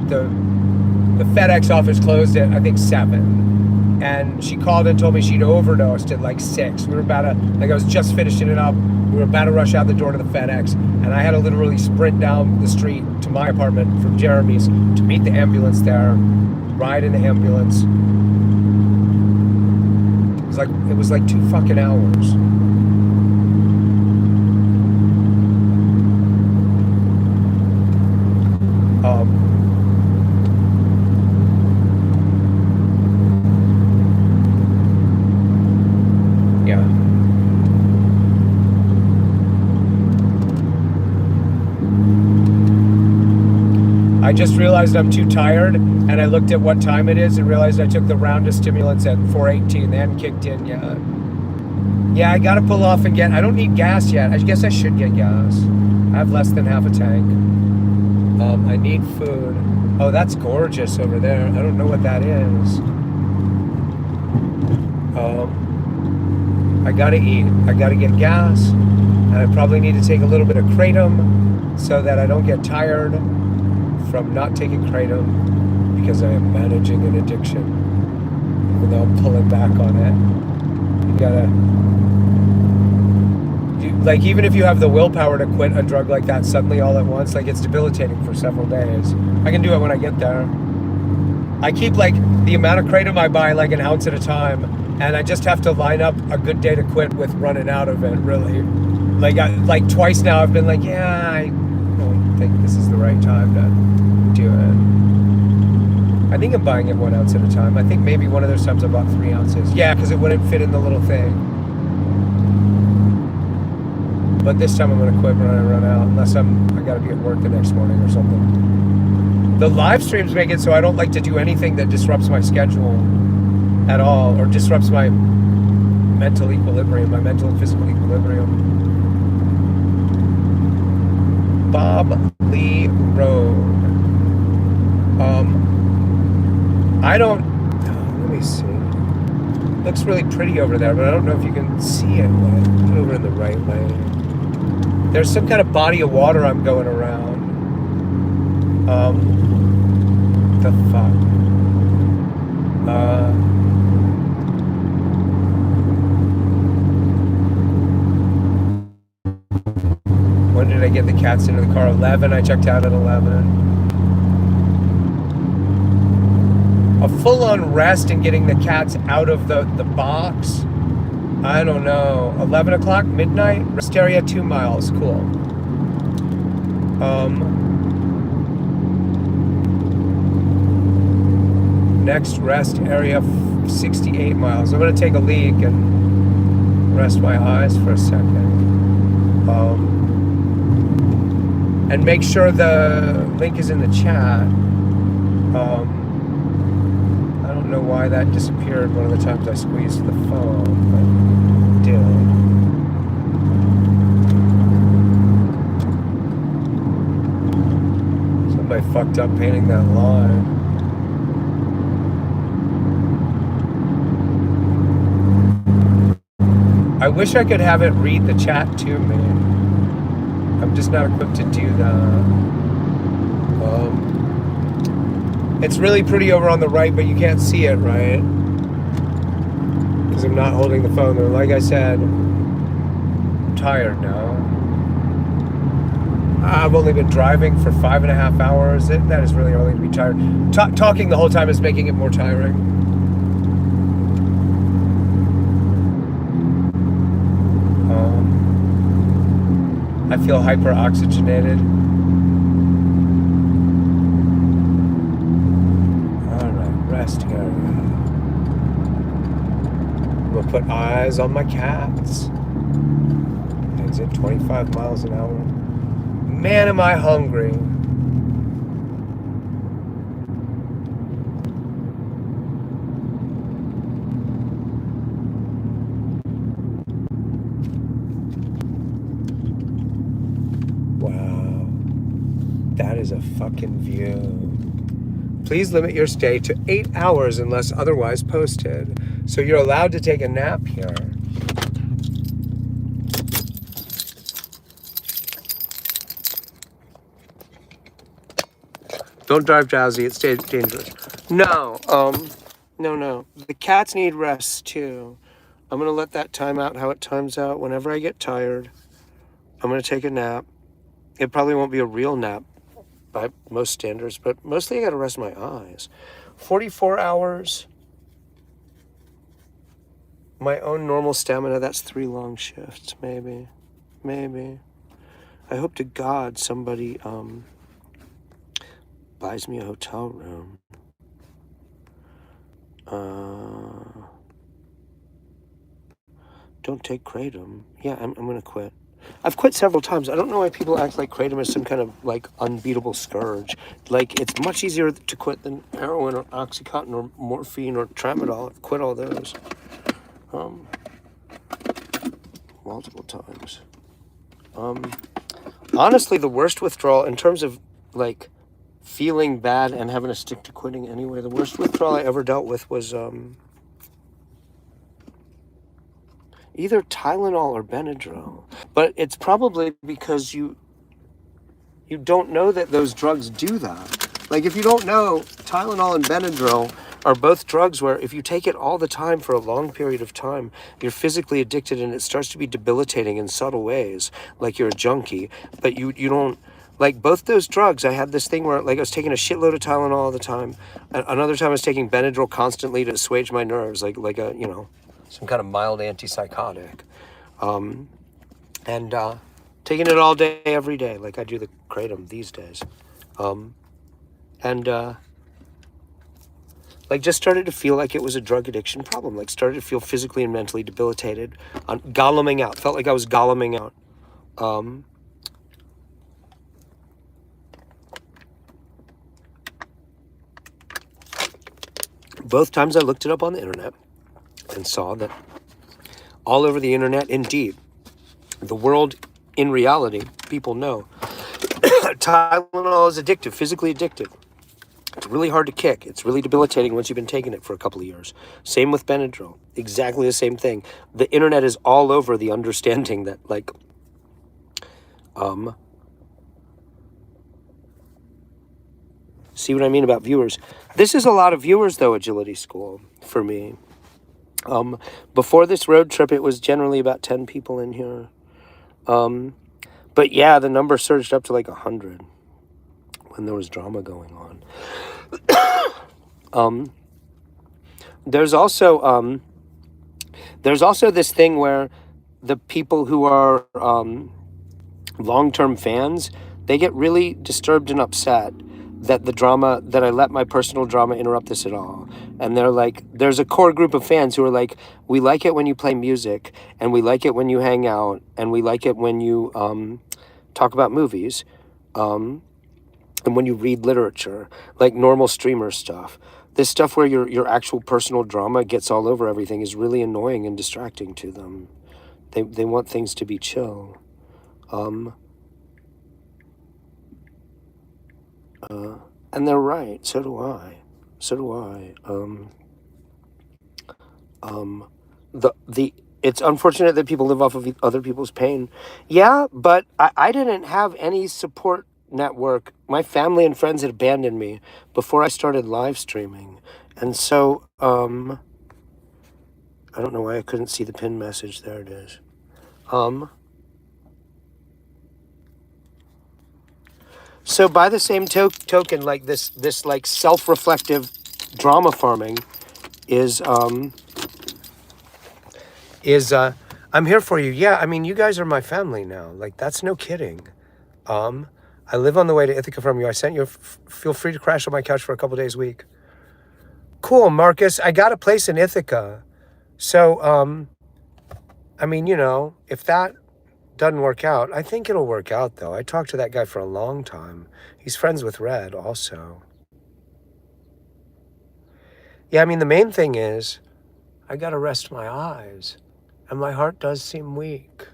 [SPEAKER 1] FedEx office closed at, I think, 7. And she called and told me she'd overdosed at like 6. We were about to, like I was just finishing it up. We were about to rush out the door to the FedEx. And I had to literally sprint down the street to my apartment from Jeremy's to meet the ambulance there, ride in the ambulance. It was like 2 fucking hours. Yeah. I just realized I'm too tired, and I looked at what time it is and realized I took the round of stimulants at 4:18. They hadn't kicked in yet. Yeah, I gotta pull off and get, I don't need gas yet. I guess I should get gas. I have less than half a tank. I need food. Oh, that's gorgeous over there. I don't know what that is. I gotta eat. I gotta get gas. And I probably need to take a little bit of kratom so that I don't get tired from not taking kratom because I am managing an addiction, even though I'm pulling back on it. You gotta, like, even if you have the willpower to quit a drug like that suddenly all at once, like, it's debilitating for several days. I can do it when I get there. I keep, like, the amount of kratom I buy, like, an ounce at a time, and I just have to line up a good day to quit with running out of it, really. Like twice now I've been like, yeah, I don't think this is the right time to do it. I think I'm buying it 1 ounce at a time. I think maybe one of those times I bought 3 ounces. Yeah, because it wouldn't fit in the little thing. But this time I'm going to quit when I run out, unless I got to be at work the next morning or something. The live streams make it so I don't like to do anything that disrupts my schedule at all, or disrupts my mental equilibrium, my mental and physical equilibrium. Bob Lee Road. I don't, let me see. Looks really pretty over there, but I don't know if you can see it. Put it over in the right way. There's some kind of body of water I'm going around. The fuck? When did I get the cats into the car? 11. I checked out at 11. A full-on rest and getting the cats out of the box. I don't know. 11 o'clock, midnight, rest area 2 miles. Cool. Next rest area 68 miles. I'm gonna take a leak and rest my eyes for a second. And make sure the link is in the chat. I don't know why that disappeared one of the times I squeezed the phone, but it did. Somebody fucked up painting that line. I wish I could have it read the chat to me. I'm just not equipped to do that. It's really pretty over on the right, but you can't see it, right? Because I'm not holding the phone. Or like I said, I'm tired now. I've only been driving for 5.5 hours. That is really early to be tired. Talking the whole time is making it more tiring. I feel hyper-oxygenated. Rest area. I'm gonna put eyes on my cats. Exit 25 miles an hour. Man, am I hungry. Wow. That is a fucking view. Please limit your stay to 8 hours unless otherwise posted. So you're allowed to take a nap here. Don't drive drowsy, it's dangerous. No. The cats need rest too. I'm gonna let that time out how it times out. Whenever I get tired, I'm gonna take a nap. It probably won't be a real nap by most standards, but mostly I gotta rest my eyes. 44 hours. My own normal stamina, that's 3 long shifts, maybe. I hope to God somebody buys me a hotel room. Don't take kratom. Yeah, I'm gonna quit. I've quit several times. I don't know why people act like kratom is some kind of like unbeatable scourge. Like, it's much easier to quit than heroin or Oxycontin or morphine or tramadol. I've quit all those. Multiple times. Honestly, the worst withdrawal in terms of like feeling bad and having to stick to quitting anyway, the worst withdrawal I ever dealt with was either Tylenol or Benadryl. But it's probably because you don't know that those drugs do that. Like, if you don't know, Tylenol and Benadryl are both drugs where if you take it all the time for a long period of time, you're physically addicted and it starts to be debilitating in subtle ways, like you're a junkie, but you don't, like both those drugs. I had this thing where like I was taking a shitload of Tylenol all the time. Another time I was taking Benadryl constantly to assuage my nerves, like a, some kind of mild antipsychotic. And taking it all day, every day, like I do the kratom these days. And like just started to feel like it was a drug addiction problem, like started to feel physically and mentally debilitated, golluming out, felt like I was golluming out. Both times I looked it up on the internet and saw that all over the internet, indeed, the world in reality, people know Tylenol is addictive, physically addictive. It's really hard to kick. It's really debilitating once you've been taking it for a couple of years. Same with Benadryl. Exactly the same thing. The internet is all over the understanding that, like, see what I mean about viewers? This is a lot of viewers, though, Agility School, for me. Before this road trip, it was generally about 10 people in here. But yeah, the number surged up to like 100 when there was drama going on. There's also this thing where the people who are long-term fans, they get really disturbed and upset that that I let my personal drama interrupt this at all. And they're like, there's a core group of fans who are like, we like it when you play music, and we like it when you hang out, and we like it when you talk about movies, and when you read literature, like normal streamer stuff. This stuff where your actual personal drama gets all over everything is really annoying and distracting to them. They want things to be chill. And they're right. So do I. It's unfortunate that people live off of other people's pain. Yeah, but I didn't have any support network. My family and friends had abandoned me before I started live streaming. And so, I don't know why I couldn't see the pin message. There it is. So by the same token, like this like self-reflective drama farming is I'm here for you. Yeah, I mean, you guys are my family now. Like, that's no kidding. I live on the way to Ithaca from you. I sent you. Feel free to crash on my couch for a couple days a week. Cool, Marcus. I got a place in Ithaca. So, I mean, if that doesn't work out, I think it'll work out, though. I talked to that guy for a long time. He's friends with Red, also. Yeah, I mean, the main thing is I got to rest my eyes. And my heart does seem weak.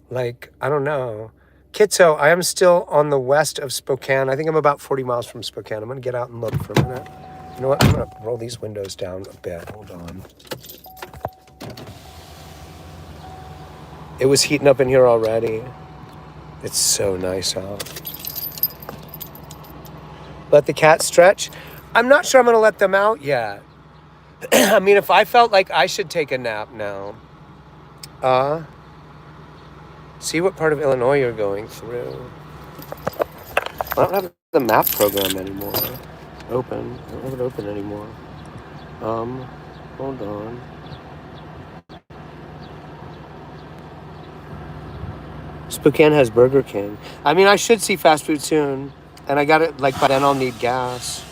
[SPEAKER 1] Like, I don't know. Kitso, I am still on the west of Spokane. I think I'm about 40 miles from Spokane. I'm going to get out and look for a minute. You know what? I'm going to roll these windows down a bit. Hold on. It was heating up in here already. It's so nice out. Let the cat stretch. I'm not sure I'm going to let them out yet. I mean, if I felt like I should take a nap now. See what part of Illinois you're going through. I don't have the map program anymore. Open. I don't have it open anymore. Hold on. Spokane has Burger King. I mean, I should see fast food soon. And I got it, like, by then I'll need gas.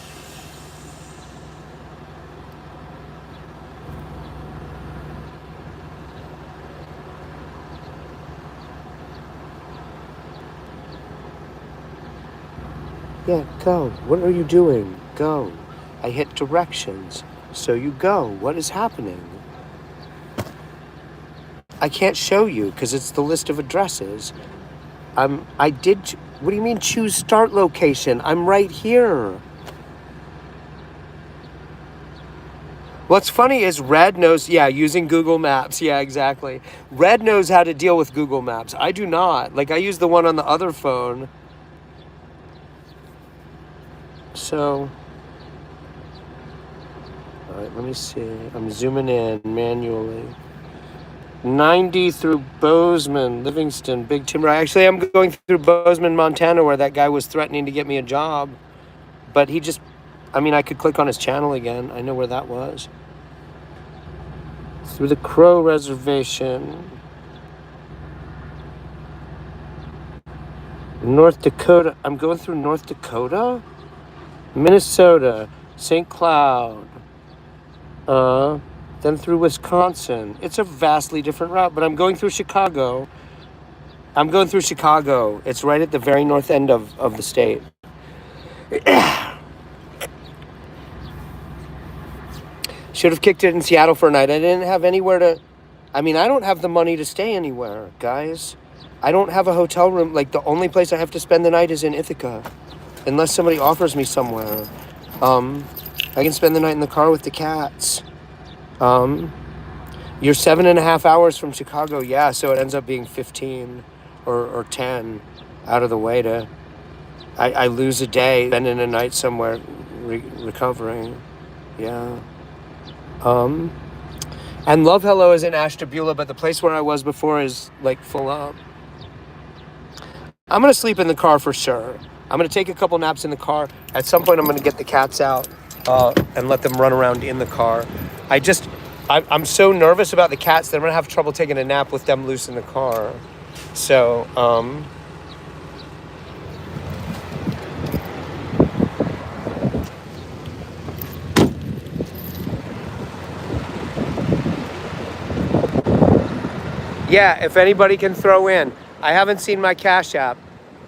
[SPEAKER 1] Yeah, go. What are you doing? Go. I hit directions. So you go. What is happening? I can't show you because it's the list of addresses. What do you mean choose start location? I'm right here. What's funny is Red knows, using Google Maps. Yeah, exactly. Red knows how to deal with Google Maps. I do not. Like, I use the one on the other phone. So, right, let me see. I'm zooming in manually. 90 through Bozeman, Livingston, Big Timber. Actually, I'm going through Bozeman, Montana, where that guy was threatening to get me a job. But he just, I mean, I could click on his channel again. I know where that was. Through the Crow Reservation. North Dakota. I'm going through North Dakota? Minnesota, St. Cloud. Then through Wisconsin. It's a vastly different route, but I'm going through Chicago. It's right at the very north end of the state. Should have kicked it in Seattle for a night. I didn't have anywhere to... I mean, I don't have the money to stay anywhere, guys. I don't have a hotel room. Like, the only place I have to spend the night is in Ithaca. Unless somebody offers me somewhere. I can spend the night in the car with the cats. You're 7.5 hours from Chicago. Yeah, so it ends up being 15 or 10 out of the way to... I lose a day, spending a night somewhere recovering. Yeah. And Love Hello is in Ashtabula, but the place where I was before is like full up. I'm gonna sleep in the car for sure. I'm gonna take a couple naps in the car. At some point, I'm gonna get the cats out and let them run around in the car. I'm so nervous about the cats that I'm gonna have trouble taking a nap with them loose in the car. So, yeah, if anybody can throw in. I haven't seen my Cash App,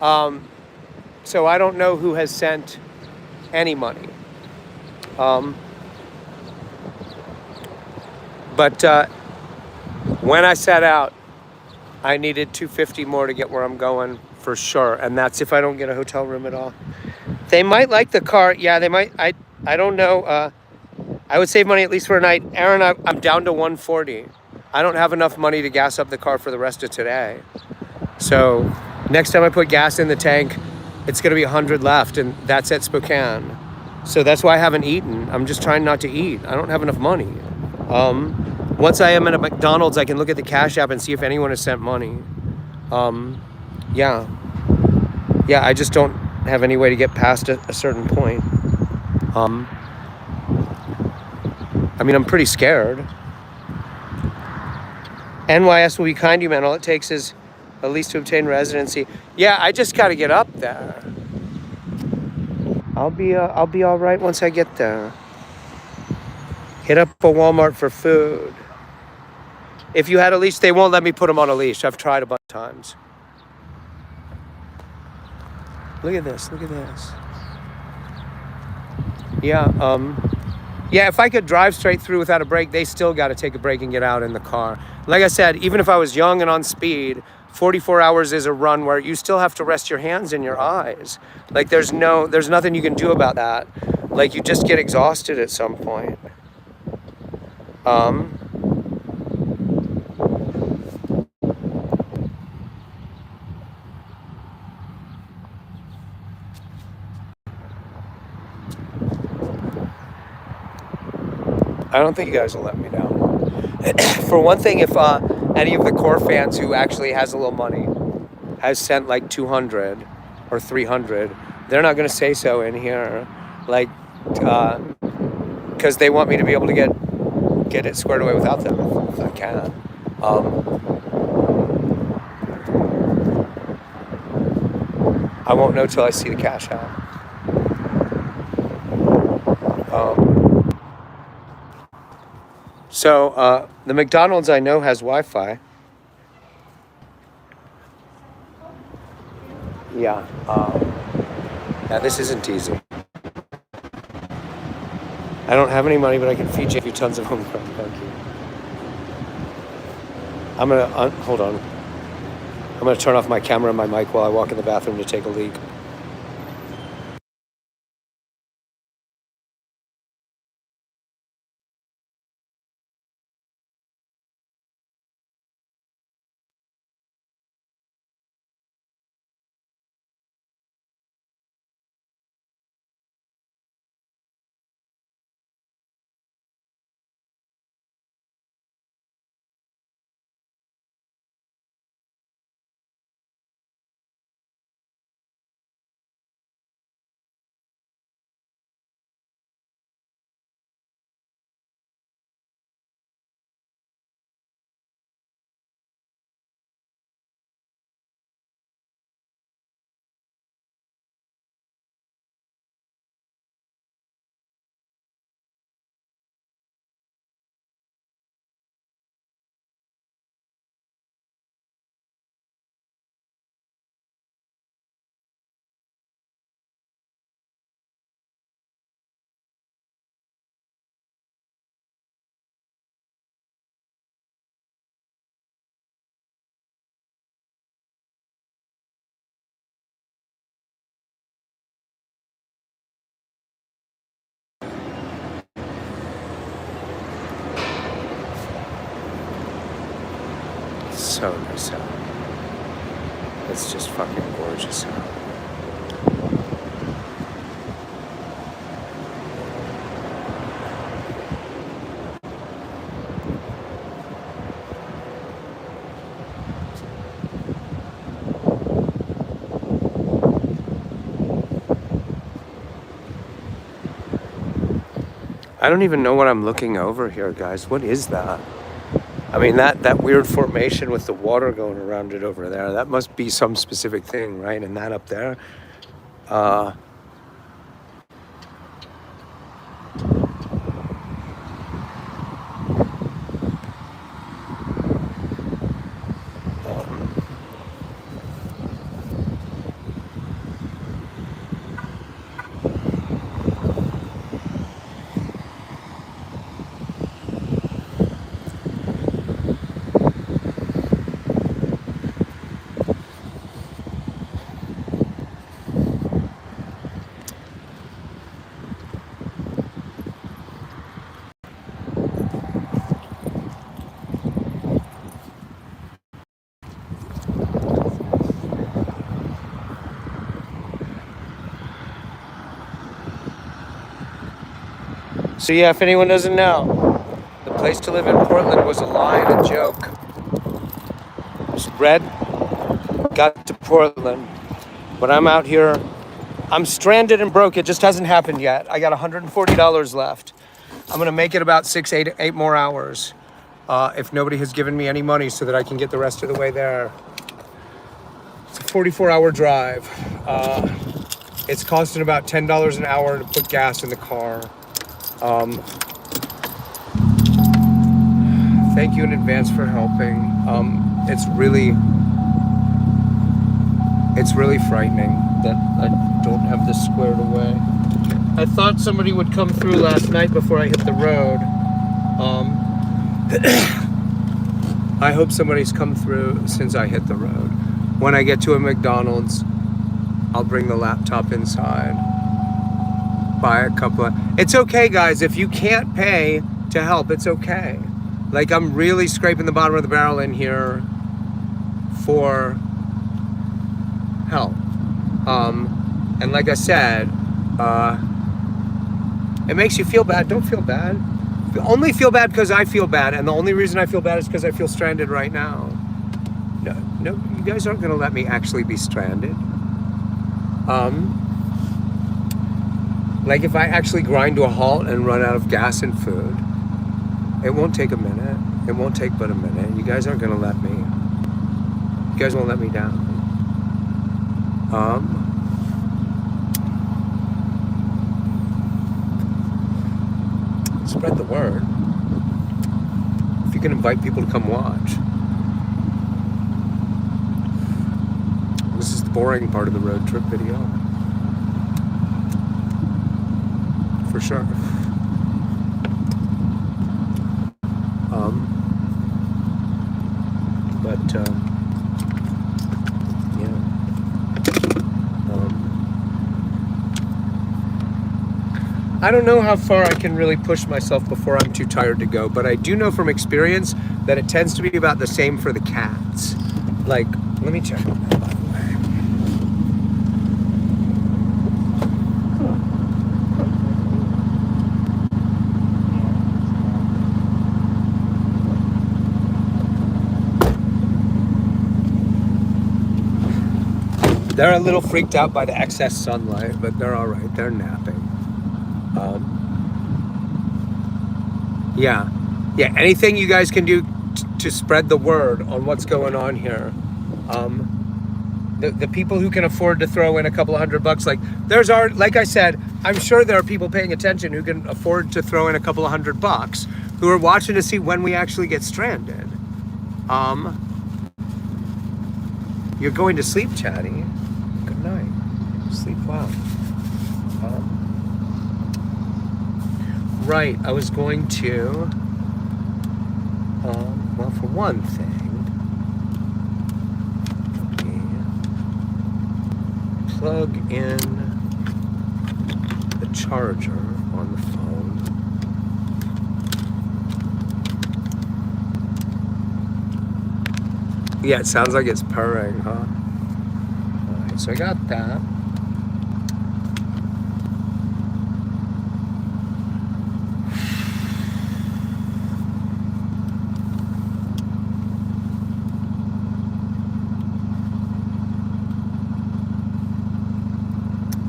[SPEAKER 1] so I don't know who has sent any money. But when I set out, I needed $250 more to get where I'm going for sure, and that's if I don't get a hotel room at all. They might like the car. Yeah, they might. I don't know. I would save money at least for a night. Aaron, I'm down to 140. I don't have enough money to gas up the car for the rest of today. So next time I put gas in the tank, it's going to be 100 left, and that's at Spokane. So that's why I haven't eaten. I'm just trying not to eat. I don't have enough money. Once I am at a McDonald's, I can look at the Cash App and see if anyone has sent money. Yeah. Yeah, I just don't have any way to get past a certain point. I mean, I'm pretty scared. NYS will be kind to you, man. All it takes is at least to obtain residency. Yeah, I just got to get up there. I'll be all right once I get there. Hit up a Walmart for food. If you had a leash, they won't let me put them on a leash. I've tried a bunch of times. Look at this. Look at this. Yeah. Yeah, if I could drive straight through without a brake, they still got to take a break and get out in the car. Like I said, even if I was young and on speed, 44 hours is a run where you still have to rest your hands and your eyes. Like there's nothing you can do about that. Like you just get exhausted at some point. I don't think you guys will let me down. For one thing, if any of the core fans who actually has a little money has sent like 200 or 300, they're not going to say so in here. Like, because they want me to be able to get it squared away without them if I can. I won't know till I see the Cash App. So the McDonald's I know has Wi-Fi. Yeah. Yeah, this isn't easy. I don't have any money, but I can feed you tons of homegrown. Thank you. I'm gonna hold on. I'm gonna turn off my camera and my mic while I walk in the bathroom to take a leak. so nice out. It's just fucking gorgeous out. I don't even know what I'm looking over here, guys. What is that? I mean, that weird formation with the water going around it over there, that must be some specific thing, right? And that up there. Um, so yeah, if anyone doesn't know, the place to live in Portland was a lie and a joke. Red got to Portland, but I'm out here. I'm stranded and broke. It just hasn't happened yet. I got $140 left. I'm gonna make it about 8 more hours if nobody has given me any money so that I can get the rest of the way there. It's a 44-hour drive. It's costing about $10 an hour to put gas in the car. Thank you in advance for helping. It's really frightening that I don't have this squared away. I thought somebody would come through last night before I hit the road. I hope somebody's come through since I hit the road. When I get to a McDonald's, I'll bring the laptop inside. Buy a couple of... It's okay, guys. If you can't pay to help, it's okay. Like, I'm really scraping the bottom of the barrel in here for help. And like I said, it makes you feel bad. Don't feel bad. Only feel bad because I feel bad. And the only reason I feel bad is because I feel stranded right now. No, you guys aren't going to let me actually be stranded. Like if I actually grind to a halt and run out of gas and food, it won't take a minute. It won't take but a minute. You guys aren't going to let me. You guys won't let me down. Spread the word. If you can invite people to come watch. This is the boring part of the road trip video. For sure. I don't know how far I can really push myself before I'm too tired to go, but I do know from experience that it tends to be about the same for the cats. Like, let me check on that, by the way. They're a little freaked out by the excess sunlight, but they're all right. They're napping. Yeah, anything you guys can do to spread the word on what's going on here. The people who can afford to throw in a couple of $100, like I said, I'm sure there are people paying attention who can afford to throw in a couple of $100 who are watching to see when we actually get stranded. You're going to sleep, Chatty. Good night. Sleep well. Right, I was going to, well, for one thing, let me plug in the charger on the phone. Yeah, it sounds like it's purring, huh? Alright, so I got that.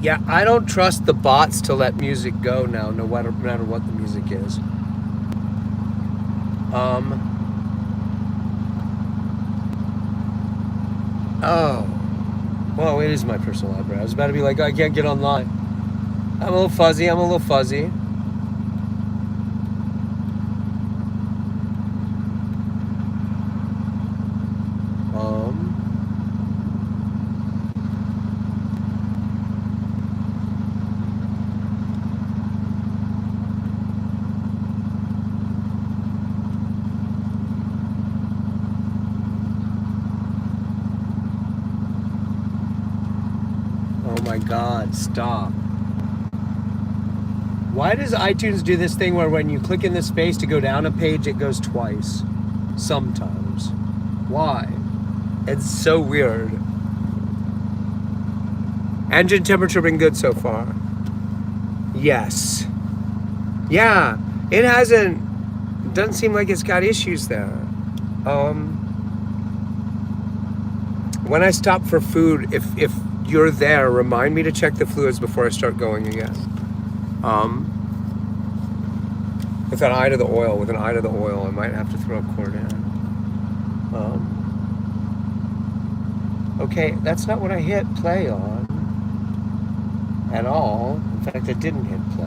[SPEAKER 1] Yeah, I don't trust the bots to let music go now, no matter what the music is. Oh. Well, it is my personal library. I was about to be like, I can't get online. I'm a little fuzzy. Oh my God, stop. Why does iTunes do this thing where when you click in the space to go down a page, it goes twice? Sometimes. Why? It's so weird. Engine temperature been good so far. Yes. Yeah, it doesn't seem like it's got issues there. When I stop for food, if you're there, remind me to check the fluids before I start going again. With an eye to the oil, I might have to throw a cord in. Okay, that's not what I hit play on at all. In fact, I didn't hit play.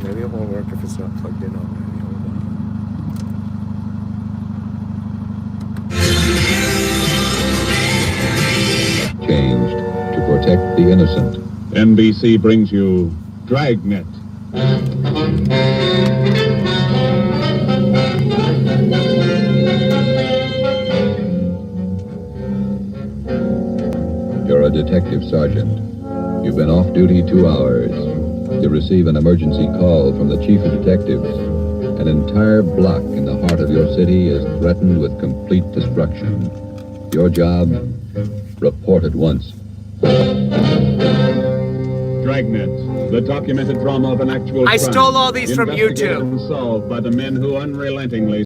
[SPEAKER 1] Maybe it won't work if it's not plugged in already. Hold
[SPEAKER 2] on. Changed to protect the innocent.
[SPEAKER 3] NBC brings you Dragnet.
[SPEAKER 2] You're a detective sergeant. You've been off duty 2 hours. You receive an emergency call from the chief of detectives. An entire block in the heart of your city is threatened with complete destruction. Your job? Report at once.
[SPEAKER 3] Dragnet, the documented drama of an actual crime.
[SPEAKER 1] I stole all these from YouTube.
[SPEAKER 3] Investigated and solved by the men who unrelentingly